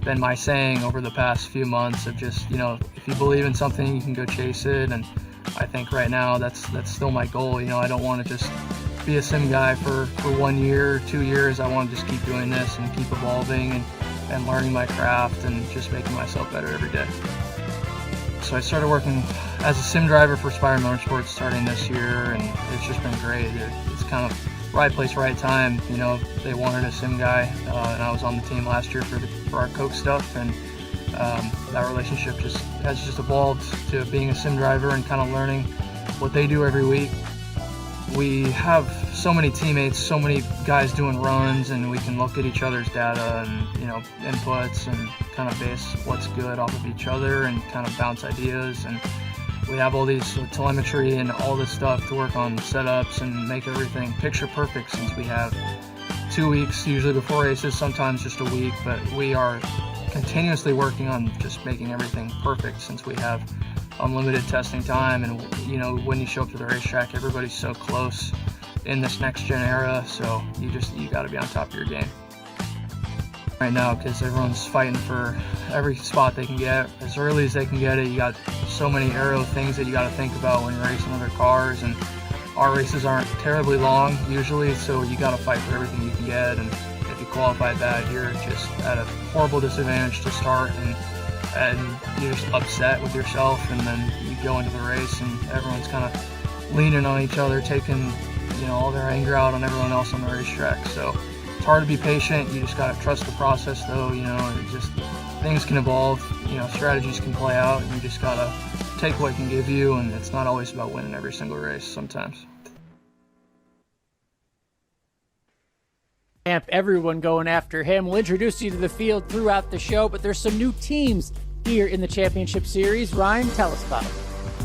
been my saying over the past few months of just, if you believe in something, you can go chase it. And I think right now that's still my goal. I don't want to just be a sim guy for 1 year, 2 years. I want to just keep doing this and keep evolving and learning my craft and just making myself better every day. So I started working as a sim driver for Spire Motorsports starting this year, and it's just been great. It's kind of right place, right time. They wanted a sim guy, and I was on the team last year for our Coke stuff, and that relationship has evolved to being a sim driver and kind of learning what they do every week. We have so many teammates, so many guys doing runs, and we can look at each other's data and inputs and kind of base what's good off of each other and kind of bounce ideas. And we have all these telemetry and all this stuff to work on setups and make everything picture perfect, since we have 2 weeks usually before races, sometimes just a week, but we are continuously working on just making everything perfect, since we have unlimited testing time. And when you show up to the racetrack, everybody's so close in this next gen era, so you got to be on top of your game right now, because everyone's fighting for every spot they can get as early as they can get it. You got so many aero things that you got to think about when you're racing other cars, and our races aren't terribly long usually, so you got to fight for everything you can get. And if you qualify bad, you're just at a horrible disadvantage to start, and you're just upset with yourself. And then you go into the race and everyone's kind of leaning on each other, taking all their anger out on everyone else on the racetrack. So it's hard to be patient. You just got to trust the process, though. Things can evolve, strategies can play out, and you just got to take what it can give you, and it's not always about winning every single race sometimes. Everyone going after him. We'll introduce you to the field throughout the show, but there's some new teams here in the championship series. Ryan, tell us about it.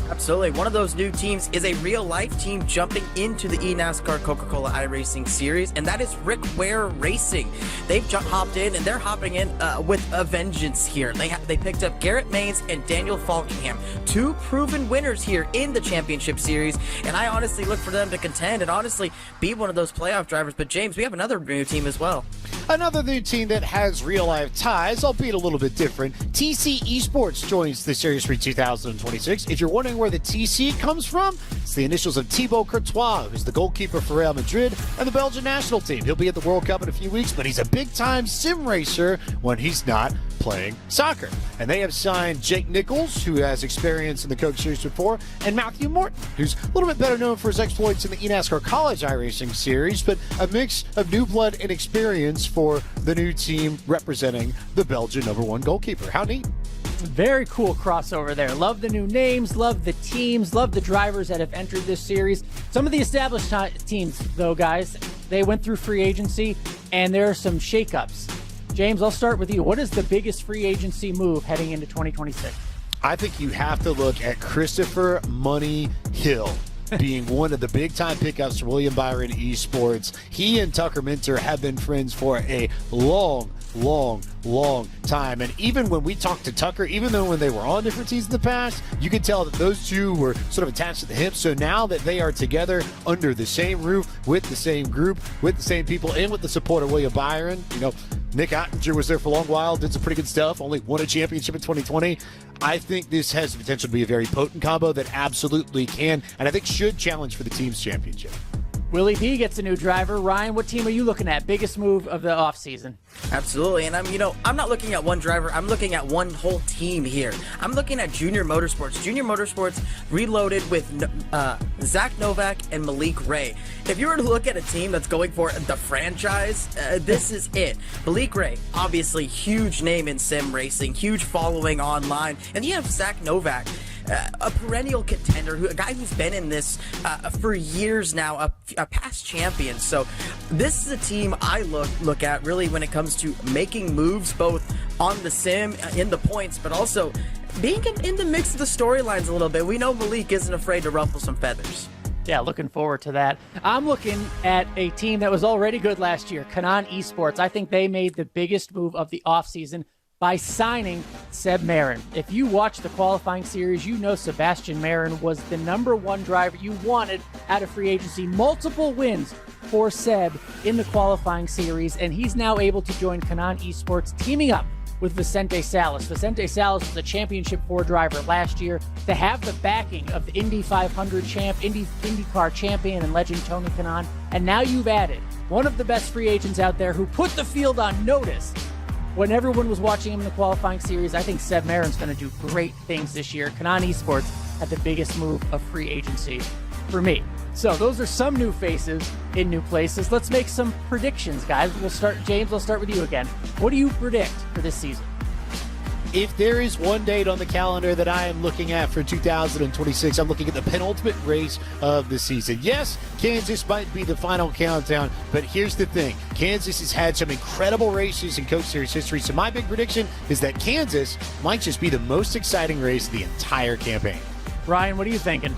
Absolutely. One of those new teams is a real-life team jumping into the eNASCAR Coca-Cola iRacing series, and that is Rick Ware Racing. They've hopped in, and they're hopping in with a vengeance here. They picked up Garrett Maines and Daniel Falkingham, two proven winners here in the championship series, and I honestly look for them to contend and honestly be one of those playoff drivers. But James, we have another new team as well. Another new team that has real-life ties, albeit a little bit different. TC Esports joins the Series 3 2026. If you're wondering where the TC comes from, it's the initials of Thibaut Courtois, who's the goalkeeper for Real Madrid and the Belgian national team. He'll be at the World Cup in a few weeks, but he's a big-time sim racer when he's not playing soccer. And they have signed Jake Nichols, who has experience in the Coke Series before, and Matthew Morton, who's a little bit better known for his exploits in the eNASCAR College iRacing Series, but a mix of new blood and experience for the new team representing the Belgian #1 goalkeeper. How neat. Very cool crossover there. Love the new names, love the teams, love the drivers that have entered this series. Some of the established teams, though, guys, they went through free agency, and there are some shakeups. James, I'll start with you. What is the biggest free agency move heading into 2026? I think you have to look at Christopher Money Hill being one of the big-time pickups for William Byron Esports. He and Tucker Minter have been friends for a long time. And even when we talked to Tucker, even though when they were on different teams in the past, you could tell that those two were sort of attached to the hip. So now that they are together under the same roof, with the same group, with the same people, and with the support of William Byron, Nick Ottinger was there for a long while, did some pretty good stuff, only won a championship in 2020. I think this has the potential to be a very potent combo that absolutely can, and I think should challenge for the team's championship. Willie B gets a new driver. Ryan, what team are you looking at? Biggest move of the offseason? Absolutely, and I'm not looking at one driver. I'm looking at one whole team here. I'm looking at Junior Motorsports. Junior Motorsports reloaded with Zach Novak and Malik Ray. If you were to look at a team that's going for the franchise, this is it. Malik Ray, obviously huge name in sim racing, huge following online, and you have Zach Novak, a perennial contender, a guy who's been in this for years now, a past champion. So this is a team I look at really when it comes to making moves, both on the sim, in the points, but also being in the mix of the storylines a little bit. We know Malik isn't afraid to ruffle some feathers. Yeah, looking forward to that. I'm looking at a team that was already good last year, Kanan Esports. I think they made the biggest move of the offseason by signing Seb Marin. If you watch the qualifying series, you know Sebastian Marin was the #1 driver you wanted out of free agency. Multiple wins for Seb in the qualifying series, and he's now able to join Kanan Esports, teaming up with Vicente Salas. Vicente Salas was a Championship 4 driver last year. To have the backing of the Indy 500 champ, IndyCar champion and legend Tony Kanaan, and now you've added one of the best free agents out there who put the field on notice when everyone was watching him in the qualifying series. I think Seb Marin's going to do great things this year. Kanaan Esports had the biggest move of free agency for me. So those are some new faces in new places. Let's make some predictions, guys. James, we'll start with you again. What do you predict for this season? If there is one date on the calendar that I am looking at for 2026, I'm looking at the penultimate race of the season. Yes, Kansas might be the final countdown, but here's the thing. Kansas has had some incredible races in Coke Series history, so my big prediction is that Kansas might just be the most exciting race of the entire campaign. Ryan, what are you thinking?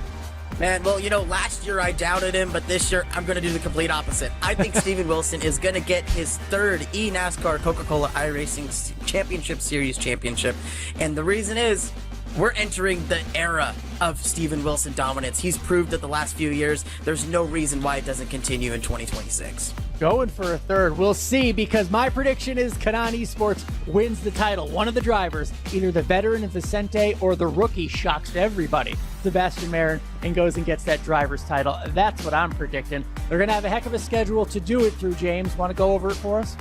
Man, well, last year I doubted him, but this year I'm going to do the complete opposite. I think Steven Wilson is going to get his third eNASCAR Coca-Cola iRacing Championship Series championship. And the reason is we're entering the era of Steven Wilson dominance. He's proved that the last few years, there's no reason why it doesn't continue in 2026. Going for a third. We'll see, because my prediction is Kanaan Esports wins the title. One of the drivers, either the veteran Vicente or the rookie, shocks everybody, Sebastian Marin, and goes and gets that driver's title. That's what I'm predicting. They're going to have a heck of a schedule to do it through. James, want to go over it for us?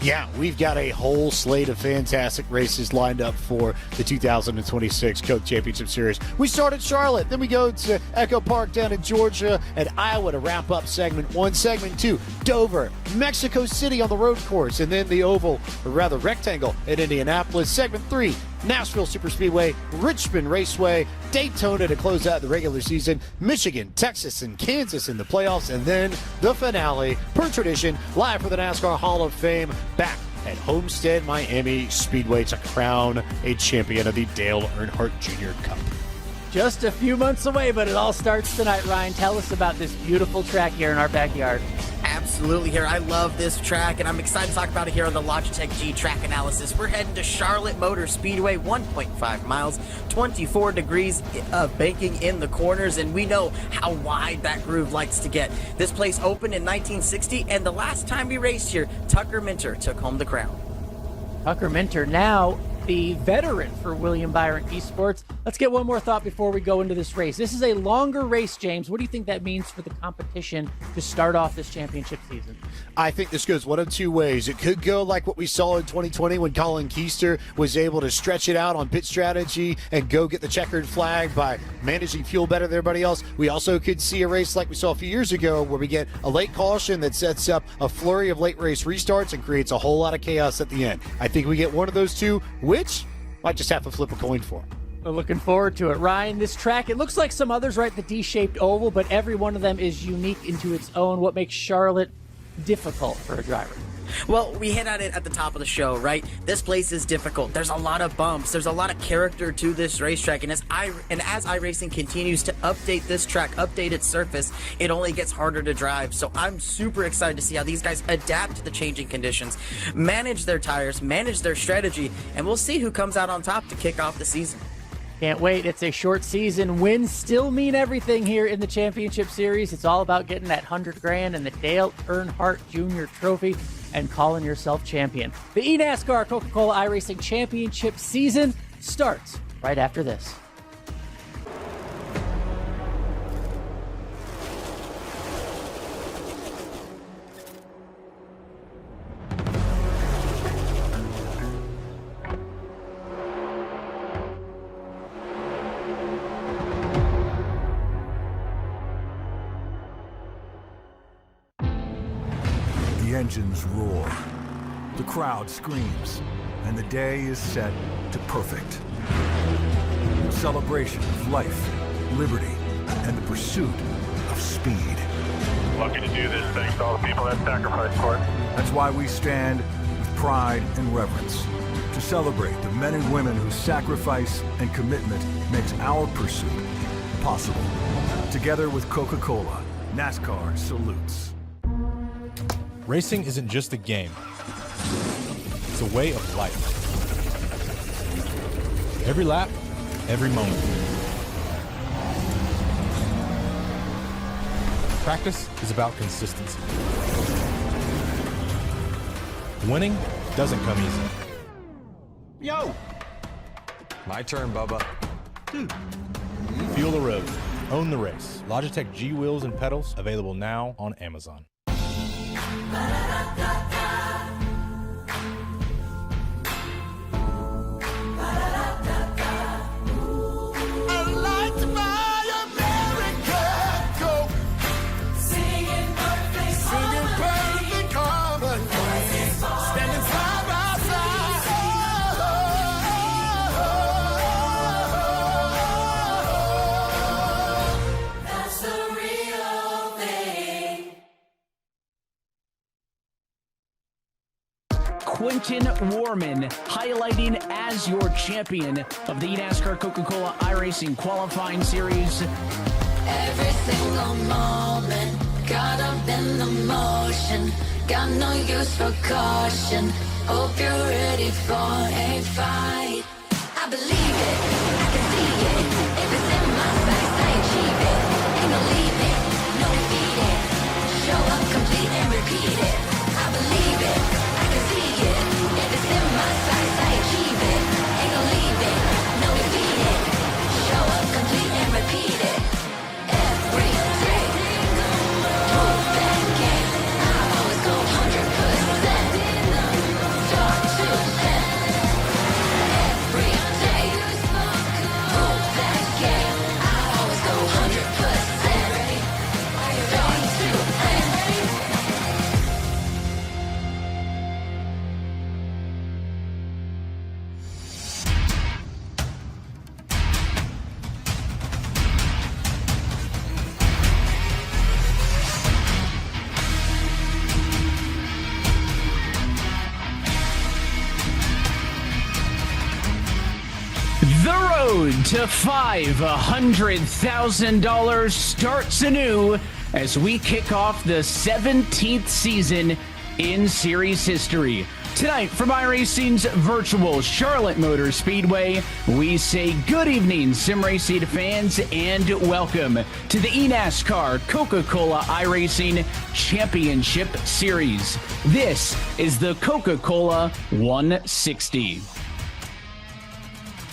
Yeah, we've got a whole slate of fantastic races lined up for the 2026 Coke Championship Series. We start at Charlotte, then we go to Echo Park down in Georgia and Iowa to wrap up segment 1. Segment 2, Dover, Mexico City on the road course, and then the oval, or rather rectangle, at Indianapolis. Segment 3, Nashville Superspeedway, Richmond Raceway, Daytona to close out the regular season, Michigan, Texas, and Kansas in the playoffs, and then the finale, per tradition, live for the NASCAR Hall of Fame, back at Homestead Miami Speedway to crown a champion of the Dale Earnhardt Jr. Cup. Just a few months away, but it all starts tonight. Ryan, tell us about this beautiful track here in our backyard. Absolutely here. I love this track, and I'm excited to talk about it here on the Logitech G track analysis. We're heading to Charlotte Motor Speedway, 1.5 miles, 24 degrees of banking in the corners, and we know how wide that groove likes to get. This place opened in 1960, and the last time we raced here, Tucker Minter took home the crown. Tucker Minter, now the veteran for William Byron Esports. Let's get one more thought before we go into this race. This is a longer race, James. What do you think that means for the competition to start off this championship season? I think this goes one of two ways. It could go like what we saw in 2020 when Colin Keister was able to stretch it out on pit strategy and go get the checkered flag by managing fuel better than everybody else. We also could see a race like we saw a few years ago where we get a late caution that sets up a flurry of late race restarts and creates a whole lot of chaos at the end. I think we get one of those two, which might just have to flip a coin for. We're looking forward to it. Ryan, this track, it looks like some others, right? The D-shaped oval, but every one of them is unique into its own. What makes Charlotte difficult for a driver? Well, we hit at it at the top of the show, right? This place is difficult. There's a lot of bumps. There's a lot of character to this racetrack. And as iRacing continues to update this track, update its surface, it only gets harder to drive. So I'm super excited to see how these guys adapt to the changing conditions, manage their tires, manage their strategy, and we'll see who comes out on top to kick off the season. Can't wait. It's a short season. Wins still mean everything here in the championship series. It's all about getting that $100,000 and the Dale Earnhardt Jr. trophy and calling yourself champion. The eNASCAR Coca-Cola iRacing Championship season starts right after this. The engines roar, the crowd screams, and the day is set to perfect. A celebration of life, liberty, and the pursuit of speed. Lucky to do this thanks to all the people that sacrificed for it. That's why we stand with pride and reverence to celebrate the men and women whose sacrifice and commitment makes our pursuit possible. Together with Coca-Cola, NASCAR salutes. Racing isn't just a game. It's a way of life. Every lap, every moment. Practice is about consistency. Winning doesn't come easy. Yo! My turn, Bubba. Dude. Feel the road. Own the race. Logitech G wheels and pedals available now on Amazon. Quentin Warman highlighting as your champion of the eNASCAR Coca-Cola iRacing qualifying series. Every single moment, caught up in the motion, got no use for caution. Hope you're ready for a fight. I believe it, I can see it. If it's in my sights, I achieve it. Ain't no leaving, no defeat it. Show up complete and repeat it. I believe it, I can see it. If it's in my sights, I achieve it. Ain't no leaving, no defeat it. Show up complete and repeat it. Every day, prove that game. I always go 100%. Start to end. Every day, prove that game. I always go 100%. Start to end. The road to $500,000 starts anew as we kick off the 17th season in series history. Tonight, from iRacing's virtual Charlotte Motor Speedway, we say good evening, sim racing fans, and welcome to the eNASCAR Coca-Cola iRacing Championship Series. This is the Coca-Cola 160.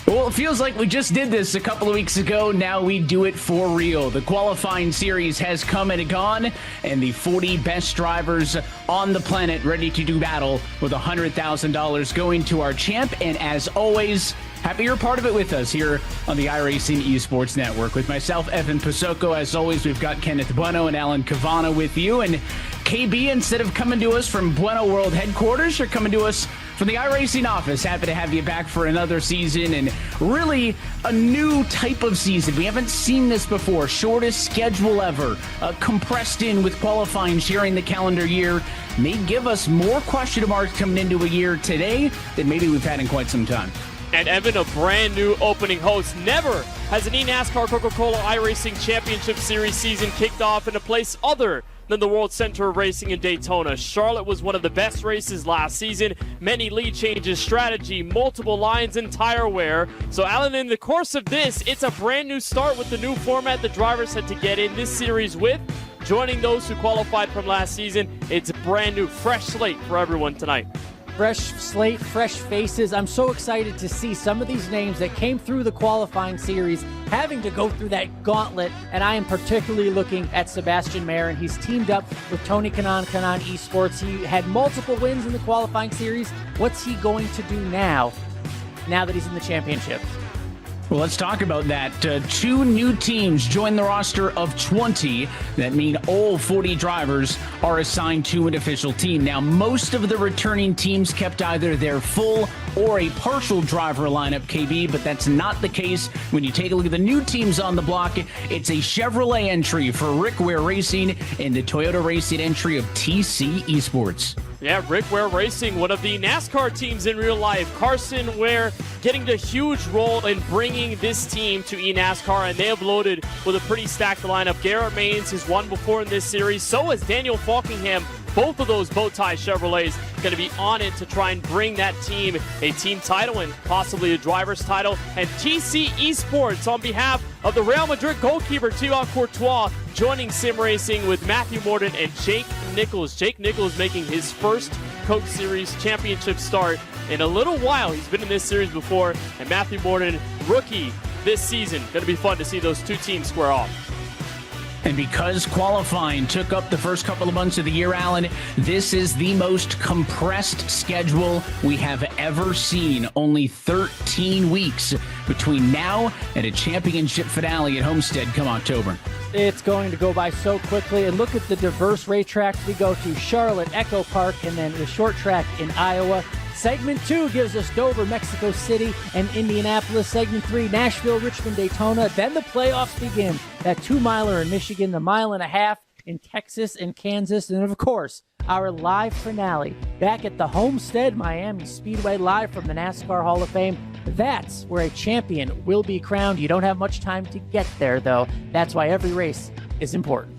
Well, it feels like we just did this a couple of weeks ago. Now we do it for real. The qualifying series has come and gone, and the 40 best drivers on the planet ready to do battle with $100,000 going to our champ. And as always, happy you're part of it with us here on the iRacing Esports Network. With myself, Evan Pasocco. As always, we've got Kenneth Bueno and Alan Cavana with you. And KB, instead of coming to us from Bueno World headquarters, you're coming to us from the iRacing office. Happy to have you back for another season, and really a new type of season. We haven't seen this before. Shortest schedule ever, compressed in with qualifying sharing the calendar year. May give us more question marks coming into a year today than maybe we've had in quite some time. And Evan, a brand new opening host. Never has an eNASCAR Coca-Cola iRacing Championship Series season kicked off in a place other than the World Center of Racing in Daytona. Charlotte was one of the best races last season. Many lead changes, strategy, multiple lines, and tire wear. So, Alan, in the course of this, it's a brand new start with the new format the drivers had to get in this series with. Joining those who qualified from last season, it's a brand new, fresh slate for everyone tonight. Fresh slate, fresh faces. I'm so excited to see some of these names that came through the qualifying series having to go through that gauntlet, and I am particularly looking at Sebastian Marin. He's teamed up with Tony Kanaan Esports. He had multiple wins in the qualifying series. What's he going to do now that he's in the championship? Well, let's talk about that. Two new teams join the roster of 20. That mean all 40 drivers are assigned to an official team. Now, most of the returning teams kept either their full or a partial driver lineup, KB, but that's not the case when you take a look at the new teams on the block. It's a Chevrolet entry for Rick Ware Racing and the Toyota Racing entry of TC Esports. Yeah, Rick Ware Racing, one of the NASCAR teams in real life. Carson Ware getting the huge role in bringing this team to eNASCAR, and they have loaded with a pretty stacked lineup. Garrett Maines has won before in this series. So has Daniel Falkingham. Both of those bow tie Chevrolets going to be on it to try and bring that team a team title and possibly a driver's title. And TC Esports, on behalf of the Real Madrid goalkeeper Thibaut Courtois, joining sim racing with Matthew Morton and Jake Nichols. Jake Nichols making his first Coke Series championship start in a little while. He's been in this series before, and Matthew Borden, rookie this season. Going to be fun to see those two teams square off. And because qualifying took up the first couple of months of the year, Alan, this is the most compressed schedule we have ever seen. Only 13 weeks between now and a championship finale at Homestead come October. It's going to go by so quickly. And look at the diverse racetracks we go to. Charlotte, Echo Park, and then the short track in Iowa. Segment 2 gives us Dover, Mexico City, and Indianapolis. Segment 3, Nashville, Richmond, Daytona. Then the playoffs begin. That 2-miler in Michigan, the 1.5 miles in Texas and Kansas. And, of course, our live finale back at the Homestead Miami Speedway, live from the NASCAR Hall of Fame. That's where a champion will be crowned. You don't have much time to get there, though. That's why every race is important.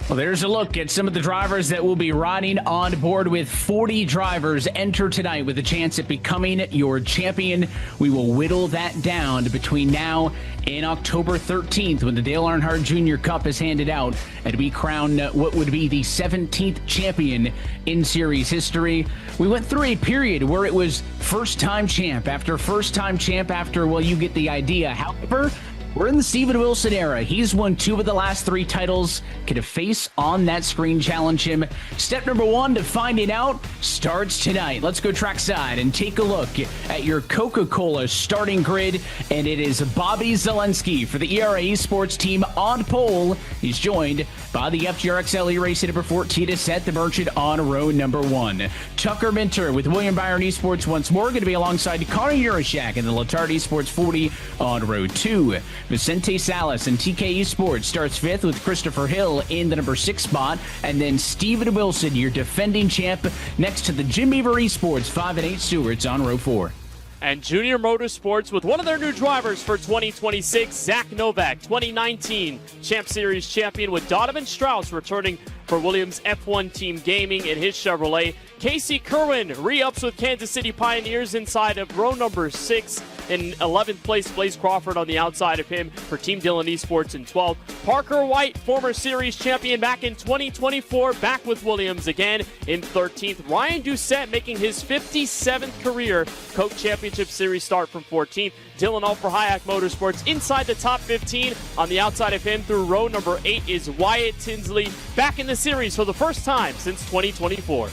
Well, there's a look at some of the drivers that will be riding on board. With 40 drivers enter tonight with a chance at becoming your champion. We will whittle that down between now and October 13th when the Dale Earnhardt Jr. Cup is handed out and be crowned what would be the 17th champion in series history. We went through a period where it was first-time champ after first-time champ after, well, you get the idea. However, we're in the Steven Wilson era. He's won 2 of the last 3 titles. Can a face on that screen challenge him? Step number 1 to finding out starts tonight. Let's go trackside and take a look at your Coca-Cola starting grid. And it is Bobby Zelensky for the ERA Esports team on pole. He's joined by the FGRXL eRacing number 14 to set the merchant on row number 1. Tucker Minter with William Byron Esports once more, going to be alongside Connor Urashak in the Latard Esports 40 on row 2. Vicente Salas and TK Esports starts 5th with Christopher Hill in the number 6 spot. And then Steven Wilson, your defending champ, next to the Jim Beaver Esports 5 and 8 stewards on row 4. And Junior Motorsports with one of their new drivers for 2026, Zach Novak, 2019 Champ Series champion, with Donovan Strauss returning for Williams F1 Team Gaming in his Chevrolet. Casey Kerwin re-ups with Kansas City Pioneers inside of row number 6. In 11th place, Blaze Crawford on the outside of him for Team Dillon Esports in 12th. Parker White, former series champion back in 2024, back with Williams again in 13th. Ryan Doucette making his 57th career Coke Championship Series start from 14th. Dylan Alfrehayak Motorsports inside the top 15. On the outside of him through row number 8 is Wyatt Tinsley, back in the series for the first time since 2024.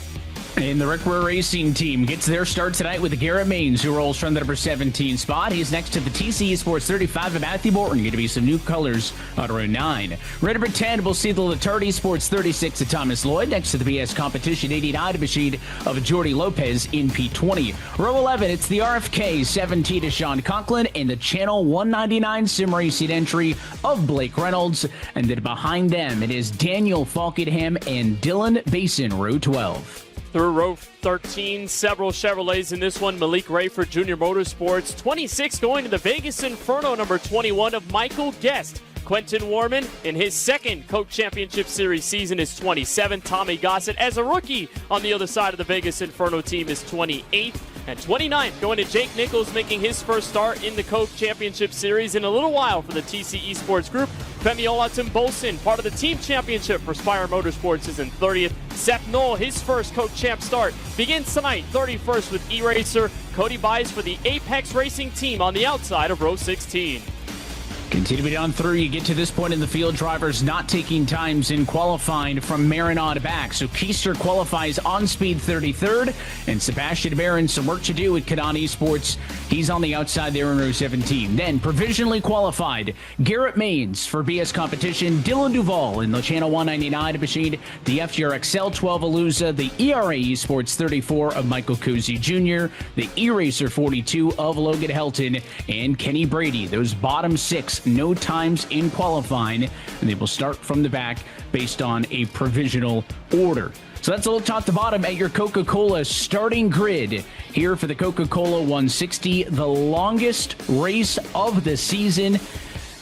And the Rick Ware Racing team gets their start tonight with Garrett Maines, who rolls from the number 17 spot. He's next to the TC Sports 35 of Matthew Morton. Going to be some new colors on row 9. Row number 10, we'll see the Latard Sports 36 of Thomas Lloyd, next to the BS Competition 89 machine of Jordy Lopez in P20. Row 11, it's the RFK 17 of Sean Conklin and the Channel 199 sim racing entry of Blake Reynolds. And then behind them, it is Daniel Falkenham and Dylan Basin, row 12. Through row 13, several Chevrolets in this one. Malik Ray for Junior Motorsports. 26 going to the Vegas Inferno, number 21 of Michael Guest. Quentin Warman in his second Coke Championship Series season is 27. Tommy Gossett as a rookie on the other side of the Vegas Inferno team is 28th. And 29th going to Jake Nichols, making his first start in the Coke Championship Series in a little while for the TC Esports Group. Femi Olatunbosin, part of the team championship for Spire Motorsports, is in 30th. Seth Knoll, his first Coke Champ start, begins tonight, 31st with E-Racer. Cody Bies for the Apex Racing team on the outside of row 16. Continuing on through, you get to this point in the field, drivers not taking times in qualifying from Marin on back. So Keister qualifies on speed 33rd, and Sebastian Barron, some work to do at Kadan Esports. He's on the outside there in row 17. Then provisionally qualified, Garrett Maines for BS Competition, Dylan Duvall in the Channel 199 machine, the FGRXL 12 Alusa, the ERA Esports 34 of Michael Cousy Jr., the E-Racer 42 of Logan Helton, and Kenny Brady. Those bottom 6, no times in qualifying, and they will start from the back based on a provisional order. So that's a look top to bottom at your Coca-Cola starting grid here for the Coca-Cola 160, the longest race of the season.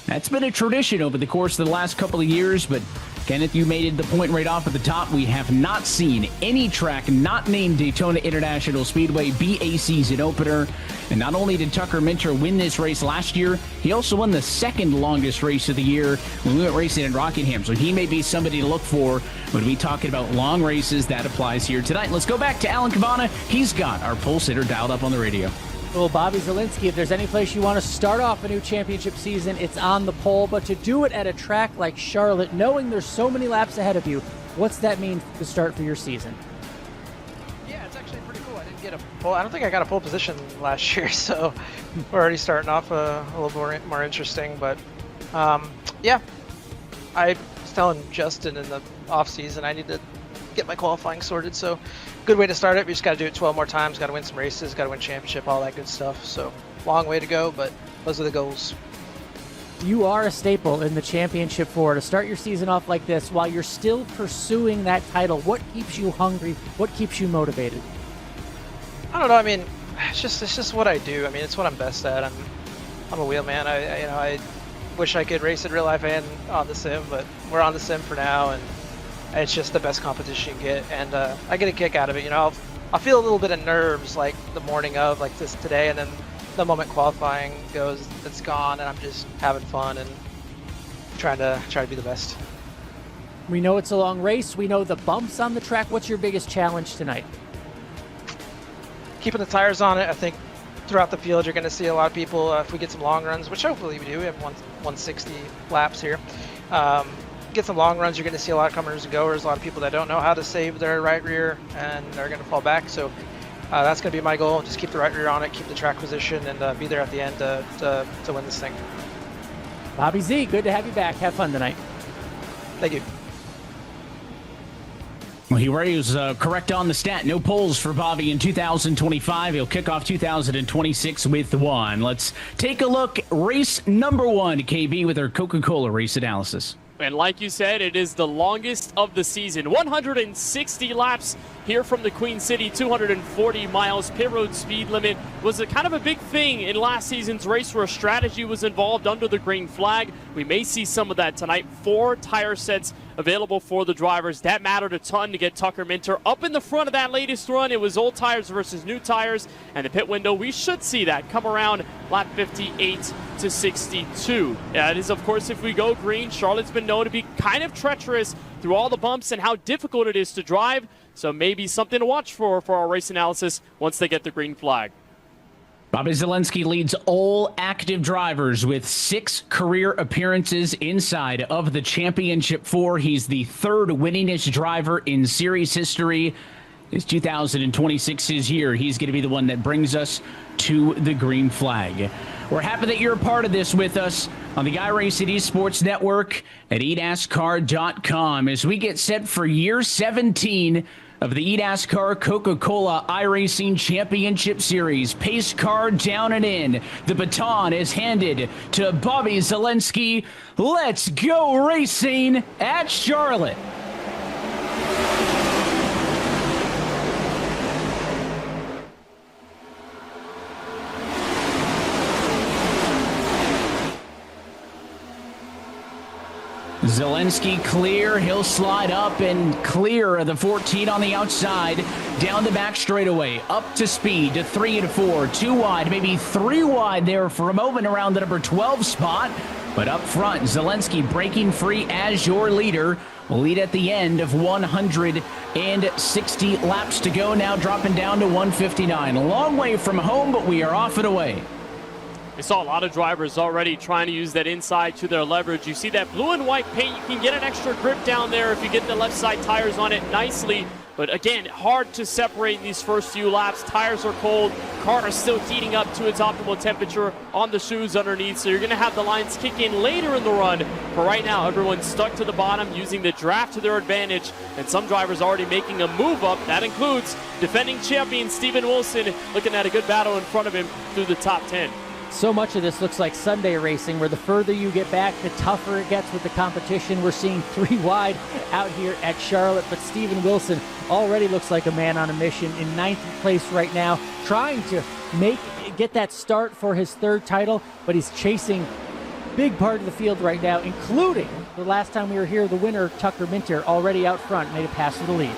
That's been a tradition over the course of the last couple of years, but Kenneth, you made the point right off at the top. We have not seen any track not named Daytona International Speedway be a season opener. And not only did Tucker Minter win this race last year, he also won the second longest race of the year when we went racing in Rockingham. So he may be somebody to look for when we talking about long races. That applies here tonight. Let's go back to Alan Cavana. He's got our pulse hitter dialed up on the radio. Well, Bobby Zielinski, if there's any place you want to start off a new championship season, it's on the pole. But to do it at a track like Charlotte, knowing there's so many laps ahead of you, what's that mean to start for your season? Yeah, it's actually pretty cool. I didn't get a pole. I don't think I got a pole position last year, so we're already starting off a little more interesting. But yeah, I was telling Justin in the off season I need to get my qualifying sorted. So good way to start it. We just got to do it 12 more times. Got to win some races. Got to win championship. All that good stuff. So long way to go, but those are the goals. You are a staple in the championship four. To start your season off like this, while you're still pursuing that title, what keeps you hungry? What keeps you motivated? I don't know. I mean, it's just what I do. I mean, it's what I'm best at. I'm a wheelman. I wish I could race in real life and on the sim, but we're on the sim for now, and it's just the best competition you get, and I get a kick out of it. I'll feel a little bit of nerves like the morning of, like this today, and then the moment qualifying goes, it's gone, and I'm just having fun and trying to be the best. We know it's a long race. We know the bumps on the track. What's your biggest challenge tonight? Keeping the tires on it. I think throughout the field you're going to see a lot of people, if we get some long runs, which hopefully we do. We have 160 laps here. Get some long runs, you're going to see a lot of comers and goers, a lot of people that don't know how to save their right rear and are going to fall back. So that's going to be my goal. Just keep the right rear on it, keep the track position, and be there at the end to win this thing. Bobby Z, good to have you back. Have fun tonight. Thank you. Well, he was correct on the stat. No polls for Bobby in 2025. He'll kick off 2026 with one. Let's take a look. Race number one, KB, with our Coca-Cola race analysis. And like you said, it is the longest of the season. 160 laps here from the Queen City, 240 miles. Pit road speed limit was a kind of a big thing in last season's race where strategy was involved under the green flag. We may see some of that tonight. 4 tire sets available for the drivers. That mattered a ton to get Tucker Minter up in the front of that latest run. It was old tires versus new tires, and the pit window, we should see that come around lap 58 to 62. That is, of course, if we go green. Charlotte's been known to be kind of treacherous through all the bumps and how difficult it is to drive, so maybe something to watch for our race analysis once they get the green flag. Bobby Zielinski leads all active drivers with 6 career appearances inside of the Championship 4. He's the 3rd winningest driver in series history. It's 2026 his year. He's going to be the one that brings us to the green flag. We're happy that you're a part of this with us on the iRacing Esports Network at eNASCAR.com as we get set for year 17 of the eNASCAR Coca-Cola iRacing Championship Series. Pace car down and in. The baton is handed to Bobby Zielinski. Let's go racing at Charlotte. Zielinski clear. He'll slide up and clear of the 14 on the outside. Down the back straightaway. Up to speed to 3 and 4. 2 wide, maybe 3 wide there for a moment around the number 12 spot. But up front, Zielinski breaking free as your leader. Will lead at the end of 160 laps to go. Now dropping down to 159. A long way from home, but we are off and away. We saw a lot of drivers already trying to use that inside to their leverage. You see that blue and white paint. You can get an extra grip down there if you get the left side tires on it nicely. But again, hard to separate in these first few laps. Tires are cold. Car is still heating up to its optimal temperature on the shoes underneath. So you're going to have the lines kick in later in the run. But right now, everyone's stuck to the bottom using the draft to their advantage. And some drivers already making a move up. That includes defending champion Steven Wilson looking at a good battle in front of him through the top 10. So much of this looks like Sunday racing, where the further you get back, the tougher it gets with the competition. We're seeing 3 wide out here at Charlotte, but Steven Wilson already looks like a man on a mission in 9th place right now, trying to get that start for his 3rd title, but he's chasing big part of the field right now, including the last time we were here, the winner, Tucker Minter, already out front, made a pass to the lead.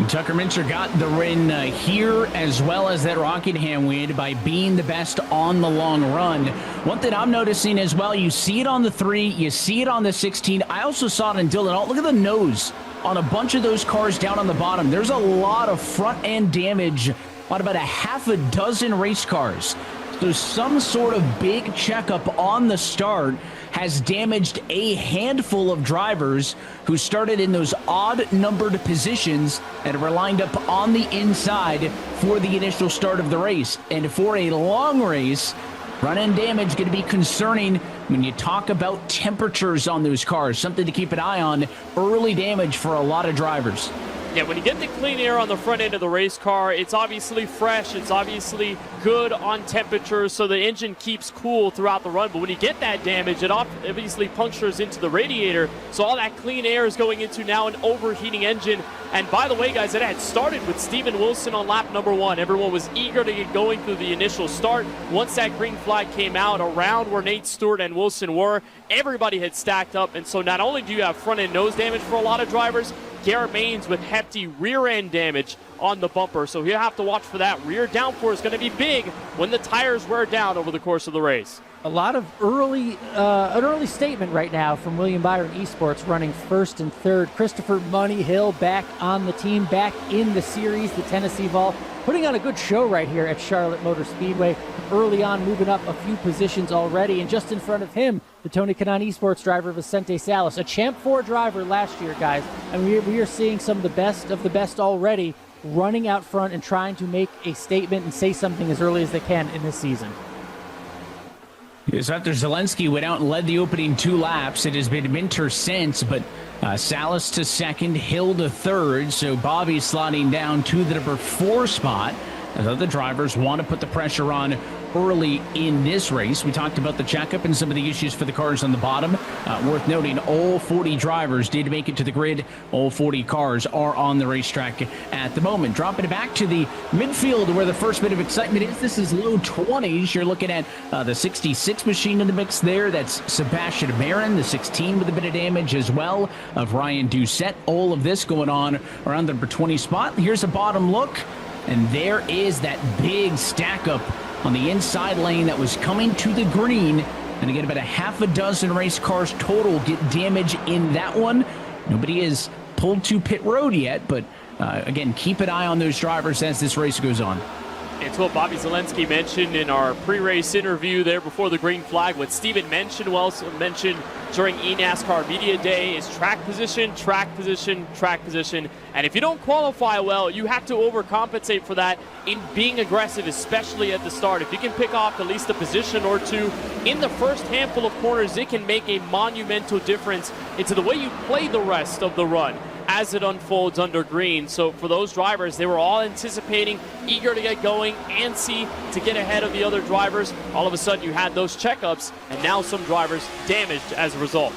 And Tucker Minter got the win here as well as that Rockingham win by being the best on the long run. One thing I'm noticing as well, you see it on the 3, you see it on the 16. I also saw it in Dillon. Oh, look at the nose on a bunch of those cars down on the bottom. There's a lot of front end damage on about a half a dozen race cars. So some sort of big checkup on the start has damaged a handful of drivers who started in those odd numbered positions and were lined up on the inside for the initial start of the race. And for a long race, front-end damage going to be concerning when you talk about temperatures on those cars. Something to keep an eye on. Early damage for a lot of drivers. Yeah, when you get the clean air on the front end of the race car, it's obviously fresh, it's obviously good on temperature, so the engine keeps cool throughout the run. But when you get that damage, it obviously punctures into the radiator, so all that clean air is going into now an overheating engine. And by the way, guys, it had started with Steven Wilson on lap number 1. Everyone was eager to get going through the initial start. Once that green flag came out, around where Nate Stewart and Wilson were, everybody had stacked up. And so not only do you have front-end nose damage for a lot of drivers, Garrett Maines with hefty rear-end damage on the bumper. So you have to watch for that. Rear downpour is going to be big when the tires wear down over the course of the race. A lot of an early statement right now from William Byron Esports, running first and third. Christopher Money Hill back on the team, back in the series, the Tennessee Vol, putting on a good show right here at Charlotte Motor Speedway. Early on, moving up a few positions already, and just in front of him, the Tony Kanaan Esports driver, Vicente Salas, a Champ 4 driver last year, guys. And we are seeing some of the best already running out front and trying to make a statement and say something as early as they can in this season. Yes, after Zelensky went out and led the opening 2 laps, it has been Minter since, but Salas to second, Hill to third, so Bobby sliding down to the number 4 spot. As other drivers want to put the pressure on early in this race. We talked about the checkup and some of the issues for the cars on the bottom. Worth noting, all 40 drivers did make it to the grid. All 40 cars are on the racetrack at the moment. Dropping it back to the midfield where the first bit of excitement is. This is low 20s. You're looking at the 66 machine in the mix there. That's Sebastian Marin, the 16 with a bit of damage as well of Ryan Doucette. All of this going on around the number 20 spot. Here's a bottom look. And there is that big stack up on the inside lane that was coming to the green. And again, about a half a dozen race cars total get damage in that one. Nobody is pulled to pit road yet, but again, keep an eye on those drivers as this race goes on. It's what Bobby Zelensky mentioned in our pre-race interview there before the green flag. What Steven mentioned, during eNASCAR Media Day is track position, track position, track position. And if you don't qualify well, you have to overcompensate for that in being aggressive, especially at the start. If you can pick off at least a position or two in the first handful of corners, it can make a monumental difference into the way you play the rest of the run as it unfolds under green. So for those drivers, they were all anticipating, eager to get going, antsy to get ahead of the other drivers. All of a sudden you had those checkups, and now some drivers damaged as a result.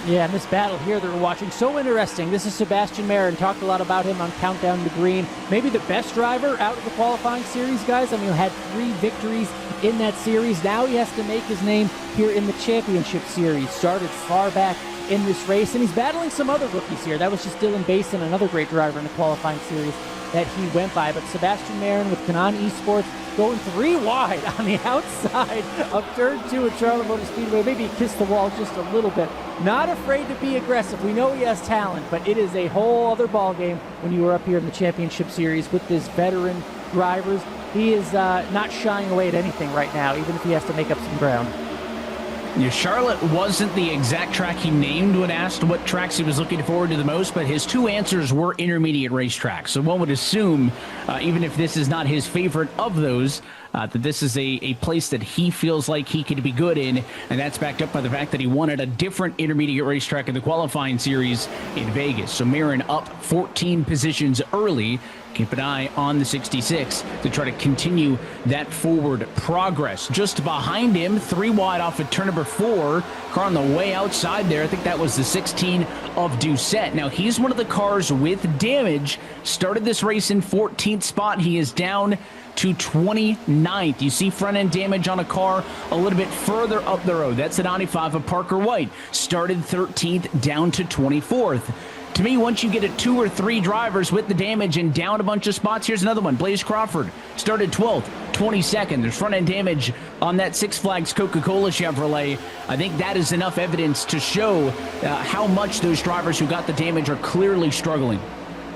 Yeah, and this battle here that we're watching, so interesting. This is Sebastian Marin. Talked a lot about him on Countdown to Green. Maybe the best driver out of the qualifying series, guys. I mean, he had 3 victories in that series. Now he has to make his name here in the championship series. Started far back in this race, and he's battling some other rookies here. That was just Dylan Basin, another great driver in the qualifying series that he went by. But Sebastian Marin with Kanaan Esports going 3 wide on the outside of turn 2 at Charlotte Motor Speedway. Maybe he kissed the wall just a little bit. Not afraid to be aggressive. We know he has talent, but it is a whole other ballgame when you are up here in the championship series with this veteran drivers. He is not shying away at anything right now, even if he has to make up some ground. Yeah, Charlotte wasn't the exact track he named when asked what tracks he was looking forward to the most, but his 2 answers were intermediate racetracks. So one would assume, even if this is not his favorite of those, that this is a place that he feels like he could be good in, and that's backed up by the fact that he won at a different intermediate racetrack in the qualifying series in Vegas. So Marin up 14 positions early. Keep an eye on the 66 to try to continue that forward progress. Just behind him, 3 wide off of turn number 4. Car on the way outside there. I think that was the 16 of Doucette. Now, he's one of the cars with damage. Started this race in 14th spot. He is down to 29th. You see front-end damage on a car a little bit further up the road. That's the 95 of Parker White. Started 13th, down to 24th. to me, once you get 2 or 3 drivers with the damage and down a bunch of spots, here's another one. Blaze Crawford started 12th, 22nd. There's front-end damage on that Six Flags Coca-Cola Chevrolet. I think that is enough evidence to show how much those drivers who got the damage are clearly struggling.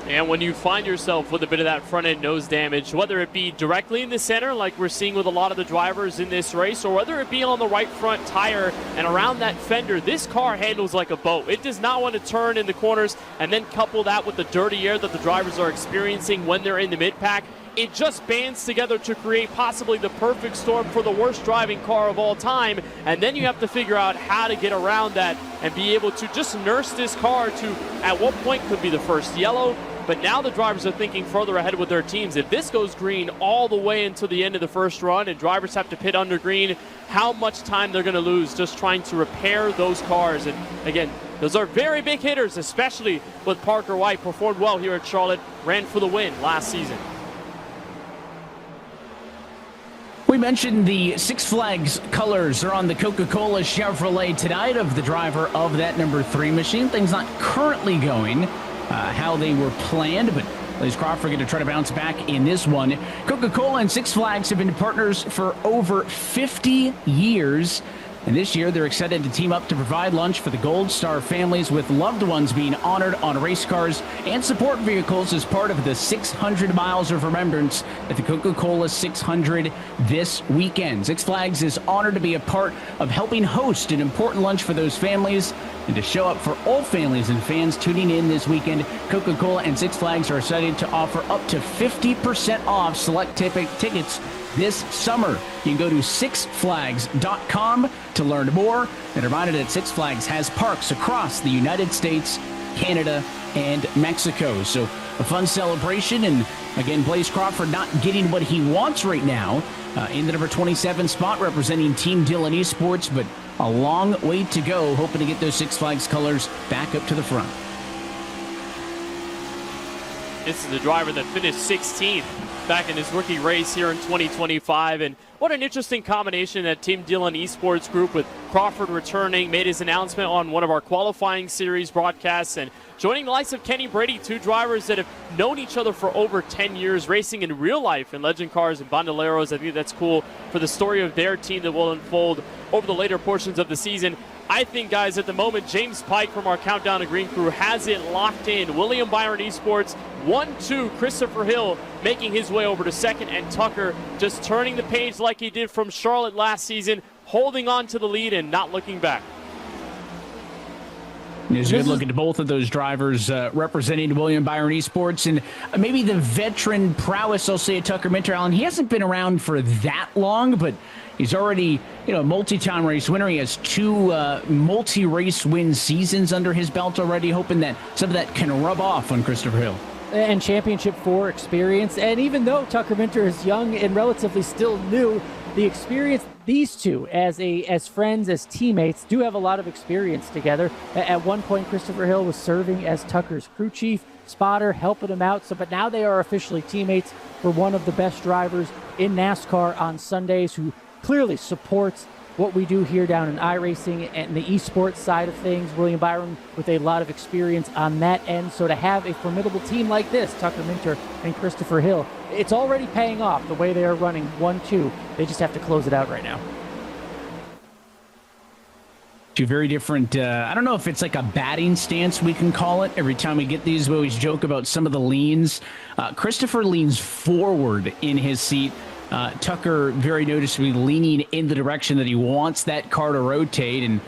And when you find yourself with a bit of that front-end nose damage, whether it be directly in the center, like we're seeing with a lot of the drivers in this race, or whether it be on the right front tire and around that fender, this car handles like a boat. It does not want to turn in the corners, and then couple that with the dirty air that the drivers are experiencing when they're in the mid-pack. It just bands together to create possibly the perfect storm for the worst driving car of all time. And then you have to figure out how to get around that and be able to just nurse this car to, at what point could be the first yellow. But now the drivers are thinking further ahead with their teams. If this goes green all the way until the end of the first run and drivers have to pit under green, how much time they're going to lose just trying to repair those cars. And again, those are very big hitters, especially with Parker White. Performed well here at Charlotte, ran for the win last season. We mentioned the Six Flags colors are on the Coca-Cola Chevrolet tonight of the driver of that number 3 machine. Things not currently going how they were planned, but Blaze Crawford going to try to bounce back in this one. Coca-Cola and Six Flags have been partners for over 50 years. And this year, they're excited to team up to provide lunch for the Gold Star families with loved ones being honored on race cars and support vehicles as part of the 600 Miles of Remembrance at the Coca-Cola 600 this weekend. Six Flags is honored to be a part of helping host an important lunch for those families and to show up for all families and fans tuning in this weekend. Coca-Cola and Six Flags are excited to offer up to 50% off select tickets this summer. You can go to sixflags.com to learn more. And reminded that Six Flags has parks across the United States, Canada, and Mexico. So a fun celebration. And again, Blaze Crawford not getting what he wants right now in the number 27 spot representing Team Dillon Esports, but a long way to go, hoping to get those Six Flags colors back up to the front. This is the driver that finished 16th back in his rookie race here in 2025. And what an interesting combination that Team Dillon Esports group with Crawford returning, made his announcement on one of our qualifying series broadcasts, and joining the likes of Kenny Brady, 2 drivers that have known each other for over 10 years, racing in real life in legend cars and bandoleros. I think that's cool for the story of their team that will unfold over the later portions of the season. I think, guys, at the moment, James Pike from our Countdown to Green crew has it locked in. William Byron Esports, 1-2. Christopher Hill making his way over to second, and Tucker just turning the page like he did from Charlotte last season, holding on to the lead and not looking back. It's a good look at both of those drivers representing William Byron Esports, and maybe the veteran prowess, I'll say, at Tucker Minter. Allen, he hasn't been around for that long, but he's already, a multi-time race winner. He has 2 multi-race win seasons under his belt already, hoping that some of that can rub off on Christopher Hill. And Championship 4 experience. And even though Tucker Minter is young and relatively still new, the experience, these two as friends, as teammates, do have a lot of experience together. At one point, Christopher Hill was serving as Tucker's crew chief, spotter, helping him out. But now they are officially teammates for one of the best drivers in NASCAR on Sundays, who clearly supports what we do here down in iRacing and the esports side of things. William Byron with a lot of experience on that end. So to have a formidable team like this, Tucker Minter and Christopher Hill, it's already paying off the way they are running 1-2. They just have to close it out right now. 2 very different, I don't know if it's like a batting stance we can call it. Every time we get these, we always joke about some of the leans. Christopher leans forward in his seat. Tucker very noticeably leaning in the direction that he wants that car to rotate, and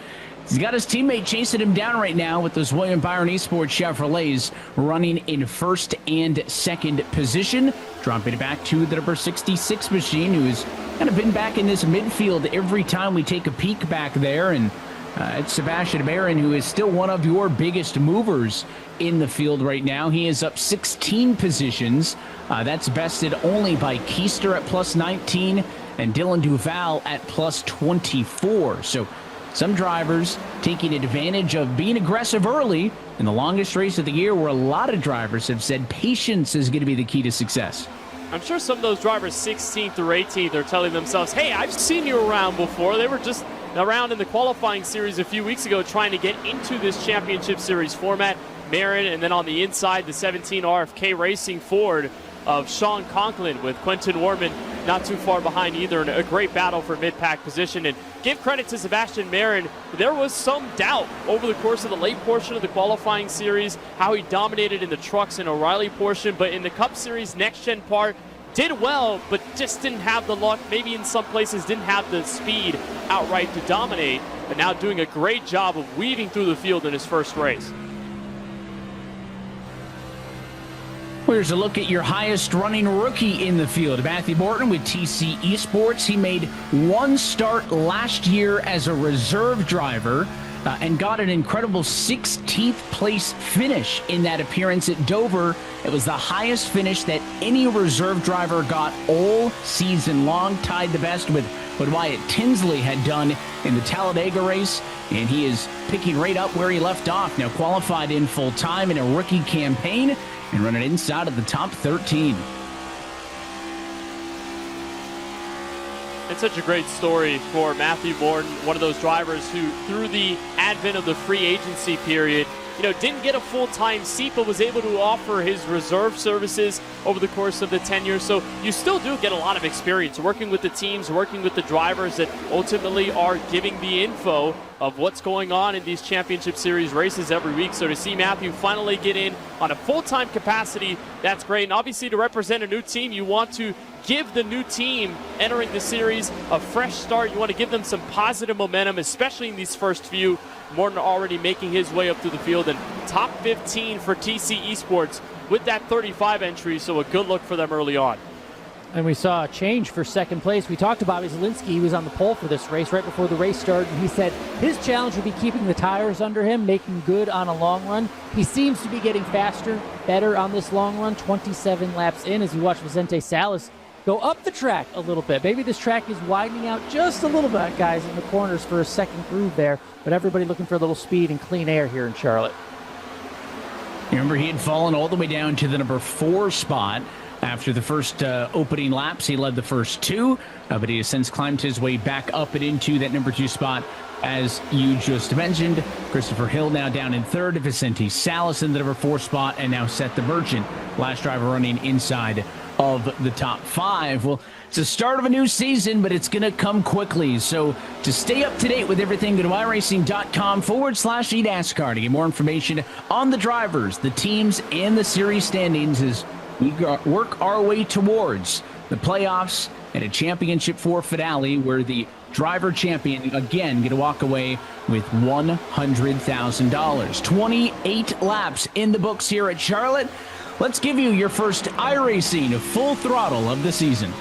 he's got his teammate chasing him down right now with those William Byron Esports Chevrolets running in first and second position, dropping it back to the number 66 machine, who's kind of been back in this midfield every time we take a peek back there, and it's Sebastian Barron, who is still one of your biggest movers in the field right now. He is up 16 positions. That's bested only by Keister at plus 19 and Dylan Duval at plus 24. So some drivers taking advantage of being aggressive early in the longest race of the year, where a lot of drivers have said patience is going to be the key to success. I'm sure some of those drivers 16th or 18th are telling themselves, hey, I've seen you around before. They were just around in the qualifying series a few weeks ago trying to get into this championship series format. Marin, and then on the inside, the 17 RFK Racing Ford of Sean Conklin with Quentin Warman not too far behind either, and a great battle for mid-pack position. And give credit to Sebastian Marin. There was some doubt over the course of the late portion of the qualifying series, how he dominated in the trucks and O'Reilly portion, but in the Cup Series next-gen part, did well, but just didn't have the luck, maybe in some places didn't have the speed outright to dominate, but now doing a great job of weaving through the field in his first race. Here's a look at your highest running rookie in the field. Matthew Morton with TC Esports. He made one start last year as a reserve driver and got an incredible 16th place finish in that appearance at Dover. It was the highest finish that any reserve driver got all season long, tied the best with what Wyatt Tinsley had done in the Talladega race, and he is picking right up where he left off. Now qualified in full time in a rookie campaign and running inside of the top 13. It's such a great story for Matthew Morton, one of those drivers who, through the advent of the free agency period, didn't get a full-time seat, but was able to offer his reserve services over the course of the tenure. So you still do get a lot of experience working with the teams, working with the drivers that ultimately are giving the info of what's going on in these championship series races every week. So to see Matthew finally get in on a full-time capacity, that's great. And obviously to represent a new team, you want to give the new team entering the series a fresh start. You want to give them some positive momentum, especially in these first few. Morton already making his way up through the field, and top 15 for TC Esports with that 35 entry, so a good look for them early on. And we saw a change for second place. We talked to Bobby Zielinski. He was on the pole for this race right before the race started, and he said his challenge would be keeping the tires under him, making good on a long run. He seems to be getting faster, better on this long run, 27 laps in as you watch Vicente Salas go up the track a little bit. Maybe this track is widening out just a little bit, guys, in the corners for a second groove there, but everybody looking for a little speed and clean air here in Charlotte. Remember, he had fallen all the way down to the number 4 spot. After the first opening laps, he led the first 2, but he has since climbed his way back up and into that number 2 spot, as you just mentioned. Christopher Hill now down in 3rd, Vicente Salas in the number 4 spot, and now Seth the Merchant, last driver running inside of the top 5. Well, it's the start of a new season, but it's going to come quickly. So to stay up to date with everything, go to iRacing.com/eNASCAR to get more information on the drivers, the teams, and the series standings as we work our way towards the playoffs and a championship 4 finale where the driver champion, again, going to walk away with $100,000. 28 laps in the books here at Charlotte. Let's give you your first iRacing full throttle of the season.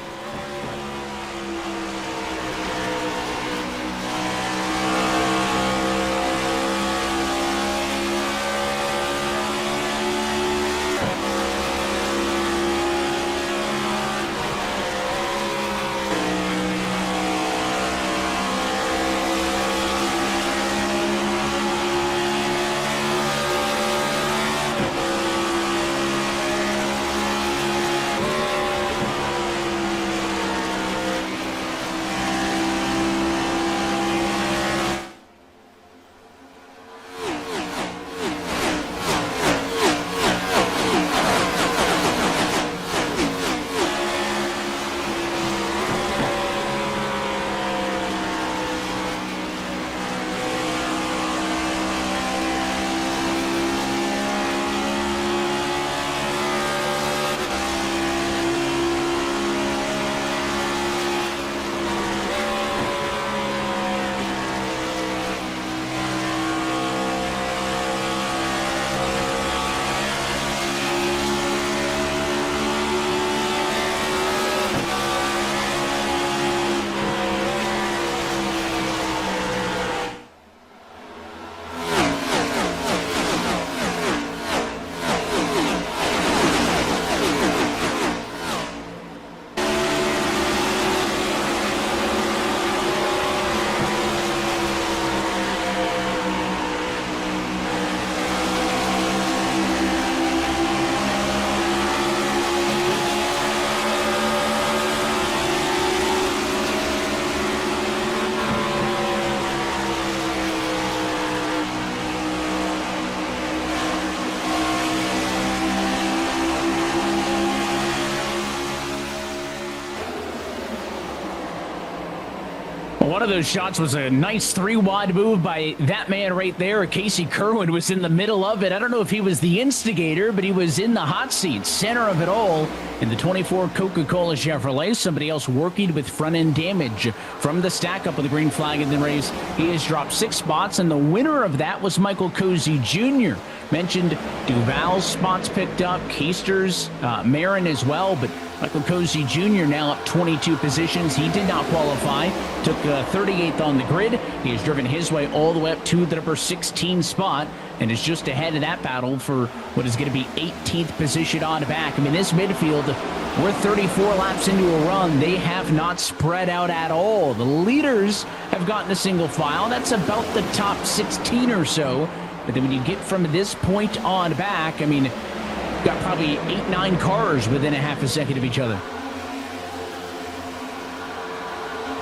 one of those shots was a nice 3-wide move by that man right there. Casey Kerwin was in the middle of it. I don't know if he was the instigator, but he was in the hot seat, center of it all, in the 24 Coca-Cola Chevrolet. Somebody else working with front-end damage from the stack-up of the green flag in the race. He has dropped 6 spots, and the winner of that was Michael Cozy Jr. Mentioned Duval's spots picked up, Keister's, Marin as well, but Michael Cozy Jr. now up 22 positions. He did not qualify, took 38th on the grid. He has driven his way all the way up to the number 16 spot and is just ahead of that battle for what is going to be 18th position on back. I mean, this midfield, we're 34 laps into a run. They have not spread out at all. The leaders have gotten a single file. That's about the top 16 or so. But then when you get from this point on back, I mean, got probably 8-9 cars within a half a second of each other.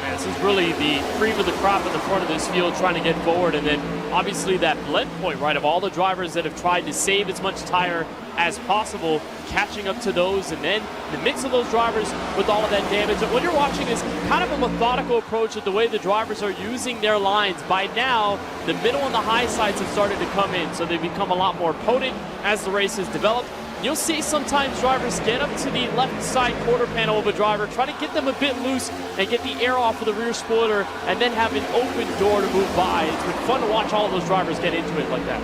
Man, this is really the cream of the crop in the front of this field trying to get forward, and then obviously that blend point, right, of all the drivers that have tried to save as much tire as possible, catching up to those, and then the mix of those drivers with all of that damage. And what you're watching is kind of a methodical approach of the way the drivers are using their lines. By now, the middle and the high sides have started to come in, so they become a lot more potent as the race has developed. You'll see sometimes drivers get up to the left side quarter panel of a driver, try to get them a bit loose and get the air off of the rear spoiler, and then have an open door to move by. It's been fun to watch all of those drivers get into it like that.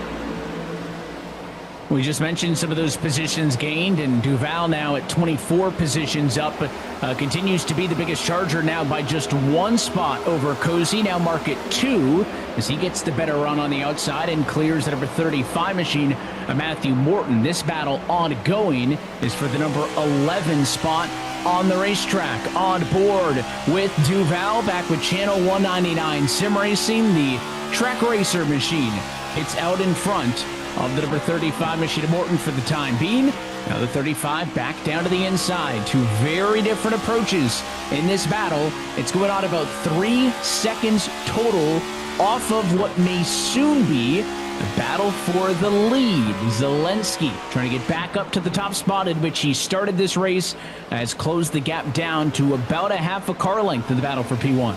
We just mentioned some of those positions gained, and Duval now at 24 positions up, but continues to be the biggest charger now by just 1 spot over Cozy. Now mark at 2 as he gets the better run on the outside and clears the number 35 machine, Matthew Morton. This battle ongoing is for the number 11 spot on the racetrack. On board with Duval, back with Channel 199 Sim Racing, the track racer machine. It's out in front of the number 35 machine of Morton for the time being. Now the 35 back down to the inside. 2 very different approaches in this battle. It's going on about 3 seconds total off of what may soon be the battle for the lead. Zelensky trying to get back up to the top spot in which he started this race, has closed the gap down to about a half a car length in the battle for P1.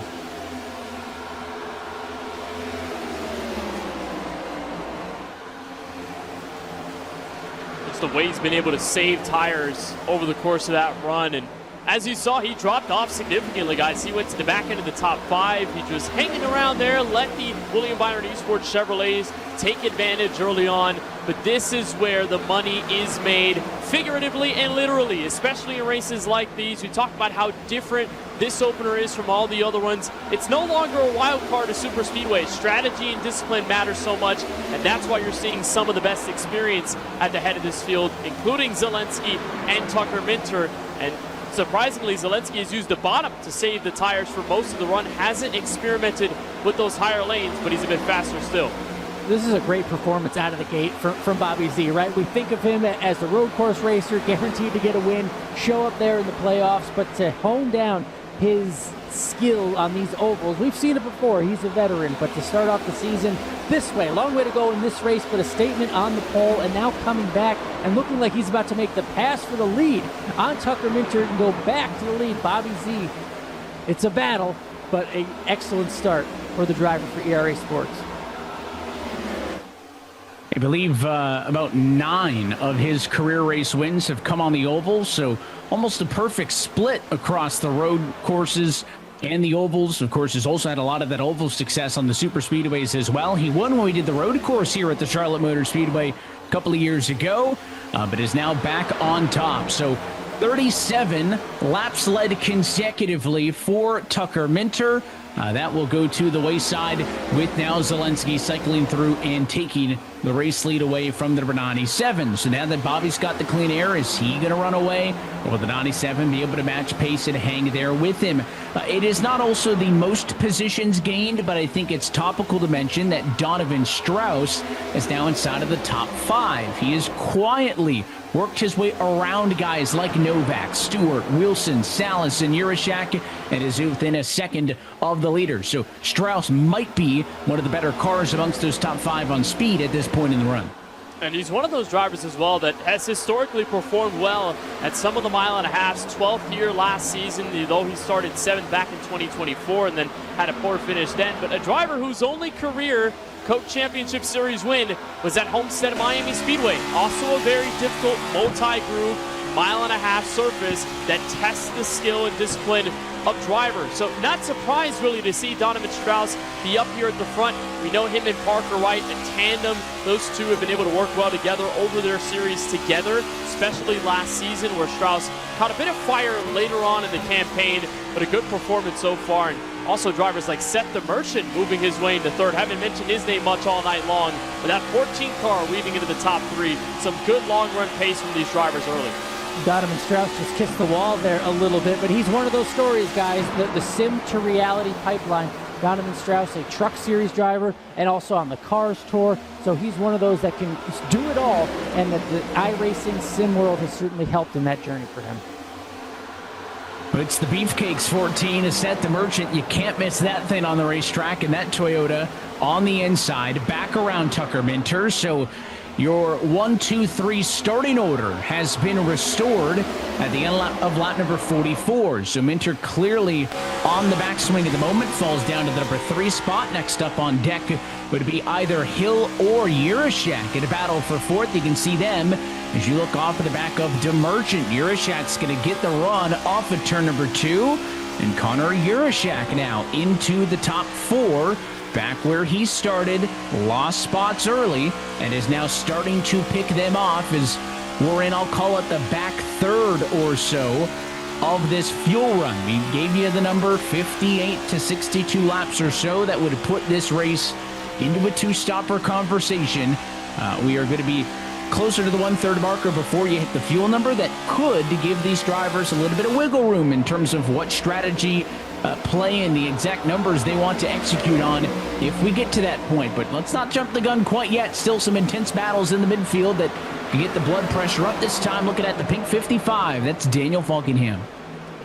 The way he's been able to save tires over the course of that run, and as you saw, he dropped off significantly, guys. He went to the back end of the top 5. He was hanging around there, let the William Byron Esports Chevrolets take advantage early on, but this is where the money is made, figuratively and literally, especially in races like these. We talk about how different this opener is from all the other ones. It's no longer a wild card of super speedway. Strategy and discipline matter so much, and that's why you're seeing some of the best experience at the head of this field, including Zelensky and Tucker Minter. And surprisingly, Zelensky has used the bottom to save the tires for most of the run, hasn't experimented with those higher lanes, but he's a bit faster still. This is a great performance out of the gate from Bobby Z, right? We think of him as the road course racer, guaranteed to get a win, show up there in the playoffs, but to hone down his skill on these ovals. We've seen it before. He's a veteran, but to start off the season this way, long way to go in this race, but a statement on the pole, and now coming back and looking like he's about to make the pass for the lead on Tucker Minter and go back to the lead. Bobby Z, it's a battle, but an excellent start for the driver for ERA Sports. I believe about 9 of his career race wins have come on the ovals, so almost a perfect split across the road courses and the ovals. Of course, he's also had a lot of that oval success on the super speedways as well. He won when we did the road course here at the Charlotte Motor Speedway a couple of years ago, but is now back on top. So 37 laps led consecutively for Tucker Minter. That will go to the wayside with now Zelensky cycling through and taking the race lead away from the number 97. So now that Bobby's got the clean air, is he going to run away? Or will the 97 be able to match pace and hang there with him? It is not also the most positions gained, but I think it's topical to mention that Donovan Strauss is now inside of the top 5. He is quietly worked his way around guys like Novak, Stewart, Wilson, Salas, and Urashak, and is within a second of the leader. So Strauss might be one of the better cars amongst those top 5 on speed at this point in the run. And he's one of those drivers as well that has historically performed well at some of the mile and a halves. 12th year last season, though he started 7th back in 2024 and then had a poor finish then. But a driver whose only career Coke Championship Series win was at Homestead Miami Speedway. Also a very difficult multi-groove mile and a half surface that tests the skill and discipline of drivers. So not surprised really to see Donovan Strauss be up here at the front. We know him and Parker White, a tandem. Those two have been able to work well together over their series together, especially last season where Strauss caught a bit of fire later on in the campaign, but a good performance so far. And also drivers like Seth the Merchant moving his way into third. Haven't mentioned his name much all night long, but that 14th car weaving into the top 3. Some good long run pace from these drivers early. Donovan Strauss just kissed the wall there a little bit, but he's one of those stories, guys, the sim to reality pipeline. Donovan Strauss, a truck series driver, and also on the Cars Tour, so he's one of those that can do it all, and that the iRacing sim world has certainly helped in that journey for him. But it's the Beefcakes 14 is Seth the Merchant. You can't miss that thing on the racetrack, and that Toyota on the inside, back around Tucker Minter. So your 1, 2, 3 starting order has been restored at the end of lap number 44. So Minter clearly on the backswing at the moment, falls down to the number 3 spot. Next up on deck would be either Hill or Yurashek in a battle for 4th. You can see them as you look off of the back of DeMerchant. Yurashek's going to get the run off of turn number 2. And Connor Yurashek now into the top 4. Back where he started, lost spots early, and is now starting to pick them off as we're in, I'll call it the back third or so of this fuel run. We gave you the number 58 to 62 laps or so. That would put this race into a 2-stopper conversation. We are going to be closer to the 1/3 marker before you hit the fuel number. That could give these drivers a little bit of wiggle room in terms of what strategy play and the exact numbers they want to execute on if we get to that point. But let's not jump the gun quite yet. Still some intense battles in the midfield that can get the blood pressure up this time. Looking at the pink 55, that's Daniel Falkenham.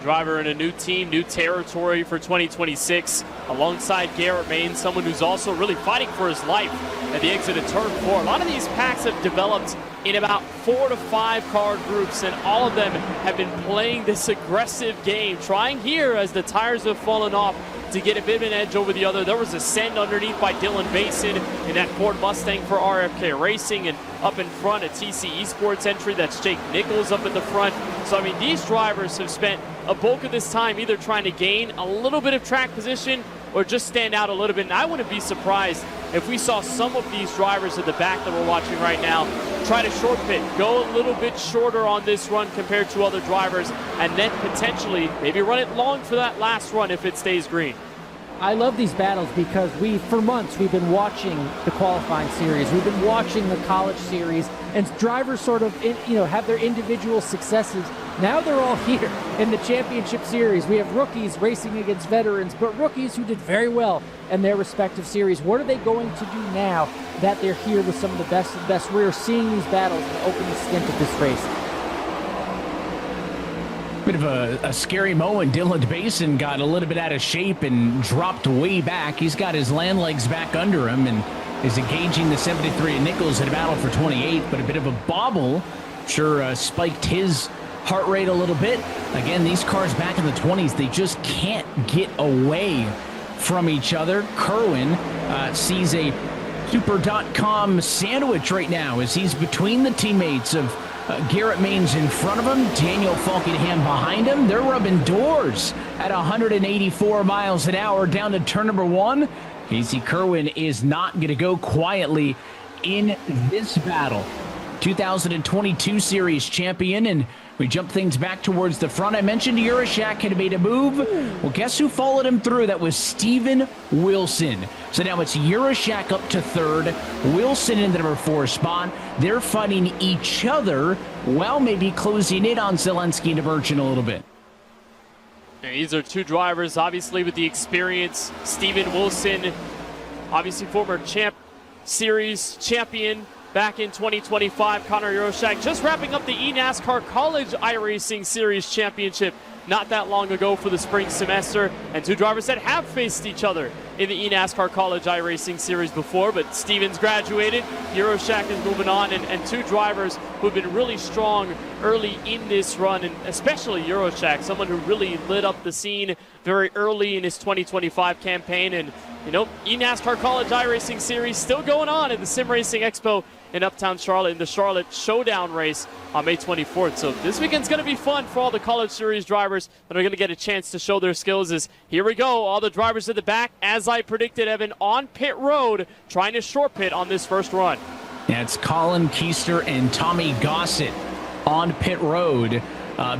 Driver in a new team, new territory for 2026, alongside Garrett Main, someone who's also really fighting for his life at the exit of turn 4. A lot of these packs have developed in about 4 to 5 car groups, and all of them have been playing this aggressive game, trying here as the tires have fallen off to get a bit of an edge over the other. There was a send underneath by Dylan Basin in that Ford Mustang for RFK Racing, and up in front a TC Esports entry, that's Jake Nichols up at the front. So I mean, these drivers have spent a bulk of this time either trying to gain a little bit of track position or just stand out a little bit. And I wouldn't be surprised if we saw some of these drivers at the back that we're watching right now try to short pit, go a little bit shorter on this run compared to other drivers, and then potentially maybe run it long for that last run if it stays green. I love these battles because for months we've been watching the qualifying series, we've been watching the college series, and drivers sort of have their individual successes. Now they're all here in the championship series. We have rookies racing against veterans, but rookies who did very well in their respective series. What are they going to do now that they're here with some of the best of the best? We're seeing these battles in the opening stint of this race. Bit of a scary moment. Dylan Basin got a little bit out of shape and dropped way back. He's got his land legs back under him and is engaging the 73 of Nichols in a battle for 28, but a bit of a bobble sure spiked his heart rate a little bit. Again, these cars back in the 20s, they just can't get away from each other. Kerwin sees a Super.com sandwich right now as he's between the teammates of Garrett Mains in front of him, Daniel Falkenham behind him. They're rubbing doors at 184 miles an hour down to turn number 1. Casey Kerwin is not going to go quietly in this battle. 2022 series champion, and we jump things back towards the front. I mentioned Yurashek had made a move. Well, guess who followed him through? That was Steven Wilson. So now it's Yurashek up to 3rd, Wilson in the number 4 spot. They're fighting each other, well, maybe closing in on Zelensky and DeMerchant a little bit. And these are two drivers, obviously, with the experience. Steven Wilson, obviously former series champion back in 2025. Connor Yurashek just wrapping up the eNASCAR College iRacing Series Championship not that long ago for the spring semester, and two drivers that have faced each other in the eNASCAR College iRacing Series before, but Stevens graduated, Euroshak is moving on, and two drivers who've been really strong early in this run, and especially Euroshak, someone who really lit up the scene very early in his 2025 campaign. And you know, eNASCAR College iRacing Series still going on at the Sim Racing Expo in Uptown Charlotte in the Charlotte Showdown race on May 24th. So this weekend's going to be fun for all the College Series drivers that are going to get a chance to show their skills. As here we go, all the drivers at the back, as I predicted, Evan, on pit road, trying to short pit on this first run. Yeah, it's Colin Keister and Tommy Gossett on pit road.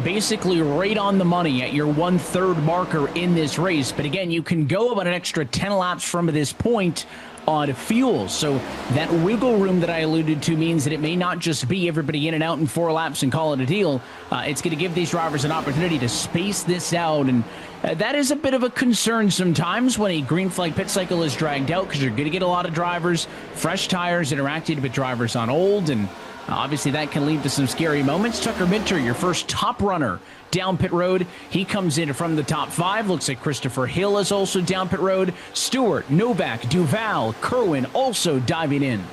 Basically right on the money at your 1/3 marker in this race. But again, you can go about an extra 10 laps from this point on fuel. So that wiggle room that I alluded to means that it may not just be everybody in and out in 4 laps and call it a deal. It's going to give these drivers an opportunity to space this out. And that is a bit of a concern sometimes when a green flag pit cycle is dragged out, because you're going to get a lot of drivers, fresh tires interacting with drivers on old, and obviously that can lead to some scary moments. Tucker Minter, your first top runner down pit road. He comes in from the top 5. Looks like Christopher Hill is also down pit road. Stewart, Novak, Duval, Kerwin also diving in.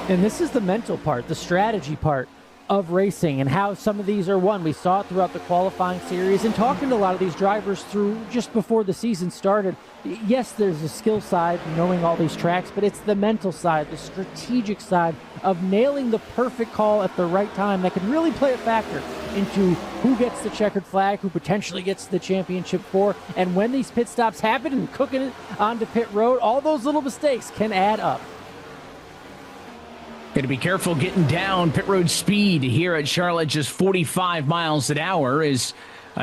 And this is the mental part, the strategy part of racing and how some of these are won. We saw it throughout the qualifying series and talking to a lot of these drivers through just before the season started. Yes, there's a skill side, knowing all these tracks, but it's the mental side, the strategic side of nailing the perfect call at the right time that can really play a factor into who gets the checkered flag, who potentially gets the championship for, and when these pit stops happen and cooking it onto pit road, all those little mistakes can add up. Got to be careful getting down pit road speed here at Charlotte, just 45 miles an hour as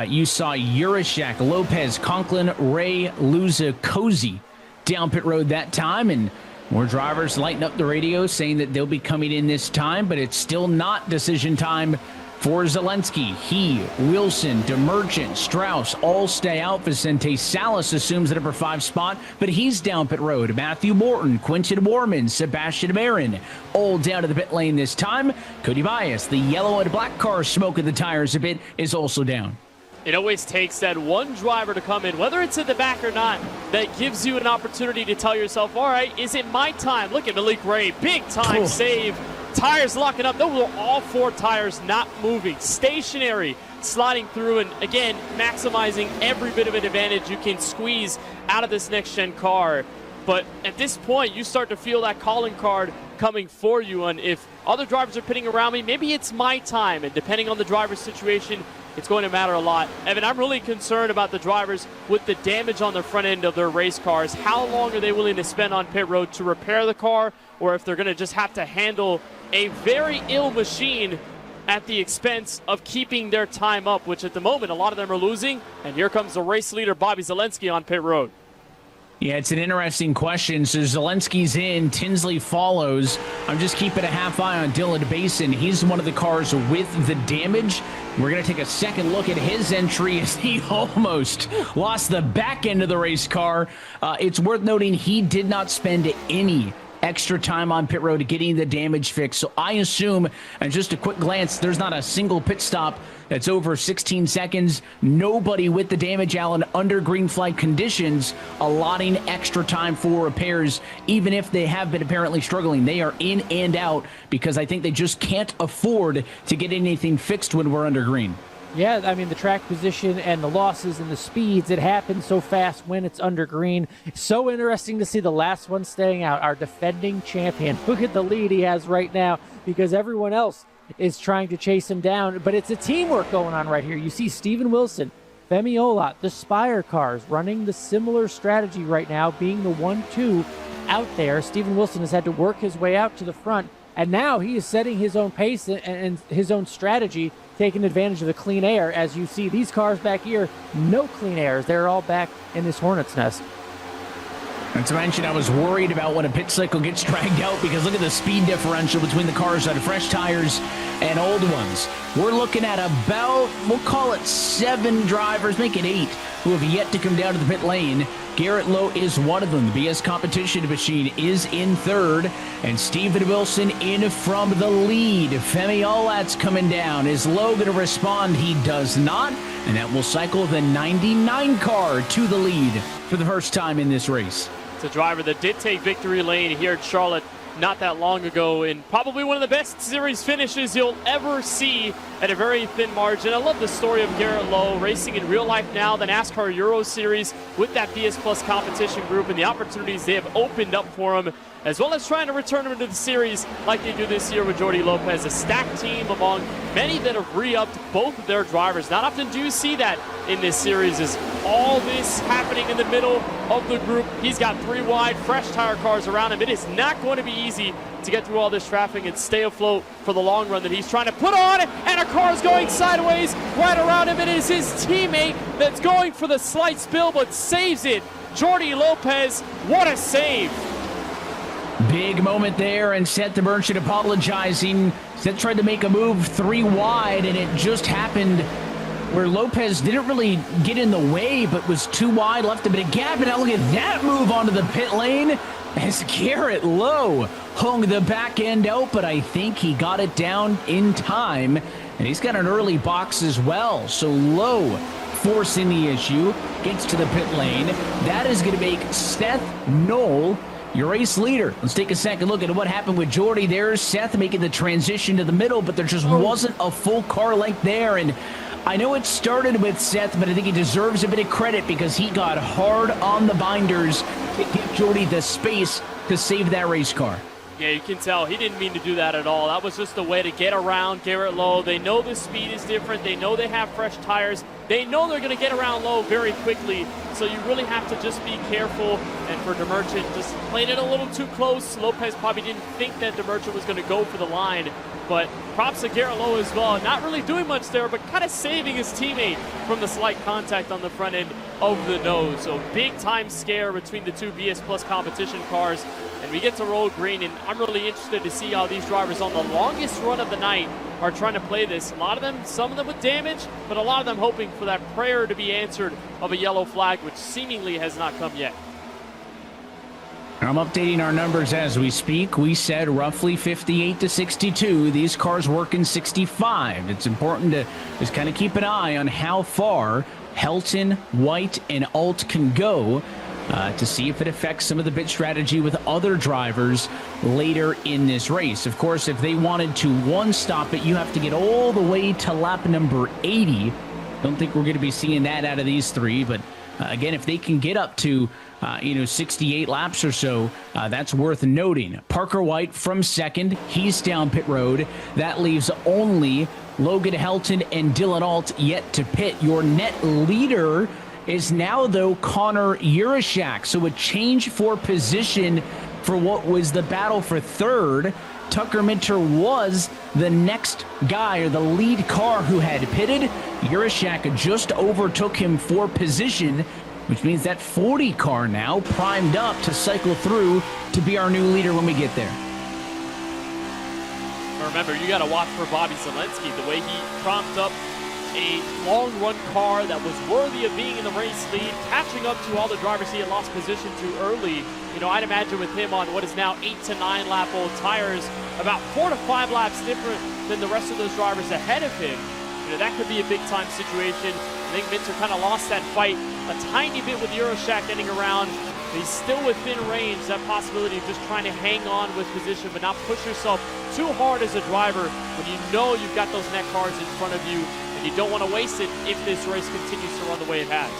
you saw Urashak, Lopez, Conklin, Ray, Luza, Cozy down pit road that time, and more drivers lighting up the radio saying that they'll be coming in this time, but it's still not decision time for Zelensky. He, Wilson, DeMerchant, Strauss all stay out. Vicente Salas assumes the number 5 spot, but he's down pit road. Matthew Morton, Quinton Warman, Sebastian Marin all down to the pit lane this time. Cody Bias, the yellow and black car smoking the tires a bit, is also down. It always takes that one driver to come in, whether it's in the back or not, that gives you an opportunity to tell yourself, all right, is it my time? Look at Malik Ray, big time save. Tires locking up. Those were all 4 tires not moving, stationary, sliding through, and again, maximizing every bit of an advantage you can squeeze out of this next-gen car. But at this point, you start to feel that calling card coming for you, and if other drivers are pitting around me, maybe it's my time, and depending on the driver's situation, it's going to matter a lot. Evan, I'm really concerned about the drivers with the damage on the front end of their race cars. How long are they willing to spend on pit road to repair the car, or if they're going to just have to handle a very ill machine at the expense of keeping their time up, which at the moment a lot of them are losing. And here comes the race leader, Bobby Zelensky, on pit road. Yeah, it's an interesting question. So Zelensky's in, Tinsley follows. I'm just keeping a half eye on Dylan Basin. He's one of the cars with the damage. We're going to take a second look at his entry as he almost lost the back end of the race car. It's worth noting he did not spend any extra time on pit road getting the damage fixed. So I assume, and just a quick glance, there's not a single pit stop that's over 16 seconds. Nobody with the damage, Alan, under green flag conditions, allotting extra time for repairs, even if they have been apparently struggling. They are in and out because I think they just can't afford to get anything fixed when we're under green. Yeah, I mean, the track position and the losses and the speeds, it happens so fast when it's under green. So interesting to see the last one staying out, our defending champion. Look at the lead he has right now because everyone else is trying to chase him down. But it's a teamwork going on right here. You see Steven Wilson, Femi Olot, the Spire cars running the similar strategy right now, being the 1-2 out there. Steven Wilson has had to work his way out to the front, and now he is setting his own pace and his own strategy, taking advantage of the clean air. As you see, these cars back here, no clean airs. They're all back in this hornet's nest. Not to mention, I was worried about when a pit cycle gets dragged out because look at the speed differential between the cars that have fresh tires and old ones. We're looking at about, we'll call it 7 drivers, make it 8, who have yet to come down to the pit lane. Garrett Lowe is one of them. The BS competition machine is in third, and Steven Wilson in from the lead. Femi Olat's coming down. Is Lowe going to respond? He does not, and that will cycle the 99 car to the lead for the first time in this race. It's a driver that did take victory lane here at Charlotte not that long ago, and probably one of the best series finishes you'll ever see at a very thin margin. I love the story of Garrett Lowe racing in real life now, the NASCAR Euro Series with that BS Plus competition group and the opportunities they have opened up for him, as well as trying to return him to the series like they do this year with Jordi Lopez. A stacked team among many that have re-upped both of their drivers. Not often do you see that in this series. Is all this happening in the middle of the group. He's got 3 wide, fresh tire cars around him. It is not going to be easy to get through all this traffic and stay afloat for the long run that he's trying to put on, and a car is going sideways right around him. It is his teammate that's going for the slight spill but saves it. Jordi Lopez, what a save. Big moment there, and Seth the Merchant apologizing. Seth tried to make a move 3 wide, and it just happened where Lopez didn't really get in the way, but was too wide, left a bit of gap, and now look at that move onto the pit lane as Garrett Lowe hung the back end out, but I think he got it down in time, and he's got an early box as well. So Lowe forcing the issue, gets to the pit lane. That is going to make Seth Knoll your race leader. Let's take a second look at what happened with Jordi. There's Seth making the transition to the middle, but there just wasn't a full car length there, and I know it started with Seth, but I think he deserves a bit of credit because he got hard on the binders to give Jordi the space to save that race car. Yeah, you can tell he didn't mean to do that at all. That was just a way to get around Garrett Lowe. They know the speed is different. They know they have fresh tires. They know they're going to get around Lowe very quickly. So you really have to just be careful. And for DeMerchant, just playing it a little too close. Lopez probably didn't think that DeMerchant was going to go for the line. But props to Garrett Lowe as well. Not really doing much there, but kind of saving his teammate from the slight contact on the front end of the nose. So big time scare between the 2 BS Plus competition cars. And we get to roll green, and I'm really interested to see how these drivers on the longest run of the night are trying to play this. A lot of them, some of them with damage, but a lot of them hoping for that prayer to be answered of a yellow flag, which seemingly has not come yet. I'm updating our numbers as we speak. We said roughly 58 to 62. These cars work in 65. It's important to just kind of keep an eye on how far Helton, White, and Alt can go to see if it affects some of the pit strategy with other drivers later in this race. Of course, if they wanted to one-stop it, you have to get all the way to lap number 80. Don't think we're going to be seeing that out of these 3, but again, if they can get up to 68 laps or so, that's worth noting. Parker White from second. He's down pit road. That leaves only Logan Helton and Dylan Alt yet to pit. Your net leader is now, though, Connor Urashak. So a change for position for what was the battle for third. Tucker Minter was the next guy, or the lead car who had pitted. Urashak just overtook him for position, which means that 40 car now primed up to cycle through to be our new leader when we get there. Remember, you got to watch for Bobby Zelensky, the way he propped up a long run car that was worthy of being in the race lead, catching up to all the drivers he had lost position to early. I'd imagine with him on what is now 8 to 9 lap old tires, about 4 to 5 laps different than the rest of those drivers ahead of him. That could be a big time situation. I think Minter kind of lost that fight a tiny bit with Urashak getting around. He's still within range, that possibility of just trying to hang on with position, but not push yourself too hard as a driver when you know you've got those net cars in front of you, and you don't want to waste it if this race continues to run the way it has.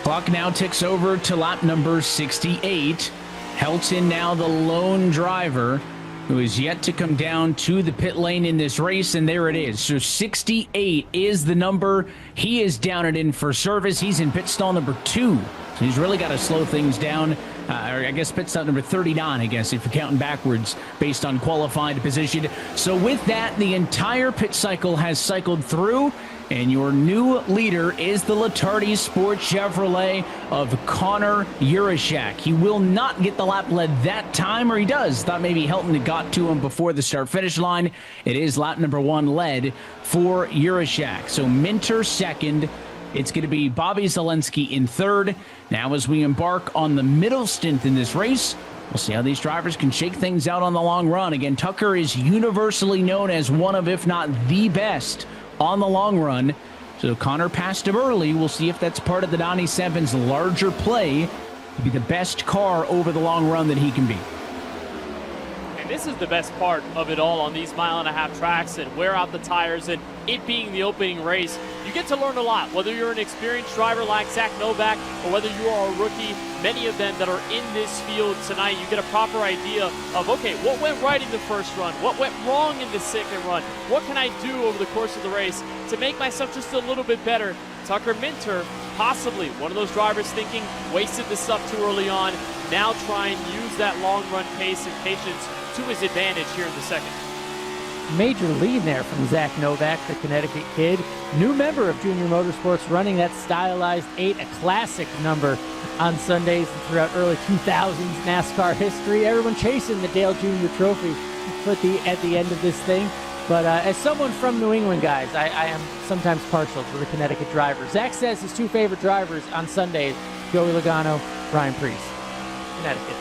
Clock now ticks over to lap number 68. Helton now the lone driver who is yet to come down to the pit lane in this race, and there it is. So 68 is the number. He is down and in for service. He's in pit stall number 2. So he's really got to slow things down. Or I guess pit stop number 39, I guess, if you're counting backwards based on qualified position. So with that, the entire pit cycle has cycled through, And your new leader is the Latardi Sport Chevrolet of Connor Urashak. He will not get the lap led that time, or he does. Thought maybe Helton had got to him before the start-finish line. It is lap number 1 led for Urashak. So Minter second. It's going to be Bobby Zelensky in third. Now as we embark on the middle stint in this race, we'll see how these drivers can shake things out on the long run. Again, Tucker is universally known as one of, if not the best, on the long run. So Connor passed him early. We'll see if that's part of the 97's larger play to be the best car over the long run that he can be. And this is the best part of it all on these 1.5 mile tracks and wear out the tires and it being the opening race. You get to learn a lot, whether you're an experienced driver like Zach Novak or whether you are a rookie. Many of them that are in this field tonight, you get a proper idea of, okay, what went right in the first run? What went wrong in the second run? What can I do over the course of the race to make myself just a little bit better? Tucker Minter, possibly one of those drivers thinking, wasted the stuff too early on. Now try and use that long run pace and patience to his advantage here in the second. Major lead there from Zach Novak, the Connecticut kid. New member of Junior Motorsports, running that stylized 8, a classic number on Sundays and throughout early 2000s NASCAR history. Everyone chasing the Dale Jr. Trophy at the end of this thing. But as someone from New England, guys, I am sometimes partial to the Connecticut drivers. Zach says his 2 favorite drivers on Sundays, Joey Logano, Ryan Preece. Connecticut.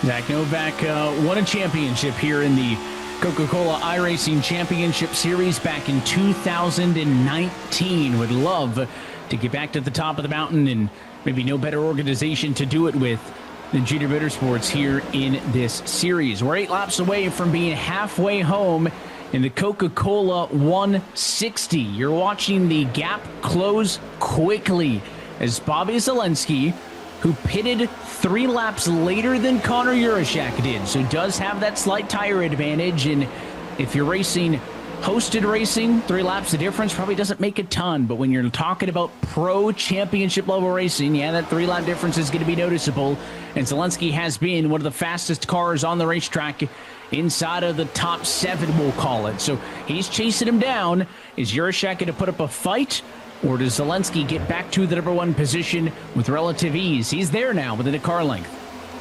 Zach Novak won a championship here in the Coca-Cola iRacing Championship Series back in 2019. Would love to get back to the top of the mountain, and maybe no better organization to do it with than Junior Motorsports here in this series. We're 8 laps away from being halfway home in the Coca-Cola 160. You're watching the gap close quickly as Bobby Zelensky, who pitted 3 laps later than Connor Urashak did, so does have that slight tire advantage. And if you're racing hosted racing, 3 laps of difference probably doesn't make a ton, but when you're talking about pro championship level racing, yeah, that 3 lap difference is going to be noticeable. And Zelensky has been one of the fastest cars on the racetrack, inside of the top 7, we'll call it. So he's chasing him down. Is Urashak going to put up a fight, or does Zelensky get back to the number 1 position with relative ease? He's there now within a car length.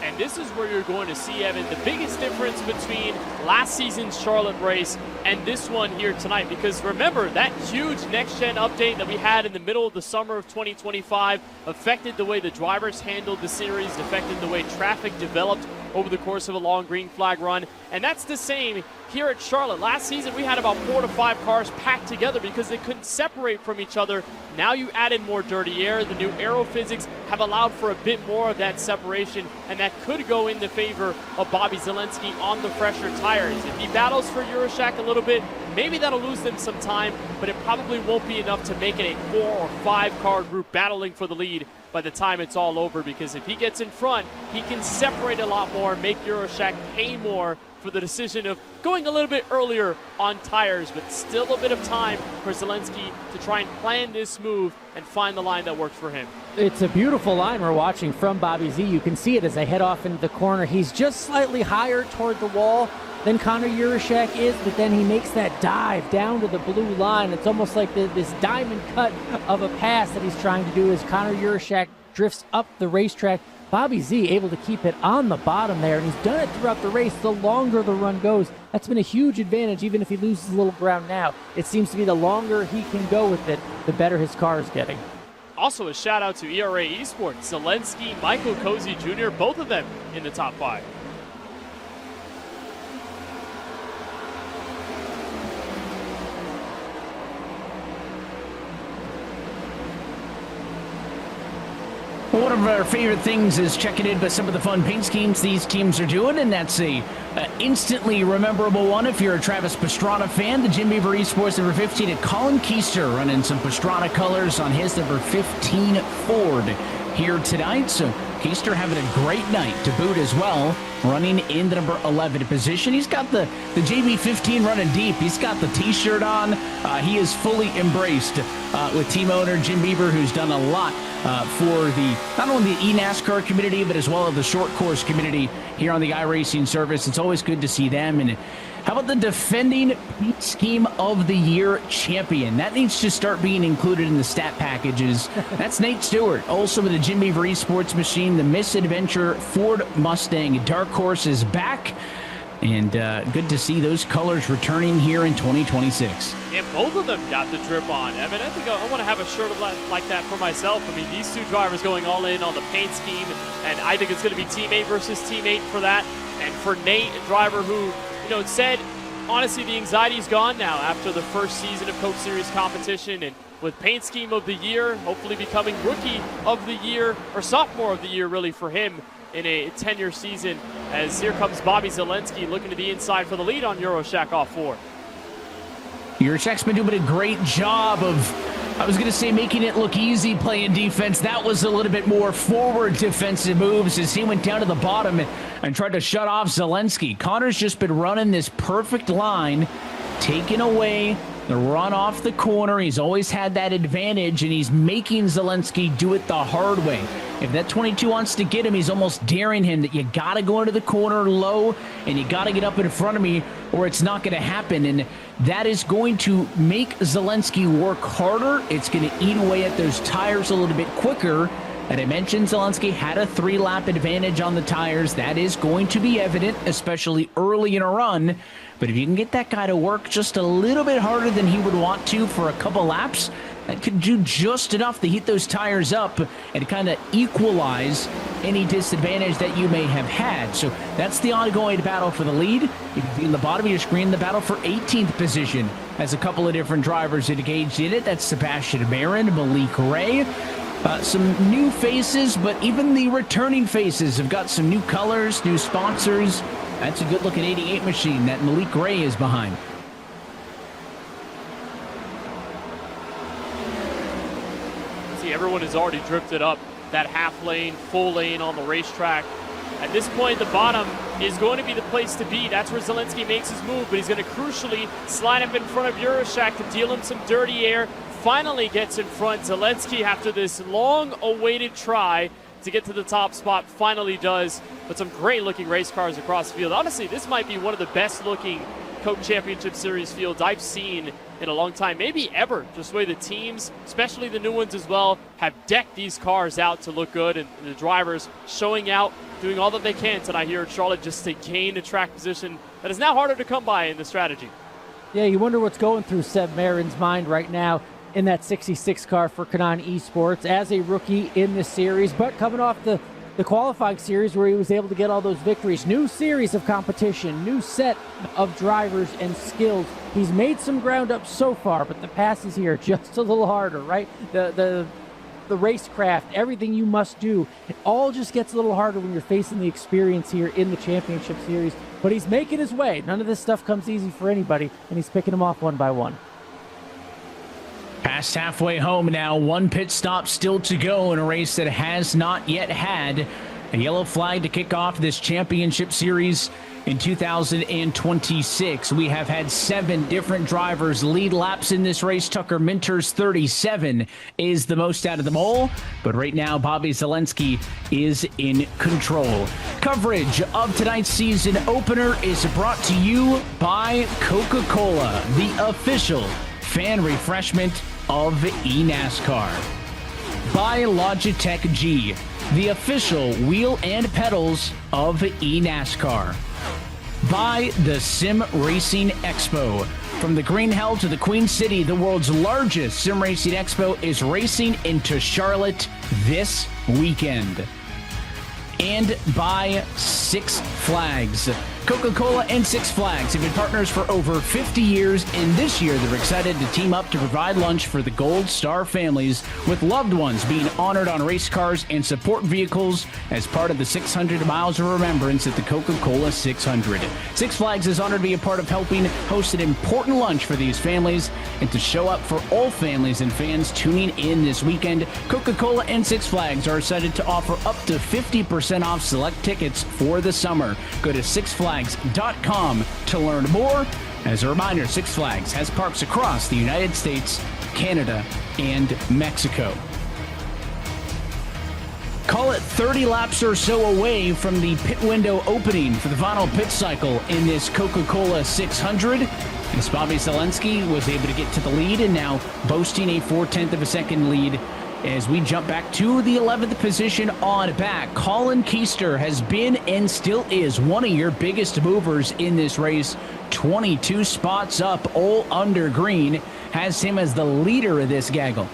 And this is where you're going to see, Evan, the biggest difference between last season's Charlotte race and this one here tonight. Because remember, that huge next-gen update that we had in the middle of the summer of 2025 affected the way the drivers handled the series, affected the way traffic developed over the course of a long green flag run. And that's the same here at Charlotte. Last season, we had about 4 to 5 cars packed together because they couldn't separate from each other. Now you added more dirty air. The new aero physics have allowed for a bit more of that separation, and that could go in the favor of Bobby Zelensky on the fresher tires. If he battles for Urashak a little bit, maybe that'll lose them some time, but it probably won't be enough to make it a 4 or 5 car group battling for the lead by the time it's all over, because if he gets in front, he can separate a lot more, make Urashak pay more for the decision of going a little bit earlier on tires, but still a bit of time for Zelensky to try and plan this move and find the line that works for him. It's a beautiful line we're watching from Bobby Z. You can see it as they head off into the corner. He's just slightly higher toward the wall than Connor Urashak is, but then he makes that dive down to the blue line. It's almost like this diamond cut of a pass that he's trying to do as Connor Urashak drifts up the racetrack. Bobby Z able to keep it on the bottom there, and he's done it throughout the race. The longer the run goes, that's been a huge advantage, even if he loses a little ground now. It seems to be the longer he can go with it, the better his car is getting. Also a shout out to ERA Esports, Zelensky, Michael Cozy Jr., both of them in the top 5. One of our favorite things is checking in with some of the fun paint schemes these teams are doing, and that's a instantly rememberable one if you're a Travis Pastrana fan. The Jim Beaver Esports number 15 at Colin Keister running some Pastrana colors on his number 15 Ford here tonight. So Keister having a great night to boot as well, running in the number 11 position. He's got the JB15 running deep. He's got the t-shirt on. He is fully embraced with team owner Jim Beaver, who's done a lot for the not only the eNASCAR community, but as well as the short course community here on the iRacing service. It's always good to see them. And How about the defending Paint Scheme of the Year champion? That needs to start being included in the stat packages. That's Nate Stewart. Also with the Jim Beaver Esports machine, the Misadventure Ford Mustang Dark Horse is back. And good to see those colors returning here in 2026. And both of them got the drip on. I mean, I think I want to have a shirt like that for myself. I mean, these two drivers going all in on the paint scheme, and I think it's going to be teammate versus teammate for that. And for Nate, a driver who, said, honestly, the anxiety's gone now after the first season of Coke Series competition, and with paint scheme of the year, hopefully becoming rookie of the year, or sophomore of the year, really, for him in a 10-year season, as here comes Bobby Zelensky looking to the inside for the lead on Euroshack off 4. Euroshack's been doing a great job of, I was going to say, making it look easy playing defense. That was a little bit more forward defensive moves as he went down to the bottom and tried to shut off Zelensky. Connor's just been running this perfect line, taking away the run off the corner. He's always had that advantage, and he's making Zelensky do it the hard way. If that 22 wants to get him, he's almost daring him that you got to go into the corner low and you got to get up in front of me or it's not going to happen. And that is going to make Zelensky work harder. It's going to eat away at those tires a little bit quicker. And I mentioned Zelensky had a 3-lap advantage on the tires. That is going to be evident, especially early in a run. But if you can get that guy to work just a little bit harder than he would want to for a couple laps, that could do just enough to heat those tires up and kind of equalize any disadvantage that you may have had. So that's the ongoing battle for the lead. You can see in the bottom of your screen the battle for 18th position as a couple of different drivers engaged in it. That's Sebastian Marin, Malik Ray. Some new faces, but even the returning faces have got some new colors, new sponsors. That's a good-looking 88 machine that Malik Ray is behind. See, everyone has already drifted up that half lane, full lane on the racetrack. At this point, the bottom is going to be the place to be. That's where Zelensky makes his move, but he's going to crucially slide him in front of Euroshack to deal him some dirty air. Finally gets in front. Zelensky, after this long-awaited try to get to the top spot, finally does. But some great-looking race cars across the field. Honestly, this might be one of the best-looking Coke Championship Series fields I've seen in a long time, maybe ever. Just the way the teams, especially the new ones as well, have decked these cars out to look good, and the drivers showing out, doing all that they can tonight here at Charlotte just to gain a track position that is now harder to come by in the strategy. Yeah, you wonder what's going through Seb Marin's mind right now in that 66 car for Kanan Esports as a rookie in this series, but coming off the qualifying series where he was able to get all those victories. New series of competition, new set of drivers and skills. He's made some ground up so far, but the passes here just a little harder, right? The racecraft, everything you must do, it all just gets a little harder when you're facing the experience here in the championship series. But he's making his way. None of this stuff comes easy for anybody, and he's picking them off one by one. Past halfway home now, one pit stop still to go in a race that has not yet had a yellow flag to kick off this championship series in 2026. We have had 7 different drivers lead laps in this race. Tucker Minter's 37 is the most out of them all, but right now Bobby Zelensky is in control. Coverage of tonight's season opener is brought to you by Coca-Cola, the official fan refreshment of eNASCAR. By Logitech G, the official wheel and pedals of eNASCAR. By the Sim Racing Expo. From the Green Hell to the Queen City, the world's largest sim racing expo is racing into Charlotte this weekend. And by Six Flags. Coca-Cola and Six Flags have been partners for over 50 years, and this year they're excited to team up to provide lunch for the Gold Star families, with loved ones being honored on race cars and support vehicles as part of the 600 miles of remembrance at the Coca-Cola 600. Six Flags is honored to be a part of helping host an important lunch for these families and to show up for all families and fans tuning in this weekend. Coca-Cola and Six Flags are excited to offer up to 50% off select tickets for the summer. Go to sixflags.com to learn more. As a reminder, Six Flags has parks across the United States, Canada, and Mexico. call it 30 laps or so away from the pit window opening for the final pit cycle in this Coca-Cola 600. As Bobby Zelensky was able to get to the lead and now boasting a 4/10 of a second lead as we jump back to the 11th position on back. Colin Keister has been and still is one of your biggest movers in this race. 22 spots up, all under green, has him as the leader of this gaggle.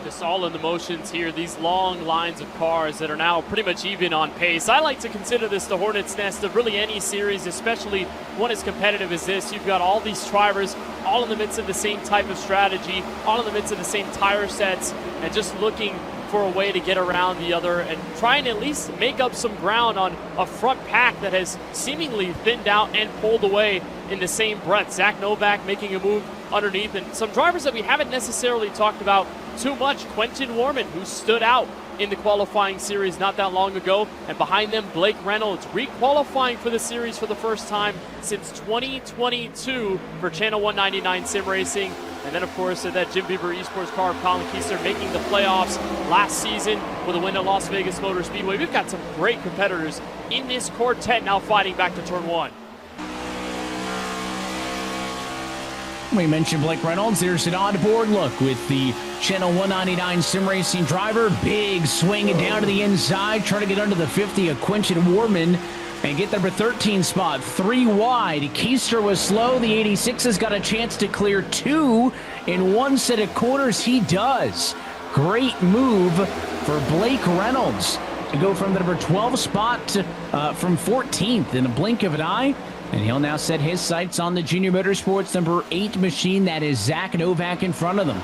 Just all in the motions here, these long lines of cars that are now pretty much even on pace. I like to consider this the hornet's nest of really any series, especially one as competitive as this. You've got all these drivers all in the midst of the same type of strategy, all in the midst of the same tire sets, and just looking for a way to get around the other and try and at least make up some ground on a front pack that has seemingly thinned out and pulled away in the same breath. Zach Novak making a move underneath, and some drivers that we haven't necessarily talked about too much. Quentin Warman, who stood out in the qualifying series not that long ago, and behind them Blake Reynolds, re-qualifying for the series for the first time since 2022 for Channel 199 Sim Racing. And then, of course, that Jim Beaver Esports car of Colin Keister making the playoffs last season with a win at Las Vegas Motor Speedway. We've got some great competitors in this quartet now fighting back to turn one. We mentioned Blake Reynolds. There's an onboard look with the Channel 199 Sim Racing driver. Big swing down to the inside, trying to get under the 50 of Quentin Warman and get number 13 spot. 3 wide. Keister was slow. The 86 has got a chance to clear 2 in one set of corners. He does. Great move for Blake Reynolds to go from the number 12 spot to, from 14th in a blink of an eye. And he'll now set his sights on the Junior Motorsports number 8 machine. That is Zach Novak in front of them.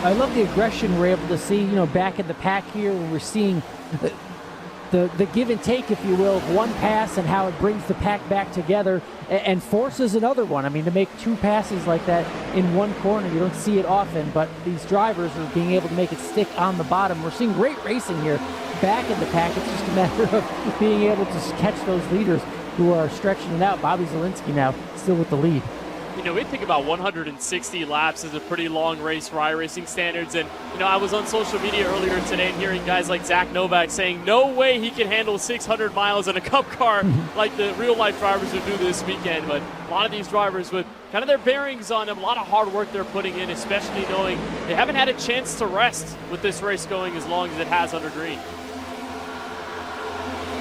I love the aggression we're able to see, back in the pack here when we're seeing the give and take, if you will, of one pass and how it brings the pack back together and forces another one. I mean, to make 2 passes like that in one corner, you don't see it often, but these drivers are being able to make it stick on the bottom. We're seeing great racing here back in the pack. It's just a matter of being able to catch those leaders who are stretching it out. Bobby Zelensky now still with the lead. We think about 160 laps as a pretty long race for iRacing standards. And, I was on social media earlier today and hearing guys like Zach Novak saying no way he can handle 600 miles in a cup car like the real-life drivers would do this weekend. But a lot of these drivers with kind of their bearings on them, a lot of hard work they're putting in, especially knowing they haven't had a chance to rest with this race going as long as it has under green.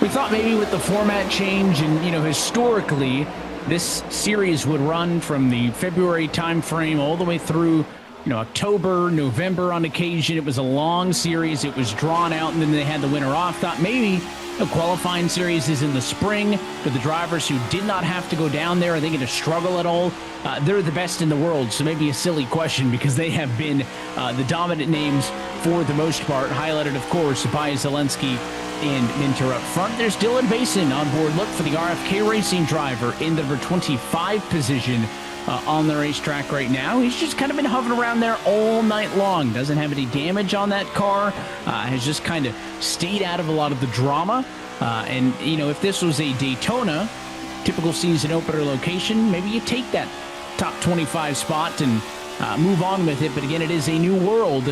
We thought maybe with the format change and, historically, this series would run from the February timeframe all the way through, October, November on occasion. It was a long series. It was drawn out, and then they had the winter off. Thought maybe a qualifying series is in the spring for the drivers who did not have to go down there. Are they going to struggle at all? They're the best in the world, so maybe a silly question because they have been the dominant names for the most part, highlighted, of course, by Zelensky and Minter up front. There's Dylan Basin on board. Look for the RFK Racing driver in the number 25 position on the racetrack right now. He's just kind of been hovering around there all night long. Doesn't have any damage on that car. Has just kind of stayed out of a lot of the drama. And, if this was a Daytona, typical season opener location, maybe you take that top 25 spot and move on with it. But again, it is a new world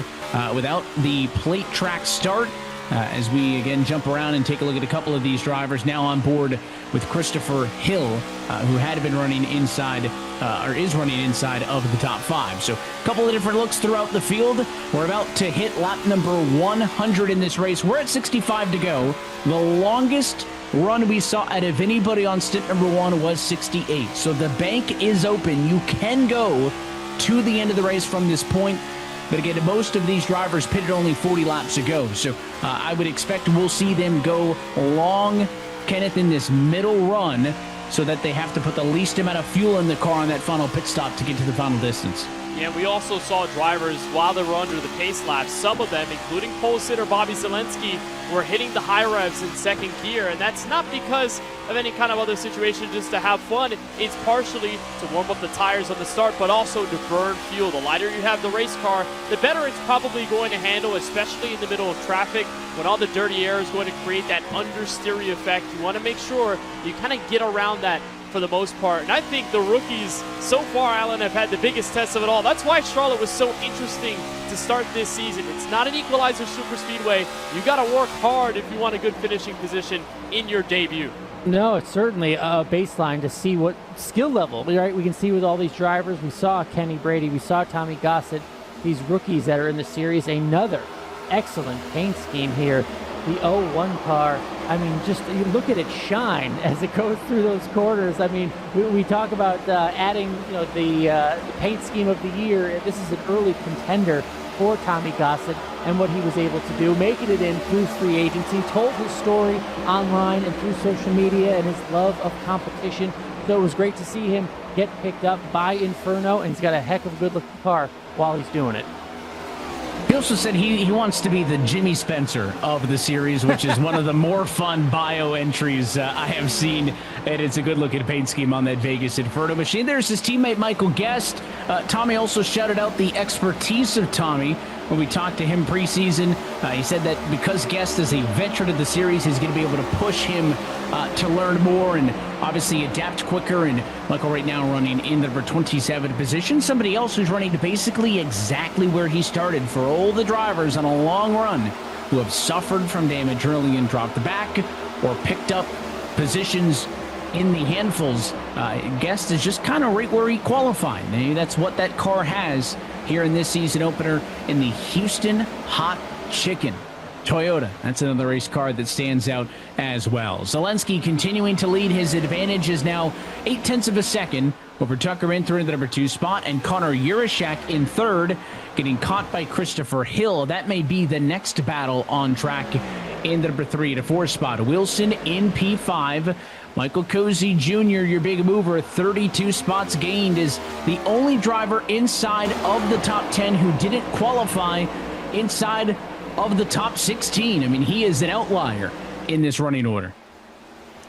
without the plate track start. As we again jump around and take a look at a couple of these drivers now on board with Christopher Hill, who had been running inside, or is running inside of the top 5. So a couple of different looks throughout the field. We're about to hit lap number 100 in this race. We're at 65 to go. The longest run we saw out of anybody on stint number 1 was 68. So the bank is open. You can go to the end of the race from this point. But again, most of these drivers pitted only 40 laps ago. So I would expect we'll see them go long, Kenneth, in this middle run so that they have to put the least amount of fuel in the car on that final pit stop to get to the final distance. Yeah, we also saw drivers, while they were under the pace laps, some of them, including pole sitter Bobby Zelensky, were hitting the high revs in second gear. And that's not because of any kind of other situation, just to have fun. It's partially to warm up the tires on the start, but also to burn fuel. The lighter you have the race car, the better it's probably going to handle, especially in the middle of traffic when all the dirty air is going to create that understeer effect. You want to make sure you kind of get around that for the most part. And I think the rookies so far, Alan, have had the biggest test of it all. That's why Charlotte was so interesting to start this season. It's not an equalizer super speedway. You got to work hard if you want a good finishing position in your debut. No, it's certainly a baseline to see what skill level, right? We can see with all these drivers. We saw Kenny Brady, we saw Tommy Gossett, these rookies that are in the series. Another excellent paint scheme here. The 0-1 car, I mean, just you look at it shine as it goes through those corners. I mean, we talk about adding, the paint scheme of the year. This is an early contender for Tommy Gossett and what he was able to do, making it in through free agency, told his story online and through social media and his love of competition. So it was great to see him get picked up by Inferno, and he's got a heck of a good-looking car while he's doing it. He also said he wants to be the Jimmy Spencer of the series, which is one of the more fun bio entries I have seen, and it's a good-looking paint scheme on that Vegas Inferno machine. There's his teammate Michael Guest. Tommy also shouted out the expertise of Tommy when we talked to him preseason. He said that because Guest is a veteran of the series, he's going to be able to push him to learn more and obviously adapt quicker. And Michael right now running in the number 27 position. Somebody else who's running basically exactly where he started for all the drivers on a long run who have suffered from damage early and dropped the back or picked up positions in the handfuls. Guest is just kind of right where he qualified. That's what that car has here in this season opener in the Houston Hot Chicken Toyota. That's another race car that stands out as well. Zelensky continuing to lead. His advantage is now 0.8 of a second over Tucker Minter in the number 2 spot and Connor Urashak in third, getting caught by Christopher Hill. That may be the next battle on track in the number 3 to 4 spot. Wilson in P5. Michael Cozy Jr., your big mover, 32 spots gained, is the only driver inside of the top 10 who didn't qualify inside of the top 16. I mean, he is an outlier in this running order.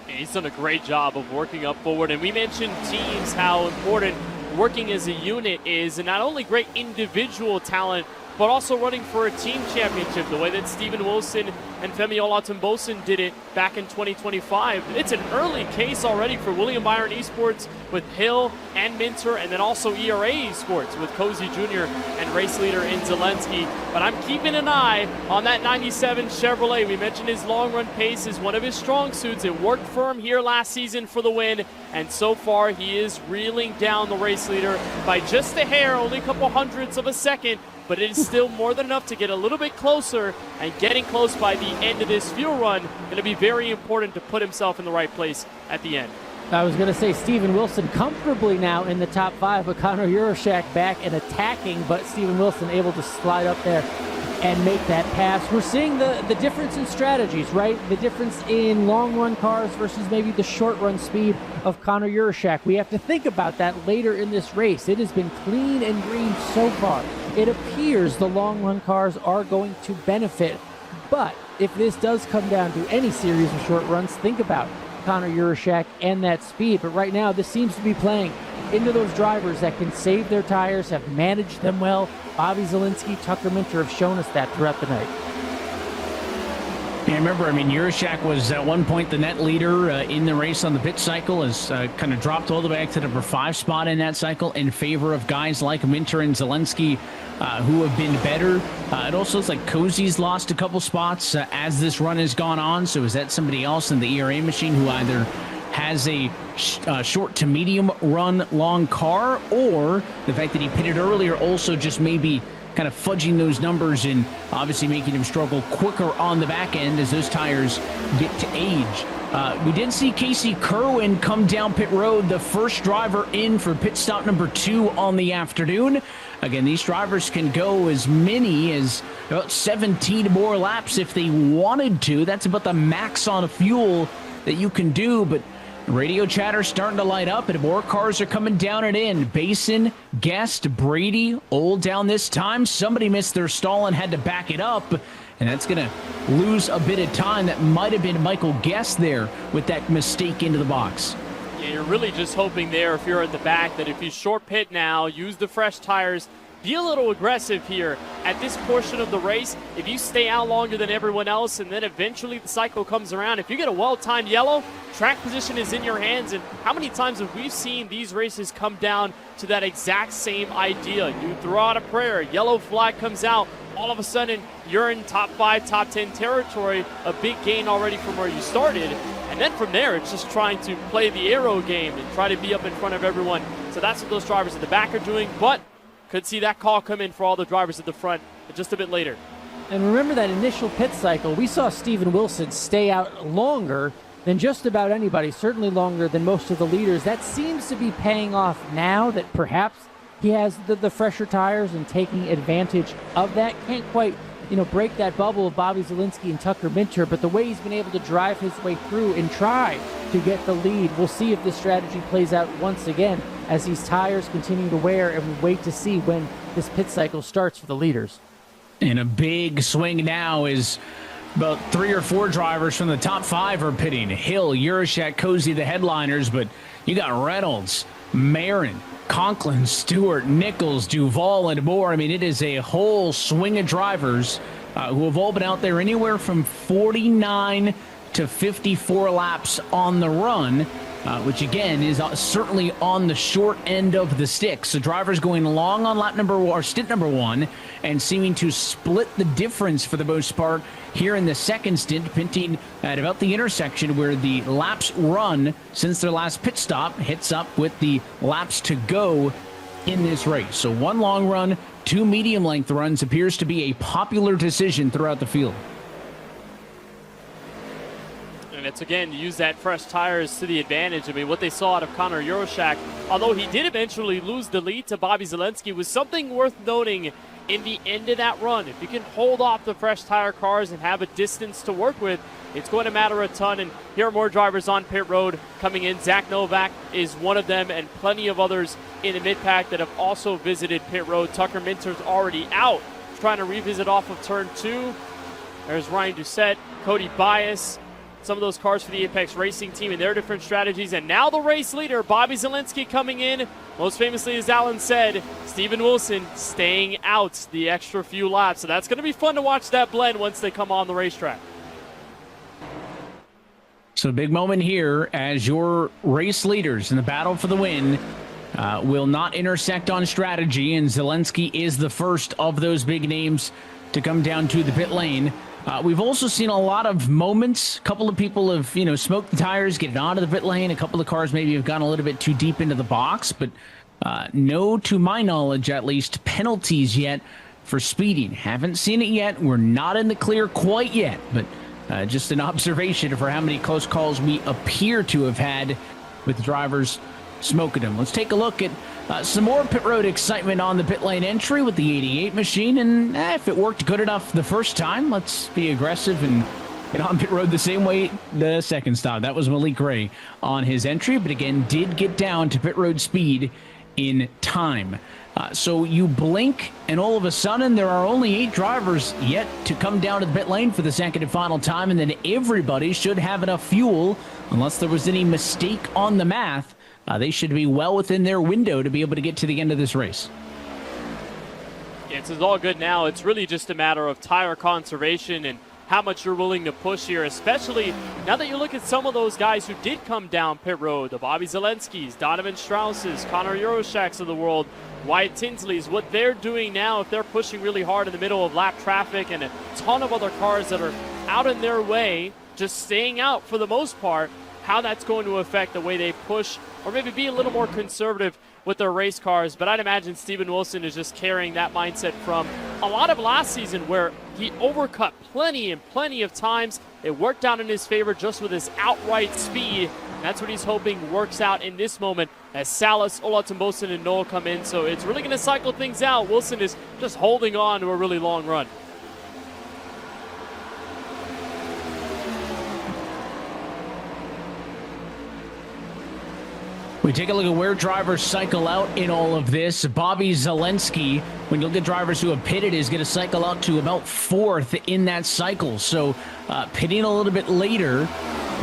He's done a great job of working up forward, and we mentioned teams, how important working as a unit is, and not only great individual talent, but also running for a team championship, the way that Steven Wilson and Femi Olatunbosun did it back in 2025. It's an early case already for William Byron Esports with Hill and Minter, and then also ERA Esports with Cozy Jr. and race leader in Zelensky. But I'm keeping an eye on that 97 Chevrolet. We mentioned his long run pace is one of his strong suits. It worked for him here last season for the win, and so far he is reeling down the race leader by just a hair, only a couple hundredths of a second. But it is still more than enough to get a little bit closer, and getting close by the end of this fuel run going to be very important to put himself in the right place at the end. I was going to say Steven Wilson comfortably now in the top 5, but Connor Urashak back and attacking, but Steven Wilson able to slide up there and make that pass. We're seeing the difference in strategies, right? The difference in long-run cars versus maybe the short-run speed of Connor Urashak. We have to think about that later in this race. It has been clean and green so far. It appears the long-run cars are going to benefit, but if this does come down to any series of short runs, think about Connor Urashak and that speed. But right now, this seems to be playing into those drivers that can save their tires, have managed them well. Bobby Zelensky, Tucker Minter have shown us that throughout the night. Yeah, remember, Urashak was at one point the net leader in the race on the pit cycle, has kind of dropped all the way back to number 5 spot in that cycle in favor of guys like Minter and Zelensky who have been better. It also looks like Cozy's lost a couple spots as this run has gone on, so is that somebody else in the ERA machine who either has a short to medium run long car, or the fact that he pitted earlier also just maybe kind of fudging those numbers and obviously making him struggle quicker on the back end as those tires get to age. We did see Casey Kerwin come down pit road, the first driver in for pit stop number 2 on the afternoon. Again, these drivers can go as many as about 17 more laps if they wanted to. That's about the max on fuel that you can do, but radio chatter starting to light up, and more cars are coming down and in. Basin, Guest, Brady, all down this time. Somebody missed their stall and had to back it up, and that's going to lose a bit of time. That might have been Michael Guest there with that mistake into the box. Yeah, you're really just hoping there, if you're at the back, that if you short pit now, use the fresh tires, be a little aggressive here at this portion of the race. If you stay out longer than everyone else and then eventually the cycle comes around, if you get a well-timed yellow, track position is in your hands. And how many times have we seen these races come down to that exact same idea? You throw out a prayer, yellow flag comes out, all of a sudden you're in top 5, top 10 territory, a big gain already from where you started. And then from there, it's just trying to play the aero game and try to be up in front of everyone. So that's what those drivers at the back are doing. But could see that call come in for all the drivers at the front just a bit later. And remember that initial pit cycle, we saw Steven Wilson stay out longer than just about anybody, certainly longer than most of the leaders. That seems to be paying off now that perhaps he has the fresher tires and taking advantage of that. Can't quite, break that bubble of Bobby Zalinski and Tucker Minter, but the way he's been able to drive his way through and try to get the lead, we'll see if this strategy plays out once again as these tires continue to wear, and we wait to see when this pit cycle starts for the leaders. And a big swing now is about 3 or 4 drivers from the top 5 are pitting. Hill, Urashek, Cozy, the headliners, but you got Reynolds, Marin, Conklin, Stewart, Nichols, Duvall, and more. I mean, it is a whole swing of drivers who have all been out there anywhere from 49 to 54 laps on the run, which again is certainly on the short end of the stick. So drivers going long on lap number or stint number 1 and seeming to split the difference for the most part here in the second stint, pinting at about the intersection where the laps run since their last pit stop hits up with the laps to go in this race. So 1 long run, 2 medium length runs appears to be a popular decision throughout the field. And it's, again, use that fresh tires to the advantage. I mean, what they saw out of Connor Urashek, although he did eventually lose the lead to Bobby Zalinski, was something worth noting in the end of that run. If you can hold off the fresh tire cars and have a distance to work with, it's going to matter a ton. And here are more drivers on pit road coming in. Zach Novak is one of them, and plenty of others in the mid-pack that have also visited pit road. Tucker Minter's already out, trying to revisit off of turn 2. There's Ryan Doucette, Cody Bias, some of those cars for the Apex Racing team and their different strategies. And now the race leader, Bobby Zalinski, coming in. Most famously, as Alan said, Steven Wilson staying out the extra few laps. So that's going to be fun to watch that blend once they come on the racetrack. So big moment here as your race leaders in the battle for the win will not intersect on strategy. And Zalinski is the first of those big names to come down to the pit lane. We've also seen a lot of moments. A couple of people have, smoked the tires, get it onto the pit lane. A couple of cars maybe have gone a little bit too deep into the box, but no, to my knowledge, at least, penalties yet for speeding. Haven't seen it yet. We're not in the clear quite yet, but just an observation for how many close calls we appear to have had with drivers smoking them. Let's take a look at some more pit road excitement on the pit lane entry with the 88 machine. And if it worked good enough the first time, let's be aggressive and get on pit road the same way the second stop. That was Malik Ray on his entry, but again, did get down to pit road speed in time. So you blink, and all of a sudden, there are only 8 drivers yet to come down to the pit lane for the second and final time, and then everybody should have enough fuel, unless there was any mistake on the math. They should be well within their window to be able to get to the end of this race. Yeah, it's all good now. It's really just a matter of tire conservation and how much you're willing to push here, especially now that you look at some of those guys who did come down pit road, the Bobby Zalenskis, Donovan Strausses, Connor Urasheks of the world, Wyatt Tinsley's, what they're doing now, if they're pushing really hard in the middle of lap traffic and a ton of other cars that are out in their way, just staying out for the most part, how that's going to affect the way they push or maybe be a little more conservative with their race cars. But I'd imagine Steven Wilson is just carrying that mindset from a lot of last season where he overcut plenty of times. It worked out in his favor just with his outright speed. And that's what he's hoping works out in this moment as Salas, Olatunbosin, and Noel come in. So it's really going to cycle things out. Wilson is just holding on to a really long run. We take a look at where drivers cycle out in all of this. Bobby Zalenski, when you look at drivers who have pitted, is going to cycle out to about 4th in that cycle. So pitting a little bit later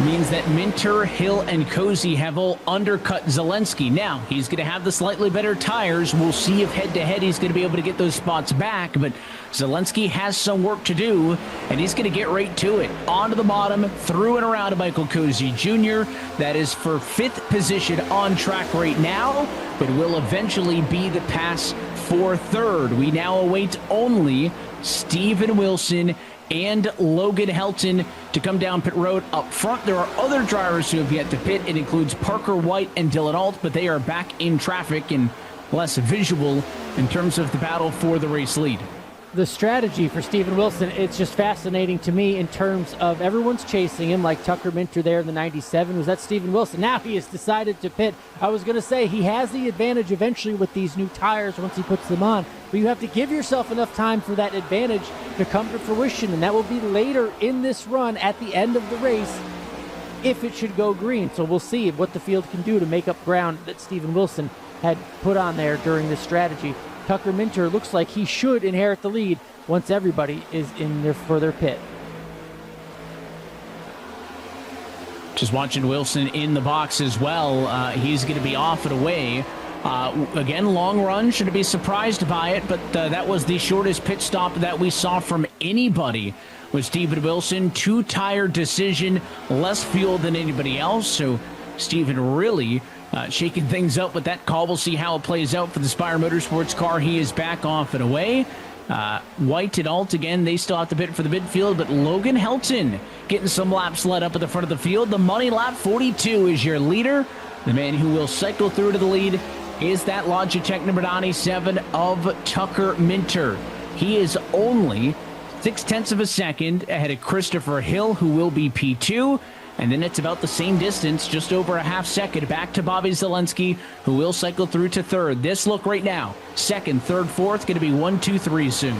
means that Minter, Hill, and Cozy have all undercut Zelensky. Now, he's going to have the slightly better tires. We'll see if head-to-head he's going to be able to get those spots back, but Zelensky has some work to do, and he's going to get right to it. Onto the bottom, through and around Michael Cozy Jr. That is for 5th position on track right now, but will eventually be the pass for 3rd. We now await only Steven Wilson and Logan Helton to come down pit road. Up front, there are other drivers who have yet to pit. It includes Parker White and Dylan Alt, but they are back in traffic and less visual in terms of the battle for the race lead. The strategy for Steven Wilson, it's just fascinating to me in terms of everyone's chasing him, like Tucker Minter there in the 97. Was that Steven Wilson? Now he has decided to pit. I was going to say he has the advantage eventually with these new tires once he puts them on, but you have to give yourself enough time for that advantage to come to fruition, and that will be later in this run at the end of the race if it should go green. So we'll see what the field can do to make up ground that Steven Wilson had put on there during this strategy. Tucker Minter looks like he should inherit the lead once everybody is in there for their pit. Just watching Wilson in the box as well. He's going to be off and away. Again, long run. Shouldn't be surprised by it, but that was the shortest pit stop that we saw from anybody with Steven Wilson. 2-tire decision, less fuel than anybody else. So Steven really shaking things up with that call. We'll see how it plays out for the Spire Motorsports car. He is back off and away. White and Alt, again, they still have to pit for the midfield, but Logan Helton getting some laps led up at the front of the field. The money lap 42 is your leader. The man who will cycle through to the lead is that Logitech number 97 of Tucker Minter. He is only 0.6 of a second ahead of Christopher Hill, who will be P2. And then it's about the same distance, just over a half second, back to Bobby Zelensky, who will cycle through to 3rd. This look right now, 2nd, 3rd, 4th, going to be 1, 2, 3 soon.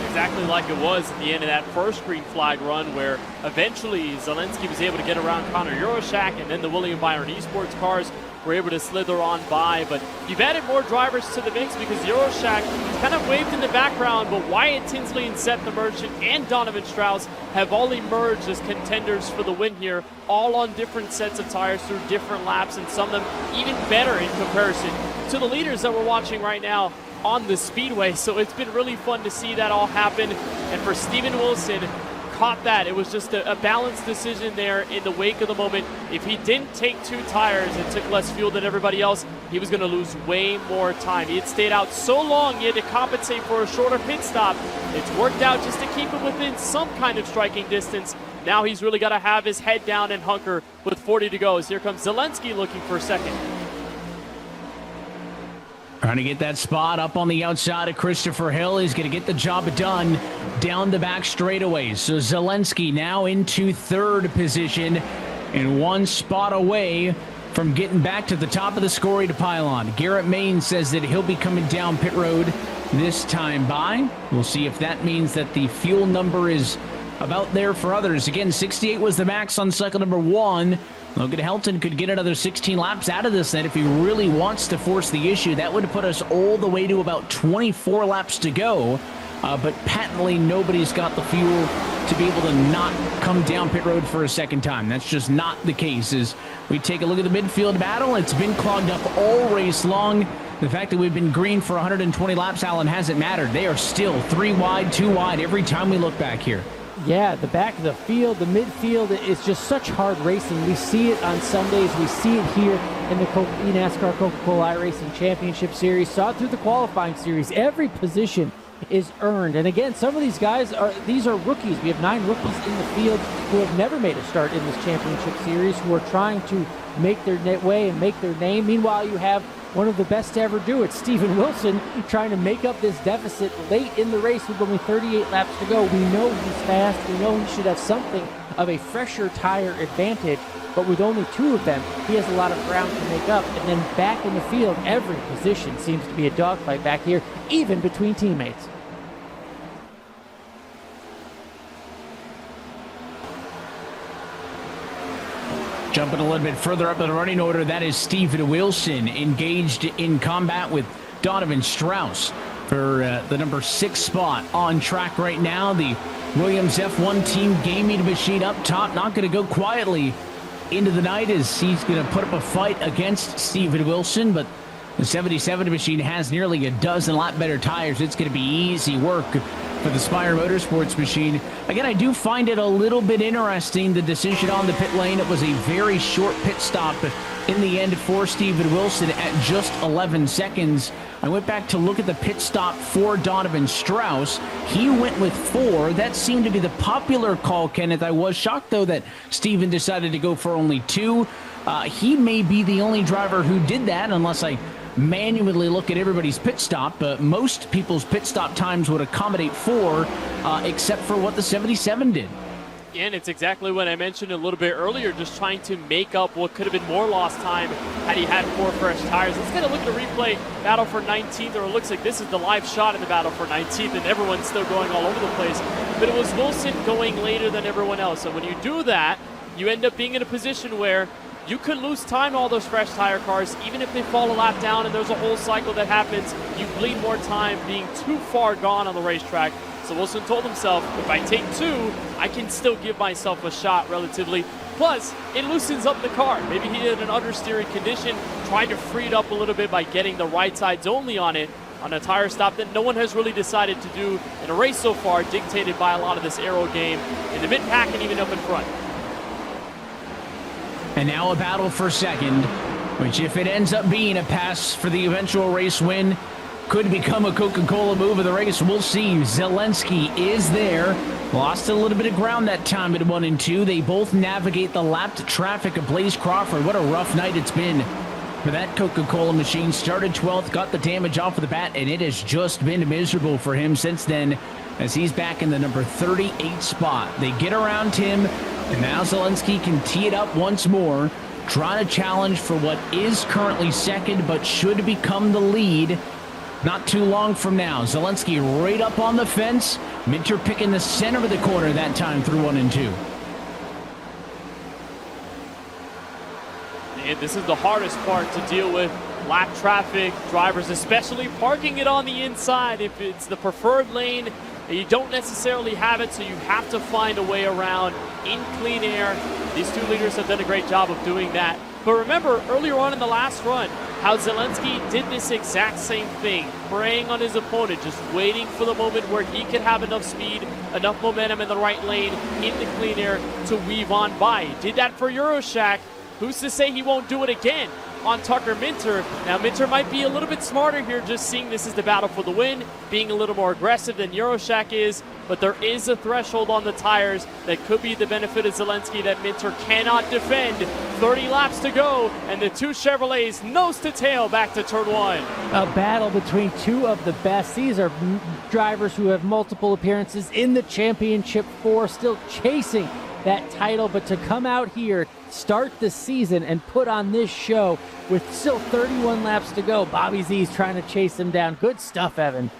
Exactly like it was at the end of that first green flag run, where eventually Zelensky was able to get around Connor Euroshak, and then the William Byron Esports cars were able to slither on by. But you've added more drivers to the mix because Euroshak kind of waved in the background, but Wyatt Tinsley and Seth the Merchant and Donovan Strauss have all emerged as contenders for the win here, all on different sets of tires through different laps, and some of them even better in comparison to the leaders that we're watching right now on the speedway. So it's been really fun to see that all happen. And for Steven Wilson, caught that. It was just a balanced decision there in the wake of the moment. If he didn't take 2 tires and took less fuel than everybody else, he was going to lose way more time. He had stayed out so long, he had to compensate for a shorter pit stop. It's worked out just to keep him within some kind of striking distance. Now he's really got to have his head down and hunker with 40 to go. As here comes Zelensky looking for 2nd. Trying to get that spot up on the outside of Christopher Hill. He's going to get the job done down the back straightaways. So Zelensky now into 3rd position and 1 spot away from getting back to the top of the scoring pylon. Garrett Main says that he'll be coming down pit road this time by. We'll see if that means that the fuel number is about there for others. Again, 68 was the max on cycle number 1. Logan Helton could get another 16 laps out of this then if he really wants to force the issue. That would put us all the way to about 24 laps to go. But patently, nobody's got the fuel to be able to not come down pit road for a second time. That's just not the case. As we take a look at the midfield battle, it's been clogged up all race long. The fact that we've been green for 120 laps, Alan, hasn't mattered. They are still 3 wide, 2 wide every time we look back here. Yeah, the back of the field, the midfield, is just such hard racing. We see it on Sundays. We see it here in the eNASCAR Coca-Cola iRacing Championship Series. Saw it through the qualifying series. Every position is earned. And again, some of these guys are rookies. We have 9 rookies in the field who have never made a start in this championship series, who are trying to make their way and make their name. Meanwhile, you have one of the best to ever do it, Steven Wilson, trying to make up this deficit late in the race with only 38 laps to go. We know he's fast. We know he should have something of a fresher tire advantage, but with only 2 of them, he has a lot of ground to make up. And then back in the field, every position seems to be a dogfight back here, even between teammates. Jumping a little bit further up in the running order, that is Steven Wilson engaged in combat with Donovan Strauss. for the number 6 spot on track right now. The Williams F1 team gaming machine up top, not going to go quietly into the night as he's going to put up a fight against Steven Wilson, but the 77 machine has nearly a dozen lot better tires. It's going to be easy work for the Spire Motorsports machine. Again, I do find it a little bit interesting, the decision on the pit lane. It was a very short pit stop in the end for Steven Wilson at just 11 seconds. I went back to look at the pit stop for Donovan Strauss. He went with 4. That seemed to be the popular call, Kenneth. I was shocked, though, that Steven decided to go for only 2. He may be the only driver who did that, unless I manually look at everybody's pit stop. Most people's pit stop times would accommodate 4, except for what the 77 did. And it's exactly what I mentioned a little bit earlier, just trying to make up what could have been more lost time had he had 4 fresh tires. Let's get a look at the replay. Battle for 19th, or it looks like this is the live shot in the battle for 19th, and everyone's still going all over the place. But it was Wilson going later than everyone else. So when you do that, you end up being in a position where you could lose time all those fresh tire cars, even if they fall a lap down and there's a whole cycle that happens. You bleed more time being too far gone on the racetrack. So Wilson told himself, if I take 2, I can still give myself a shot relatively. Plus, it loosens up the car. Maybe he had an understeering condition, trying to free it up a little bit by getting the right sides only on it, on a tire stop that no one has really decided to do in a race so far, dictated by a lot of this aero game in the mid-pack and even up in front. And now a battle for second, which if it ends up being a pass for the eventual race win, could become a Coca-Cola move of the race. We'll see. Zelensky is there. Lost a little bit of ground that time at 1 and 2. They both navigate the lapped traffic of Blaze Crawford. What a rough night it's been for that Coca-Cola machine. Started 12th, got the damage off of the bat, and it has just been miserable for him since then, as he's back in the number 38 spot. They get around him, and now Zelensky can tee it up once more, trying to challenge for what is currently second, but should become the lead not too long from now. Zelensky right up on the fence. Minter picking the center of the corner that time through 1 and 2. And this is the hardest part to deal with. Lap traffic, drivers especially parking it on the inside. If it's the preferred lane, you don't necessarily have it, so you have to find a way around in clean air. These 2 leaders have done a great job of doing that. But remember, earlier on in the last run, how Zelensky did this exact same thing, preying on his opponent, just waiting for the moment where he could have enough speed, enough momentum in the right lane, in the clean air, to weave on by. He did that for Euroshack. Who's to say he won't do it again on Tucker Minter? Now, Minter might be a little bit smarter here, just seeing this is the battle for the win, being a little more aggressive than Euroshack is, but there is a threshold on the tires that could be the benefit of Zelensky that Minter cannot defend. 30 laps to go, and the 2 Chevrolets nose to tail back to turn 1. A battle between 2 of the best. These are drivers who have multiple appearances in the championship 4, still chasing that title, but to come out here, start the season, and put on this show with still 31 laps to go. Bobby Z's trying to chase him down. Good stuff, Evan.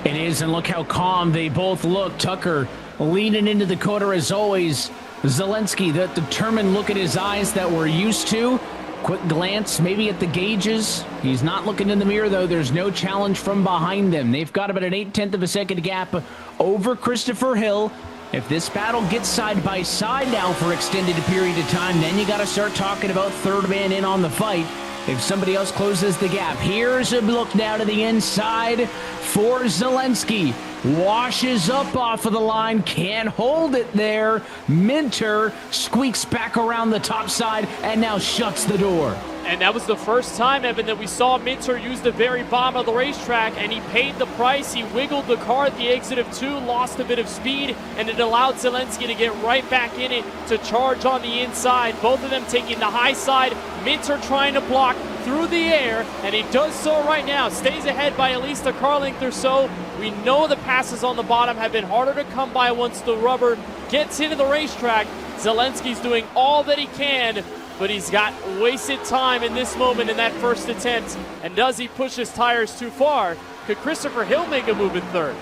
It is, and look how calm they both look. Tucker leaning into the corner as always. Zelensky, that determined look in his eyes that we're used to. Quick glance maybe at the gauges. He's not looking in the mirror, though. There's no challenge from behind them. They've got about an 1/8 of a second gap over Christopher Hill. If this battle gets side by side now for extended period of time, then you got to start talking about third man in on the fight. If somebody else closes the gap. Here's a look now to the inside for Zelensky. Washes up off of the line, can't hold it there. Minter squeaks back around the top side and now shuts the door. And that was the first time, Evan, that we saw Minter use the very bottom of the racetrack, and he paid the price. He wiggled the car at the exit of 2, lost a bit of speed, and it allowed Zelensky to get right back in it to charge on the inside. Both of them taking the high side. Minter trying to block through the air, and he does so right now. Stays ahead by at least a car length or so. We know the passes on the bottom have been harder to come by once the rubber gets into the racetrack. Zelensky's doing all that he can, but he's got wasted time in this moment in that first attempt. And does he push his tires too far? Could Christopher Hill make a move in third?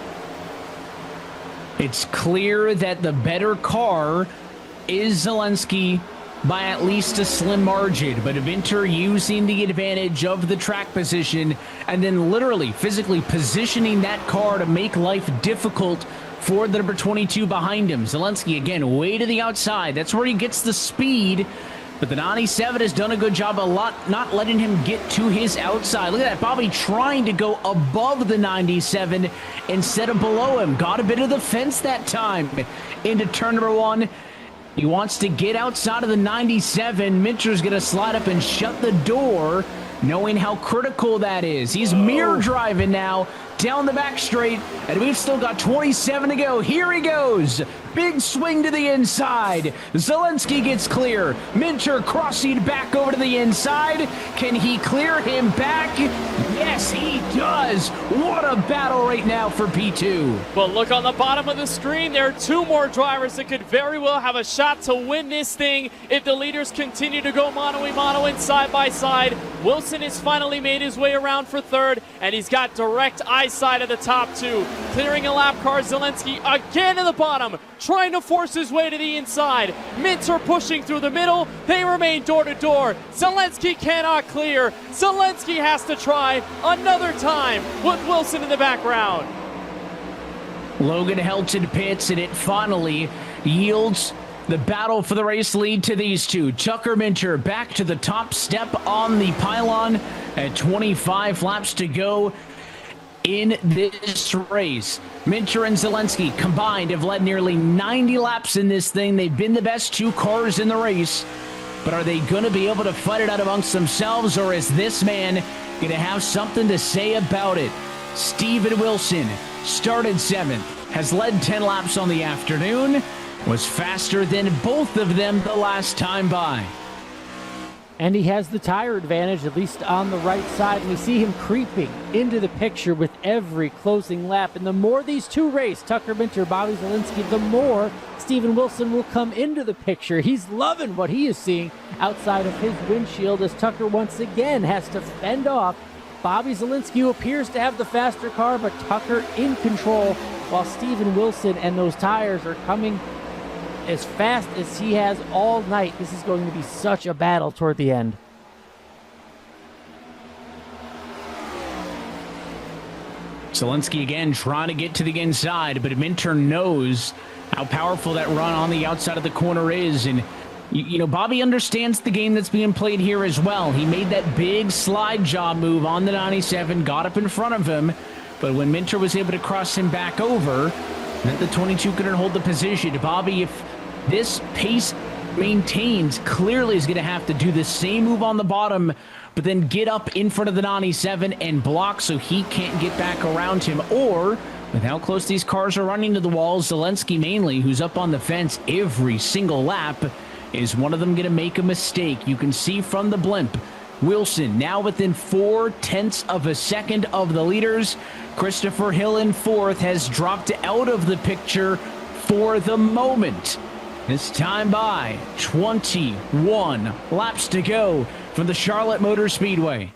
It's clear that the better car is Zelensky by at least a slim margin, but Minter using the advantage of the track position and then literally physically positioning that car to make life difficult for the number 22 behind him. Zelensky again way to the outside. That's where he gets the speed, but the 97 has done a good job not letting him get to his outside. Look at that, Bobby trying to go above the 97 instead of below him. Got a bit of the fence that time into turn number 1. He wants to get outside of the 97. Minter's going to slide up and shut the door, knowing how critical that is. He's mirror driving now down the back straight, and we've still got 27 to go. Here he goes. Big swing to the inside. Zelensky gets clear. Minter crossing back over to the inside. Can he clear him back? Yes, he does. What a battle right now for P2. But look on the bottom of the screen. There are 2 more drivers that could very well have a shot to win this thing if the leaders continue to go mano-a-mano and side by side. Wilson has finally made his way around for 3rd, and he's got direct eyesight of the top 2. Clearing a lap car, Zelensky again in the bottom, trying to force his way to the inside. Minter pushing through the middle. They remain door to door. Zelensky cannot clear. Zelensky has to try another time with Wilson in the background. Logan Helton pits, and it finally yields the battle for the race lead to these two. Tucker Minter back to the top step on the pylon at 25 laps to go in this race. Minter and Zelensky combined have led nearly 90 laps in this thing. They've been the best 2 cars in the race, but are they going to be able to fight it out amongst themselves, or is this man going to have something to say about it? Steven Wilson started 7th, has led 10 laps on the afternoon, was faster than both of them the last time by. And he has the tire advantage, at least on the right side. And we see him creeping into the picture with every closing lap. And the more these 2 race, Tucker Minter, Bobby Zelensky, the more Steven Wilson will come into the picture. He's loving what he is seeing outside of his windshield as Tucker once again has to fend off Bobby Zelensky, who appears to have the faster car, but Tucker in control, while Steven Wilson and those tires are coming as fast as he has all night. This is going to be such a battle toward the end. Zelensky again trying to get to the inside, but Minter knows how powerful that run on the outside of the corner is. And, you know, Bobby understands the game that's being played here as well. He made that big slide job move on the 97, got up in front of him, but when Minter was able to cross him back over, then the 22 couldn't hold the position. Bobby, if this pace maintains, clearly is going to have to do the same move on the bottom, but then get up in front of the 97 and block so he can't get back around him. Or, with how close these cars are running to the walls, Zelensky mainly, who's up on the fence every single lap, is one of them going to make a mistake? You can see from the blimp, Wilson now within 0.4 of a second of the leaders. Christopher Hill in 4th has dropped out of the picture for the moment. This time by 21 laps to go from the Charlotte Motor Speedway.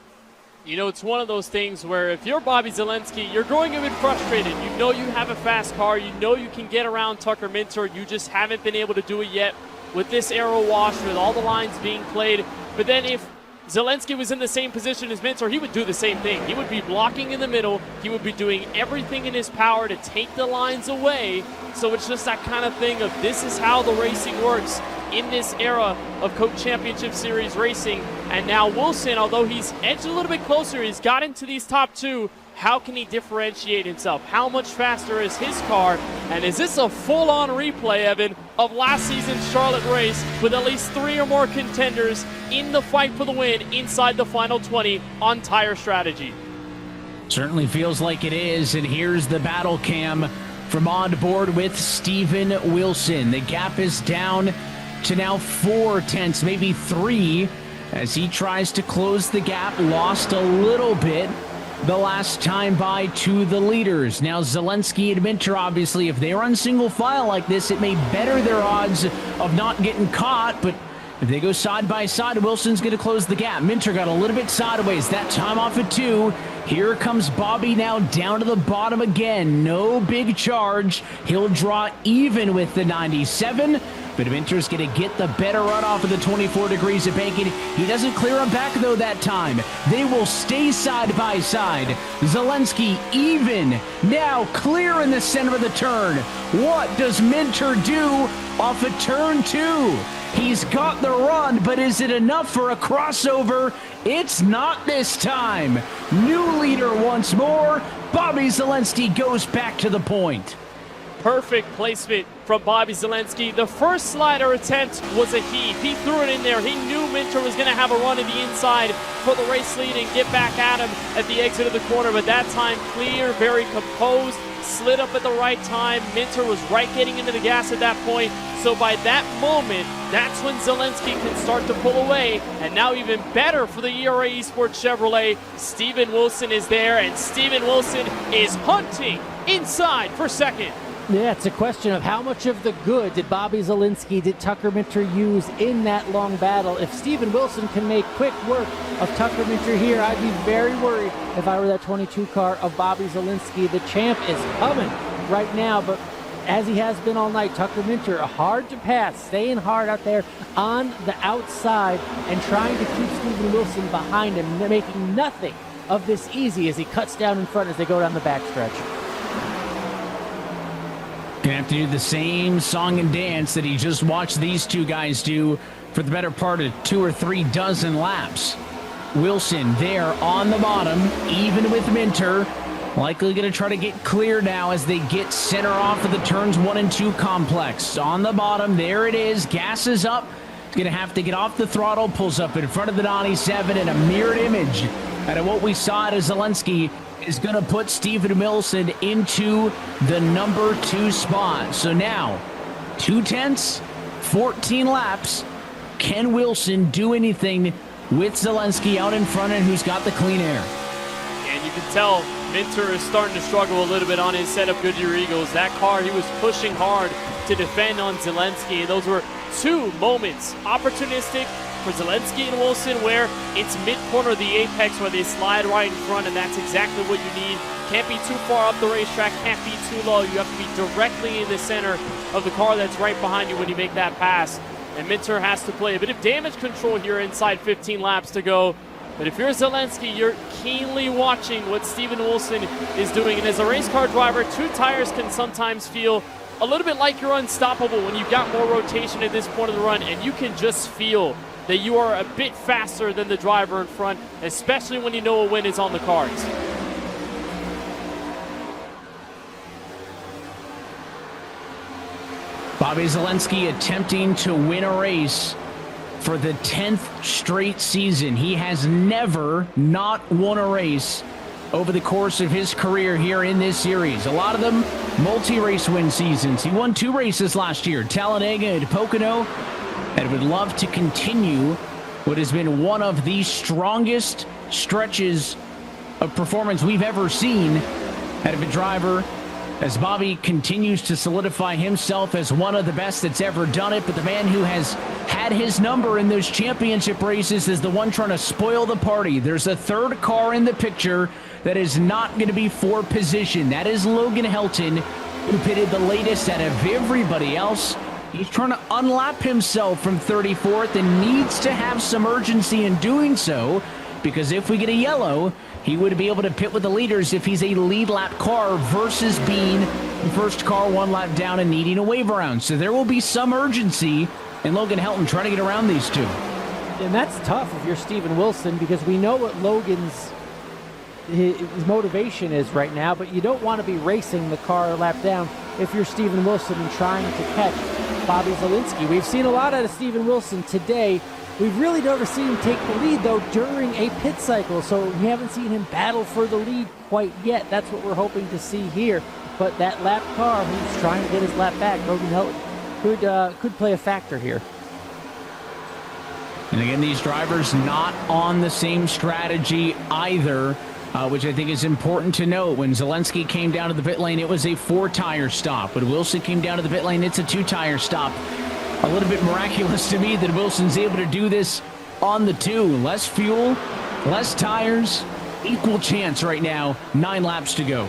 You know, it's one of those things where if you're Bobby Zelensky, you're going a bit frustrated. You know you have a fast car. You know you can get around Tucker Minter. You just haven't been able to do it yet with this aero wash, with all the lines being played. But then if Zelensky was in the same position as Minter, he would do the same thing. He would be blocking in the middle. He would be doing everything in his power to take the lines away. So it's just that kind of thing of this is how the racing works in this era of Coke Championship Series racing. And now Wilson, although he's edged a little bit closer, he's got into these top 2. How can he differentiate himself? How much faster is his car? And is this a full-on replay, Evan, of last season's Charlotte race with at least 3 or more contenders in the fight for the win inside the final 20 on tire strategy? Certainly feels like it is, and here's the battle cam from on board with Steven Wilson. The gap is down to now 0.4, maybe 3, as he tries to close the gap. Lost a little bit the last time by to the leaders. Now Zelensky and Minter, obviously, if they run single file like this, it may better their odds of not getting caught, but if they go side by side, Wilson's going to close the gap. Minter got a little bit sideways, that time off at 2. Here comes Bobby now down to the bottom again. No big charge. He'll draw even with the 97, But Minter's going to get the better run off of the 24 degrees of bacon. He doesn't clear him back, though, that time. They will stay side by side. Zelensky even. Now clear in the center of the turn. What does Minter do off of turn 2? He's got the run, but is it enough for a crossover? It's not this time. New leader once more. Bobby Zelensky goes back to the point. Perfect placement from Bobby Zelensky. The first slider attempt was a heave. He threw it in there. He knew Minter was going to have a run to the inside for the race lead and get back at him at the exit of the corner. But that time, clear, very composed, slid up at the right time. Minter was right getting into the gas at that point. So by that moment, that's when Zelensky can start to pull away. And now even better for the ERA Esports Chevrolet, Steven Wilson is there, and Steven Wilson is hunting inside for second. Yeah, it's a question of how much of the good did Bobby Zelensky, did Tucker Minter use in that long battle. If Steven Wilson can make quick work of Tucker Minter here, I'd be very worried if I were that 22 car of Bobby Zelensky. The champ is coming right now, but as he has been all night, Tucker Minter, hard to pass, staying hard out there on the outside and trying to keep Steven Wilson behind him, making nothing of this easy as he cuts down in front as they go down the backstretch. Gonna have to do the same song and dance that he just watched these two guys do for the better part of 2 or 3 dozen laps. Wilson there on the bottom, even with Minter. Likely going to try to get clear now as they get center off of the turns 1 and 2 complex. On the bottom, there it is. Gas is up. He's going to have to get off the throttle. Pulls up in front of the 97, and a mirrored image out of what we saw at Zelensky is going to put Steven Wilson into the number 2 spot. So now, 2/10, 14 laps. Can Wilson do anything with Zelensky out in front and who's got the clean air? And you can tell Minter is starting to struggle a little bit on his setup Goodyear Eagles. That car, he was pushing hard to defend on Zelensky. Those were 2 moments, opportunistic for Zelensky and Wilson, where it's mid-corner of the apex where they slide right in front, and that's exactly what you need. Can't be too far up the racetrack, can't be too low. You have to be directly in the center of the car that's right behind you when you make that pass. And Minter has to play a bit of damage control here inside 15 laps to go. But if you're Zelensky, you're keenly watching what Steven Wilson is doing. And as a race car driver, 2 tires can sometimes feel a little bit like you're unstoppable when you've got more rotation at this point of the run, and you can just feel that you are a bit faster than the driver in front, especially when you know a win is on the cards. Bobby Zelensky attempting to win a race for the 10th straight season. He has never not won a race over the course of his career here in this series. A lot of them multi-race win seasons. He won 2 races last year, Talladega and Pocono, and would love to continue what has been one of the strongest stretches of performance we've ever seen out of a driver, as Bobby continues to solidify himself as one of the best that's ever done it. But the man who has had his number in those championship races is the one trying to spoil the party. There's a 3rd car in the picture that is not going to be for position. That is Logan Helton, who pitted the latest out of everybody else. He's trying to unlap himself from 34th and needs to have some urgency in doing so, because if we get a yellow, he would be able to pit with the leaders if he's a lead lap car versus being the first car 1 lap down and needing a wave around. So there will be some urgency in Logan Helton trying to get around these 2. And that's tough if you're Steven Wilson, because we know what Logan's his motivation is right now, but you don't want to be racing the car a lap down if you're Steven Wilson and trying to catch Bobby Zelensky. We've seen a lot out of Steven Wilson today. We've really never seen him take the lead, though, during a pit cycle, so we haven't seen him battle for the lead quite yet. That's what we're hoping to see here. But that lap car, who's trying to get his lap back, Logan Helton, could play a factor here. And again, these drivers not on the same strategy either, which I think is important to note. When Zelensky came down to the pit lane, it was a 4-tire stop. When Wilson came down to the pit lane, it's a 2-tire stop. A little bit miraculous to me that Wilson's able to do this on the 2. Less fuel, less tires, equal chance right now, 9 laps to go.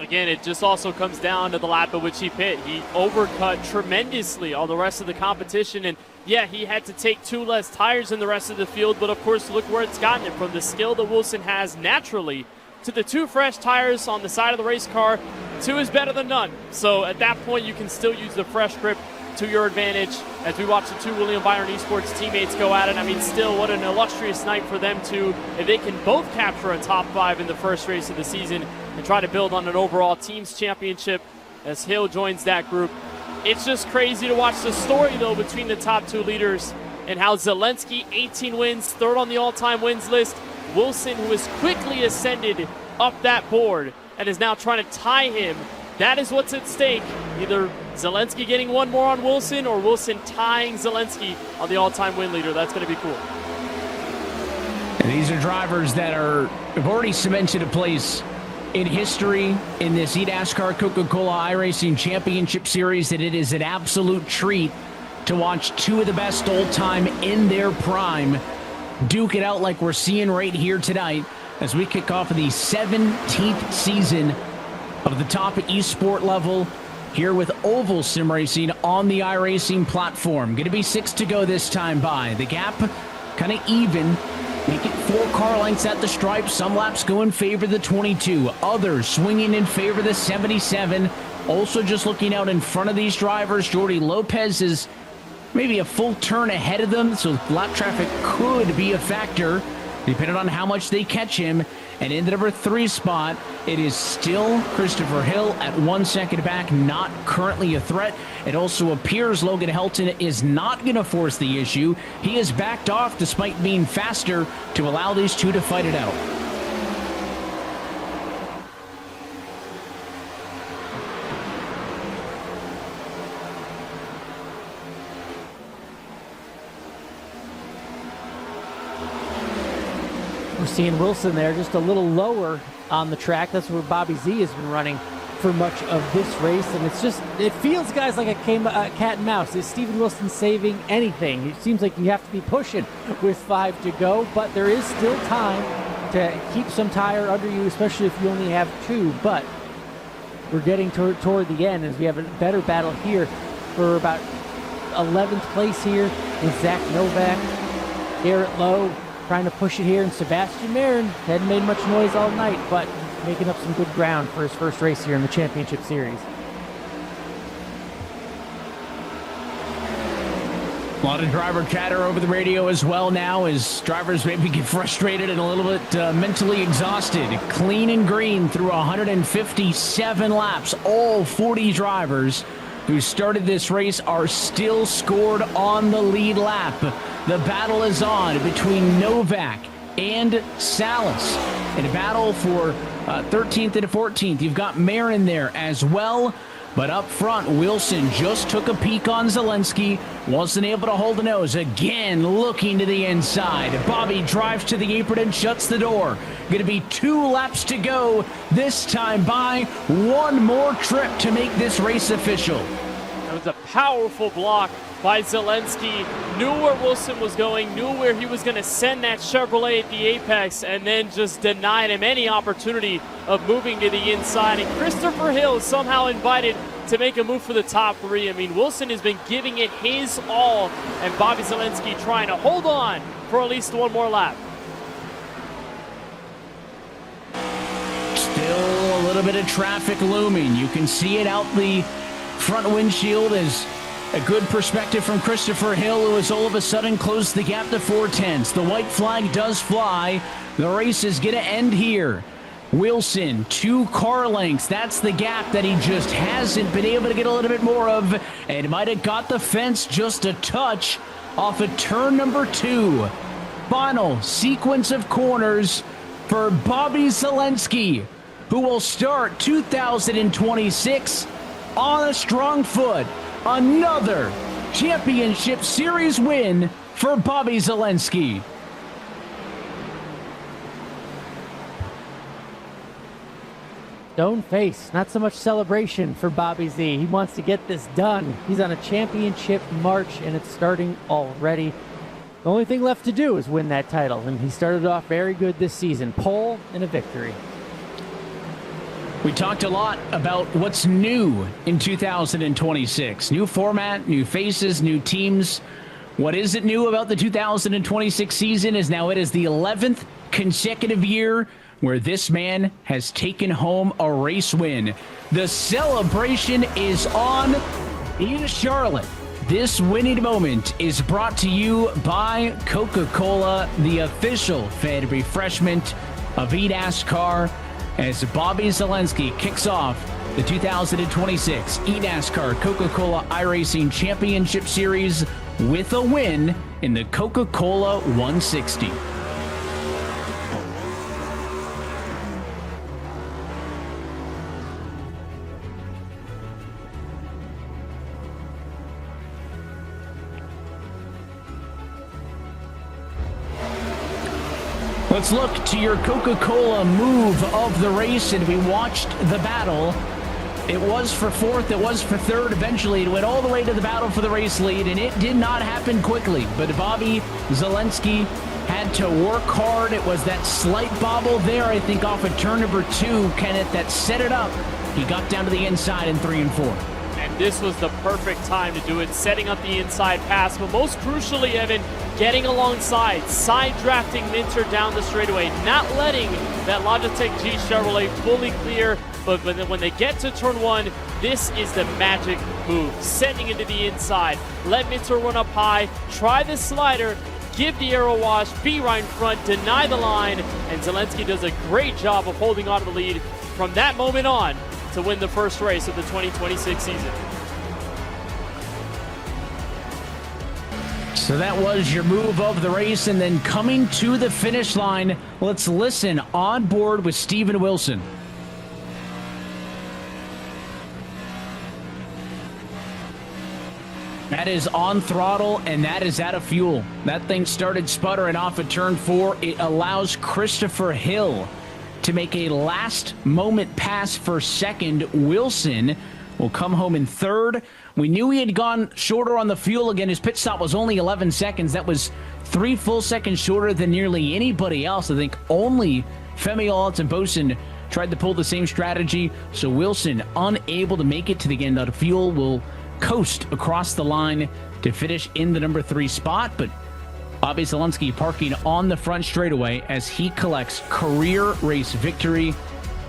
again, it just also comes down to the lap at which he pit. He overcut tremendously all the rest of the competition, and yeah, he had to take 2 less tires than the rest of the field, but of course, look where it's gotten him, from the skill that Wilson has naturally to the 2 fresh tires on the side of the race car. 2 is better than none. So at that point, you can still use the fresh grip to your advantage. As we watch the 2 William Byron Esports teammates go at it, I mean, still, what an illustrious night for them two. If they can both capture a top 5 in the first race of the season and try to build on an overall team's championship as Hill joins that group. It's just crazy to watch the story, though, between the top 2 leaders and how Zelensky, 18 wins, 3rd on the all-time wins list. Wilson, who has quickly ascended up that board and is now trying to tie him. That is what's at stake. Either Zelensky getting 1 more on Wilson or Wilson tying Zelensky on the all-time win leader. That's going to be cool. And these are drivers that have already cemented a place in history in this eNASCAR Coca-Cola iRacing Championship Series, that it is an absolute treat to watch 2 of the best all-time in their prime duke it out like we're seeing right here tonight as we kick off the 17th season of the top esport level here with Oval Sim Racing on the iRacing platform. Going to be 6 to go this time by. The gap kind of even. Make it 4 car lengths at the stripe. Some laps go in favor of the 22. Others swinging in favor of the 77. Also just looking out in front of these drivers, Jordi Lopez is maybe a full turn ahead of them, so lap traffic could be a factor depending on how much they catch him. And in the number 3 spot, it is still Christopher Hill at 1 second back, not currently a threat. It also appears Logan Helton is not going to force the issue. He has backed off despite being faster to allow these 2 to fight it out. We're seeing Wilson there just a little lower on the track. That's where Bobby Z has been running for much of this race. And it's just, it feels, guys, like a cat and mouse. Is Steven Wilson saving anything? It seems like you have to be pushing with 5 to go, but there is still time to keep some tire under you, especially if you only have 2. But we're getting toward the end as we have a better battle here for about 11th place here with Zach Novak, Garrett Lowe, trying to push it here, and Sebastian Marin hadn't made much noise all night, but making up some good ground for his first race here in the championship series. A lot of driver chatter over the radio as well now as drivers maybe get frustrated and a little bit mentally exhausted. Clean and green through 157 laps. All 40 drivers who started this race are still scored on the lead lap. The battle is on between Novak and Salas in a battle for 13th and 14th. You've got Marin there as well. But up front, Wilson just took a peek on Zelensky. Wasn't able to hold the nose. Again, looking to the inside. Bobby drives to the apron and shuts the door. Going to be 2 laps to go. This time by 1 more trip to make this race official. That was a powerful block by Zelensky. Knew where Wilson was going, knew where he was going to send that Chevrolet at the apex, and then just denied him any opportunity of moving to the inside. And Christopher Hill somehow invited to make a move for the top 3. I mean, Wilson has been giving it his all, and Bobby Zelensky trying to hold on for at least 1 more lap. Still a little bit of traffic looming. You can see it out the front windshield as a good perspective from Christopher Hill, who has all of a sudden closed the gap to 4/10. The white flag does fly. The race is going to end here. Wilson, 2 car lengths. That's the gap that he just hasn't been able to get a little bit more of. And might have got the fence just a touch off of turn number 2. Final sequence of corners for Bobby Zelensky, who will start 2026 on a strong foot. Another championship series win for Bobby Zelensky. Stone face, not so much celebration for Bobby Z. He wants to get this done. He's on a championship march, and it's starting already. The only thing left to do is win that title, and he started off very good this season. Pole and a victory. We talked a lot about what's new in 2026. New format, new faces, new teams. What isn't new about the 2026 season is now it is the 11th consecutive year where this man has taken home a race win. The celebration is on in Charlotte. This winning moment is brought to you by Coca-Cola, the official fan refreshment of eNASCAR, as Bobby Zalenski kicks off the 2026 eNASCAR Coca-Cola iRacing Championship Series with a win in the Coca-Cola 160. Let's look to your Coca-Cola move of the race, and we watched the battle. It was for fourth, it was for third. Eventually, it went all the way to the battle for the race lead, and it did not happen quickly. But Bobby Zalenski had to work hard. It was that slight bobble there, I think, off of turn number 2, Kenneth, that set it up. He got down to the inside in 3 and 4. And this was the perfect time to do it, setting up the inside pass, but most crucially, Evan, getting alongside, side drafting Minter down the straightaway, not letting that Logitech G Chevrolet fully clear. But when they get to turn 1, this is the magic move, sending into the inside. Let Minter run up high, try the slider, give the aero wash, be right in front, deny the line, and Zalenski does a great job of holding on to the lead from that moment on to win the first race of the 2026 season. So that was your move of the race, and then coming to the finish line, let's listen on board with Steven Wilson. That is on throttle, and that is out of fuel. That thing started sputtering off at turn 4. It allows Christopher Hill to make a last-moment pass for second. Wilson will come home in third. We knew he had gone shorter on the fuel again. His pit stop was only 11 seconds. That was 3 full seconds shorter than nearly anybody else. I think only Femi Olatunbosun tried to pull the same strategy. So Wilson, unable to make it to the end out of fuel, will coast across the line to finish in the number 3 spot. But Bobby Zalenski parking on the front straightaway as he collects career race victory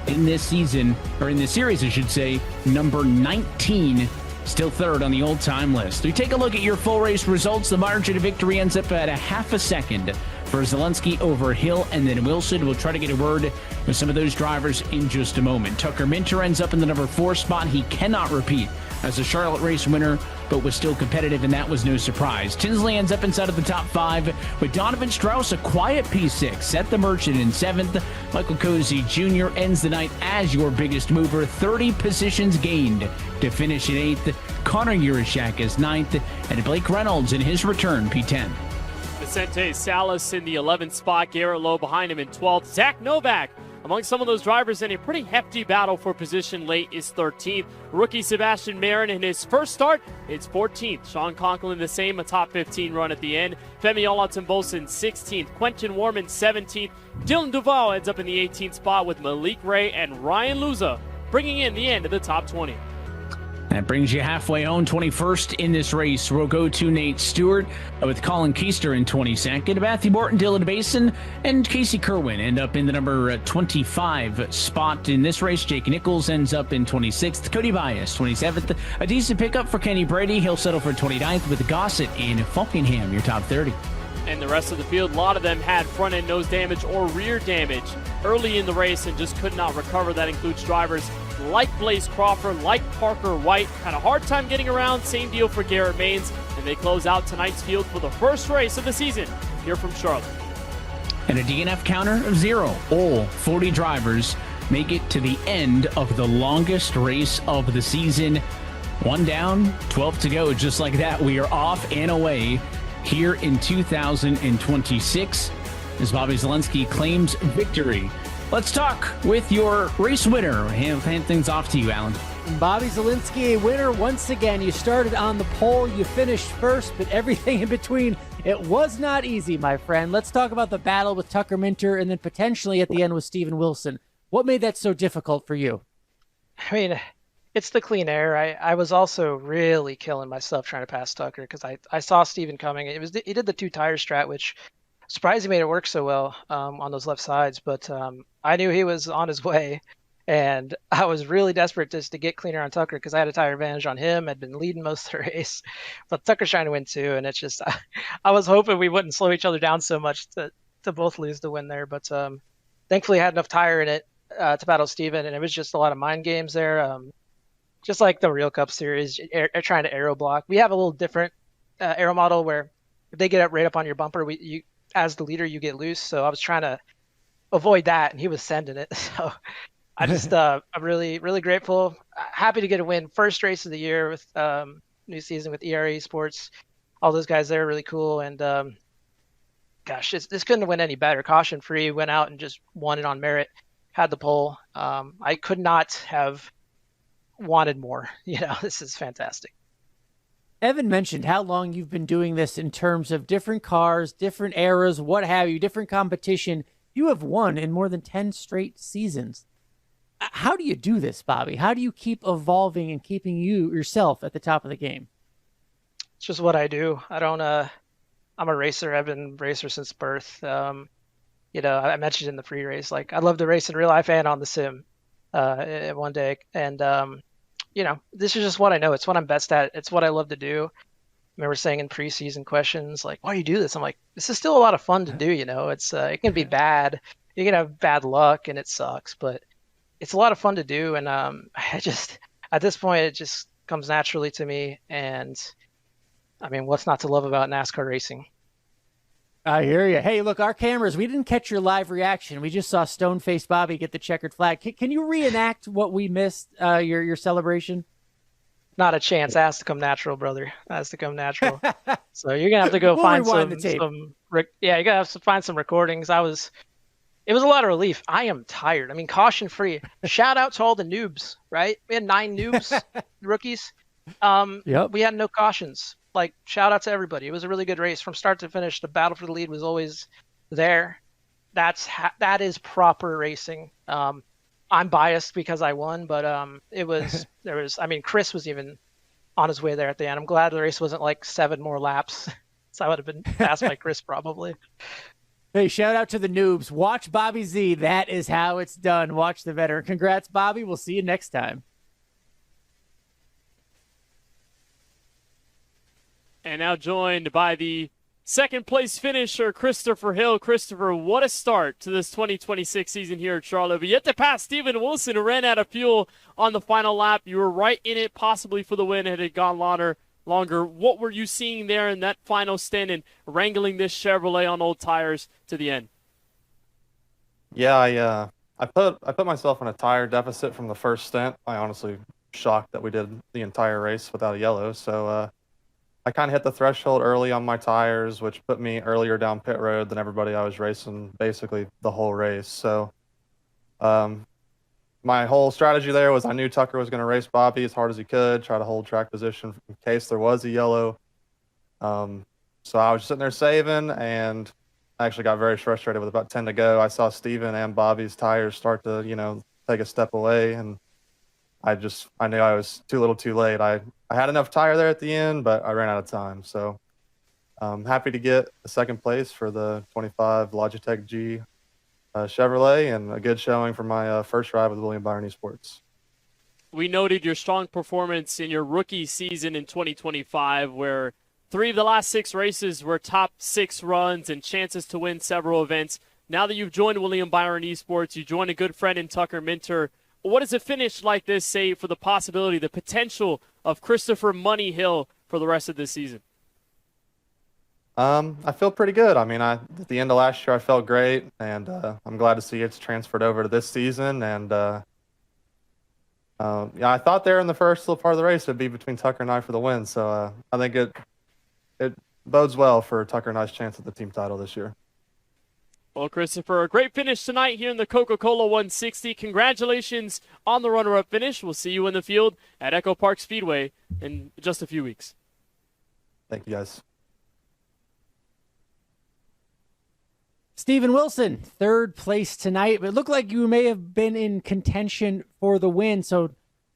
in this season, or in this series, I should say, number 19, still third on the all-time list. We take a look at your full race results. The margin of victory ends up at a half a second for Zalenski over Hill, and then Wilson. We'll try to get a word with some of those drivers in just a moment. Tucker Minter ends up in the number 4 spot. He cannot repeat as a Charlotte race winner, but was still competitive, and that was no surprise. Tinsley ends up inside of the top 5 with Donovan Strauss, a quiet P6. Seth the Merchant in 7th. Michael Cozy Jr. ends the night as your biggest mover, 30 positions gained to finish in 8th. Connor Urashak is 9th, and Blake Reynolds in his return, P10. Vicente Salas in the 11th spot, Garrett Lowe behind him in 12th. Zach Novak, among some of those drivers in a pretty hefty battle for position late, is 13th. Rookie Sebastian Marin in his first start, it's 14th. Sean Conklin the same, a top 15 run at the end. Femi Olatunbosun 16th. Quentin Warman 17th. Dylan Duval ends up in the 18th spot with Malik Ray and Ryan Luza bringing in the end of the top 20. That brings you halfway home. 21st in this race, we'll go to Nate Stewart with Colin Keister in 22nd. Matthew Morton, Dylan Basin, and Casey Kerwin end up in the number 25 spot in this race. Jake Nichols ends up in 26th. Cody Bias, 27th. A decent pickup for Kenny Brady. He'll settle for 29th with Gossett and Falkingham, your top 30. And the rest of the field, a lot of them had front-end nose damage or rear damage early in the race and just could not recover. That includes drivers like Blaze Crawford, like Parker White. Had a hard time getting around. Same deal for Garrett Maines. And they close out tonight's field for the first race of the season here from Charlotte. And a DNF counter of 0. All 40 drivers make it to the end of the longest race of the season. 1 down, 12 to go. Just like that, we are off and away here in 2026 as Bobby Zalenski claims victory. Let's talk with your race winner. Hand things off to you, Alan. Bobby Zalenski, a winner once again. You started on the pole, you finished first, but everything in between, it was not easy, my friend. Let's talk about the battle with Tucker Minter and then potentially at the end with Steven Wilson. What made that so difficult for you? I mean, it's the clean air. I was also really killing myself trying to pass Tucker because I saw Steven coming. He did the 2 tire strat, which surprised he made it work so well on those left sides. But I knew he was on his way, and I was really desperate just to get cleaner on Tucker because I had a tire advantage on him. I'd been leading most of the race, but Tucker's trying to win too, and it's just I was hoping we wouldn't slow each other down so much to both lose the win there. But thankfully, I had enough tire in it to battle Steven, and it was just a lot of mind games there. Just like the Real Cup Series, trying to aero block. We have a little different aero model where if they get up right up on your bumper, you as the leader you get loose. So I was trying to avoid that, and he was sending it. So I just I'm really really grateful, happy to get a win. First race of the year with new season with ERA Sports. All those guys there are really cool, and gosh, this couldn't have went any better. Caution free, went out and just won it on merit. Had the pole. I could not have wanted more. This is fantastic. Evan mentioned how long you've been doing this in terms of different cars, different eras, what have you, different competition. You have won in more than 10 straight seasons. How do you do this, Bobby? How do you keep evolving and keeping yourself at the top of the game? It's just what I do. I don't, I'm a racer. I've been a racer since birth. I mentioned in the free race, like I love to race in real life and on the sim one day. And, this is just what I know. It's what I'm best at. It's what I love to do. I remember saying in preseason questions, like, why do you do this? I'm like, this is still a lot of fun to do. It's, it can be bad. You can have bad luck and it sucks, but it's a lot of fun to do. And at this point, it just comes naturally to me. And I mean, what's not to love about NASCAR racing? I hear you. Hey, look, our cameras, we didn't catch your live reaction. We just saw Stone-Faced Bobby get the checkered flag. Can you reenact what we missed, your celebration? Not a chance. It has to come natural, brother. It has to come natural. So you're going to have to go find the tape. You're going to have to find some recordings. It was a lot of relief. I am tired. I mean, caution free. Shout out to all the noobs, right? We had 9 noobs, rookies. Yep. We had no cautions. Like, shout out to everybody. It was a really good race from start to finish. The battle for the lead was always there. That is proper racing. I'm biased because I won, but Chris was even on his way there at the end. I'm glad the race wasn't like 7 more laps. So I would have been passed by Chris probably. Hey, shout out to the noobs. Watch Bobby Z. That is how it's done. Watch the veteran. Congrats, Bobby. We'll see you next time. And now joined by the second place finisher, Christopher Hill. Christopher, what a start to this 2026 season here at Charlotte. But yet to pass Steven Wilson, who ran out of fuel on the final lap. You were right in it, possibly for the win, had it gone longer. What were you seeing there in that final stint and wrangling this Chevrolet on old tires to the end? Yeah, I put myself in a tire deficit from the first stint. I honestly shocked that we did the entire race without a yellow. So I kind of hit the threshold early on my tires, which put me earlier down pit road than everybody I was racing basically the whole race. So my whole strategy there was I knew Tucker was going to race Bobby as hard as he could, try to hold track position in case there was a yellow. So I was sitting there saving, and I actually got very frustrated with about 10 to go. I saw Steven and Bobby's tires start to, take a step away, and I knew I was too little too late. I had enough tire there at the end, but I ran out of time. So I'm happy to get a second place for the 25 Logitech G Chevrolet, and a good showing for my first ride with William Byron Esports. We noted your strong performance in your rookie season in 2025, where 3 of the last 6 races were top 6 runs and chances to win several events. Now that you've joined William Byron Esports, you joined a good friend in Tucker Minter. What does a finish like this say for the possibility, the potential of Christopher Money Hill for the rest of this season? I feel pretty good. I mean, at the end of last year, I felt great, and I'm glad to see it's transferred over to this season. And I thought there in the first little part of the race it'd be between Tucker and I for the win. So I think it bodes well for Tucker and I's chance at the team title this year. Well, Christopher, a great finish tonight here in the Coca-Cola 160. Congratulations on the runner-up finish. We'll see you in the field at Echo Park Speedway in just a few weeks. Thank you, guys. Steven Wilson, 3rd place tonight. It looked like you may have been in contention for the win, so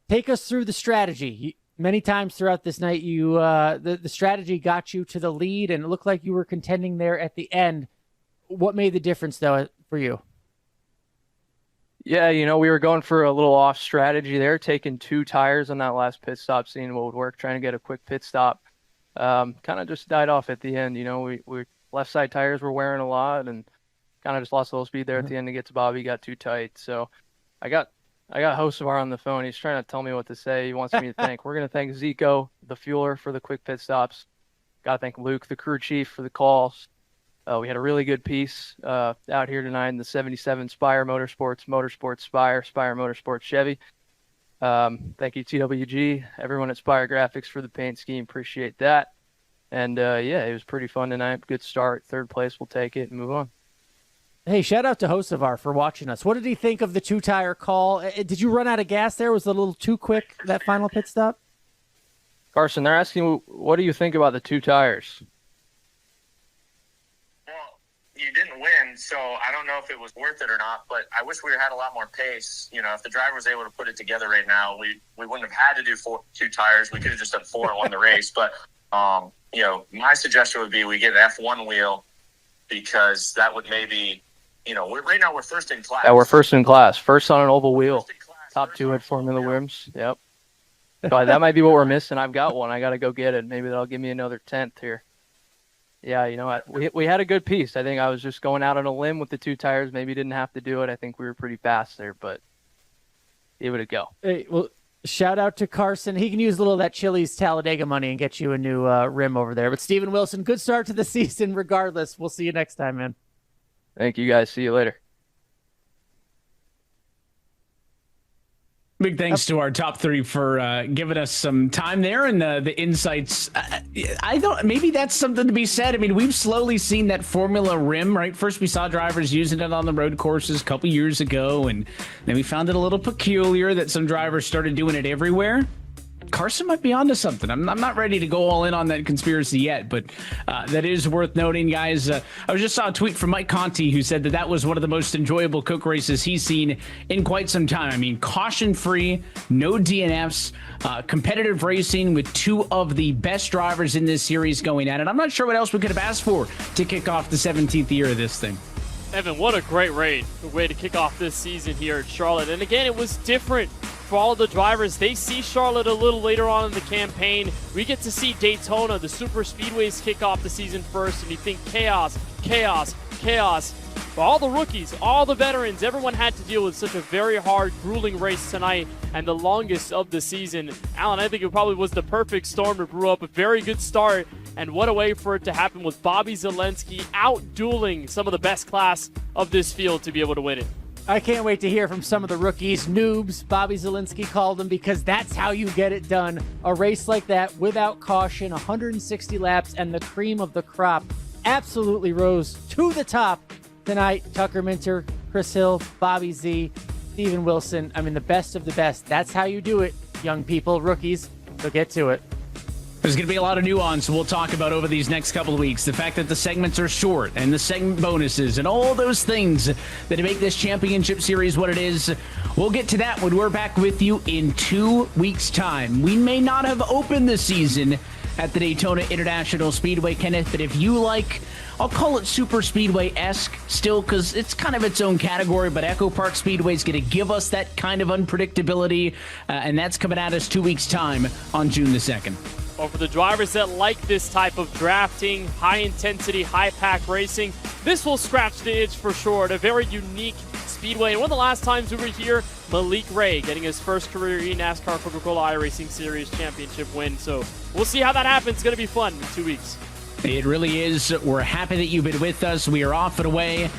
take us through the strategy. Many times throughout this night, the strategy got you to the lead, and it looked like you were contending there at the end. What made the difference, though, for you? Yeah, we were going for a little off strategy there, taking 2 tires on that last pit stop, seeing what would work, trying to get a quick pit stop. Kind of just died off at the end. We left side tires were wearing a lot, and kind of just lost a little speed there at the end to get to Bobby, got too tight. So I got Hocevar on the phone. He's trying to tell me what to say. He wants me to thank. We're going to thank Zico, the fueler, for the quick pit stops. Got to thank Luke, the crew chief, for the calls. We had a really good piece out here tonight in the 77 Spire Motorsports Spire Motorsports Chevy. Thank you, TWG, everyone at Spire Graphics for the paint scheme. Appreciate that. And, yeah, it was pretty fun tonight. Good start. 3rd place. We'll take it and move on. Hey, shout out to Hocevar for watching us. What did he think of the 2-tire call? Did you run out of gas there? Was it a little too quick, that final pit stop? Carson, they're asking, what do you think about the 2 tires? Well, you didn't win, so I don't know if it was worth it or not, but I wish we had a lot more pace. If the driver was able to put it together right now, we wouldn't have had to do 2 tires. We could have just done 4 and won the race. But, my suggestion would be we get an F1 wheel, because that would maybe... right now we're first in class. Yeah, we're first in class. First on an oval wheel. Top 2 at Formula Rims. Yep. So that might be what we're missing. I've got one. I got to go get it. Maybe that'll give me another 10th here. Yeah, we had a good piece. I think I was just going out on a limb with the 2 tires. Maybe didn't have to do it. I think we were pretty fast there, but give it a go. Hey, well, shout out to Carson. He can use a little of that Chili's Talladega money and get you a new rim over there. But Steven Wilson, good start to the season regardless. We'll see you next time, man. Thank you, guys. See you later. Big thanks to our top 3 for giving us some time there and the insights. Maybe that's something to be said. I mean, we've slowly seen that Formula rim, right? First, we saw drivers using it on the road courses a couple years ago, and then we found it a little peculiar that some drivers started doing it everywhere. Carson might be onto something. I'm not ready to go all in on that conspiracy yet, but that is worth noting, guys. I just saw a tweet from Mike Conti who said that was one of the most enjoyable Coke races he's seen in quite some time. I mean, caution-free, no DNFs, competitive racing with 2 of the best drivers in this series going at it. I'm not sure what else we could have asked for to kick off the 17th year of this thing. Evan, what a great way to kick off this season here at Charlotte. And again, it was different for all the drivers. They see Charlotte a little later on in the campaign. We get to see Daytona, the super speedways, kick off the season first, and you think chaos, chaos, chaos. For all the rookies, all the veterans, everyone had to deal with such a very hard, grueling race tonight and the longest of the season. Alan, I think it probably was the perfect storm to brew up a very good start, and what a way for it to happen with Bobby Zalenski out-dueling some of the best class of this field to be able to win it. I can't wait to hear from some of the rookies, noobs, Bobby Zalenski called them, because that's how you get it done. A race like that without caution, 160 laps, and the cream of the crop absolutely rose to the top tonight. Tucker Minter, Chris Hill, Bobby Z, Steven Wilson. I mean, the best of the best. That's how you do it, young people, rookies. So get to it. There's going to be a lot of nuance we'll talk about over these next couple of weeks. The fact that the segments are short and the segment bonuses and all those things that make this championship series what it is. We'll get to that when we're back with you in 2 weeks' time. We may not have opened the season at the Daytona International Speedway, Kenneth, but if you like, I'll call it super speedway-esque still, because it's kind of its own category, but Echo Park Speedway is going to give us that kind of unpredictability, and that's coming at us 2 weeks' time on June the 2nd. Well, for the drivers that like this type of drafting, high-intensity, high-pack racing, this will scratch the itch for sure at a very unique speedway. And one of the last times we were here, Malik Ray getting his first career eNASCAR Coca-Cola iRacing Series championship win. So we'll see how that happens. It's going to be fun in 2 weeks. It really is. We're happy that you've been with us. We are off and away.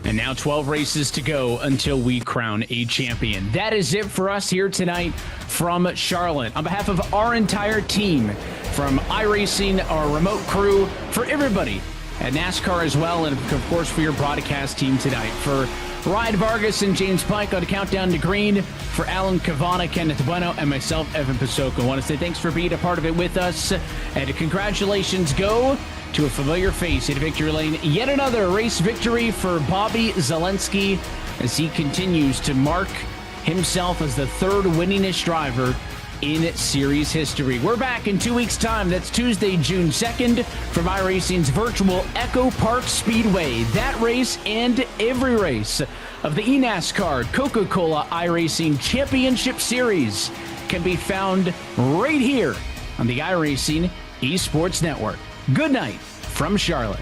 And now 12 races to go until we crown a champion. That is it for us here tonight from Charlotte. On behalf of our entire team, from iRacing, our remote crew, for everybody at NASCAR as well, and of course for your broadcast team tonight. For Ryan Vargas and James Pike on Countdown to Green, for Alan Cavana, Kenneth Bueno, and myself, Evan Pasoko. I want to say thanks for being a part of it with us, and congratulations go to a familiar face in victory lane. Yet another race victory for Bobby Zalenski as he continues to mark himself as the third winningest driver in series history. We're back in 2 weeks' time. That's Tuesday, June 2nd, from iRacing's virtual Echo Park Speedway. That race and every race of the eNASCAR Coca-Cola iRacing Championship Series can be found right here on the iRacing Esports Network. Good night from Charlotte.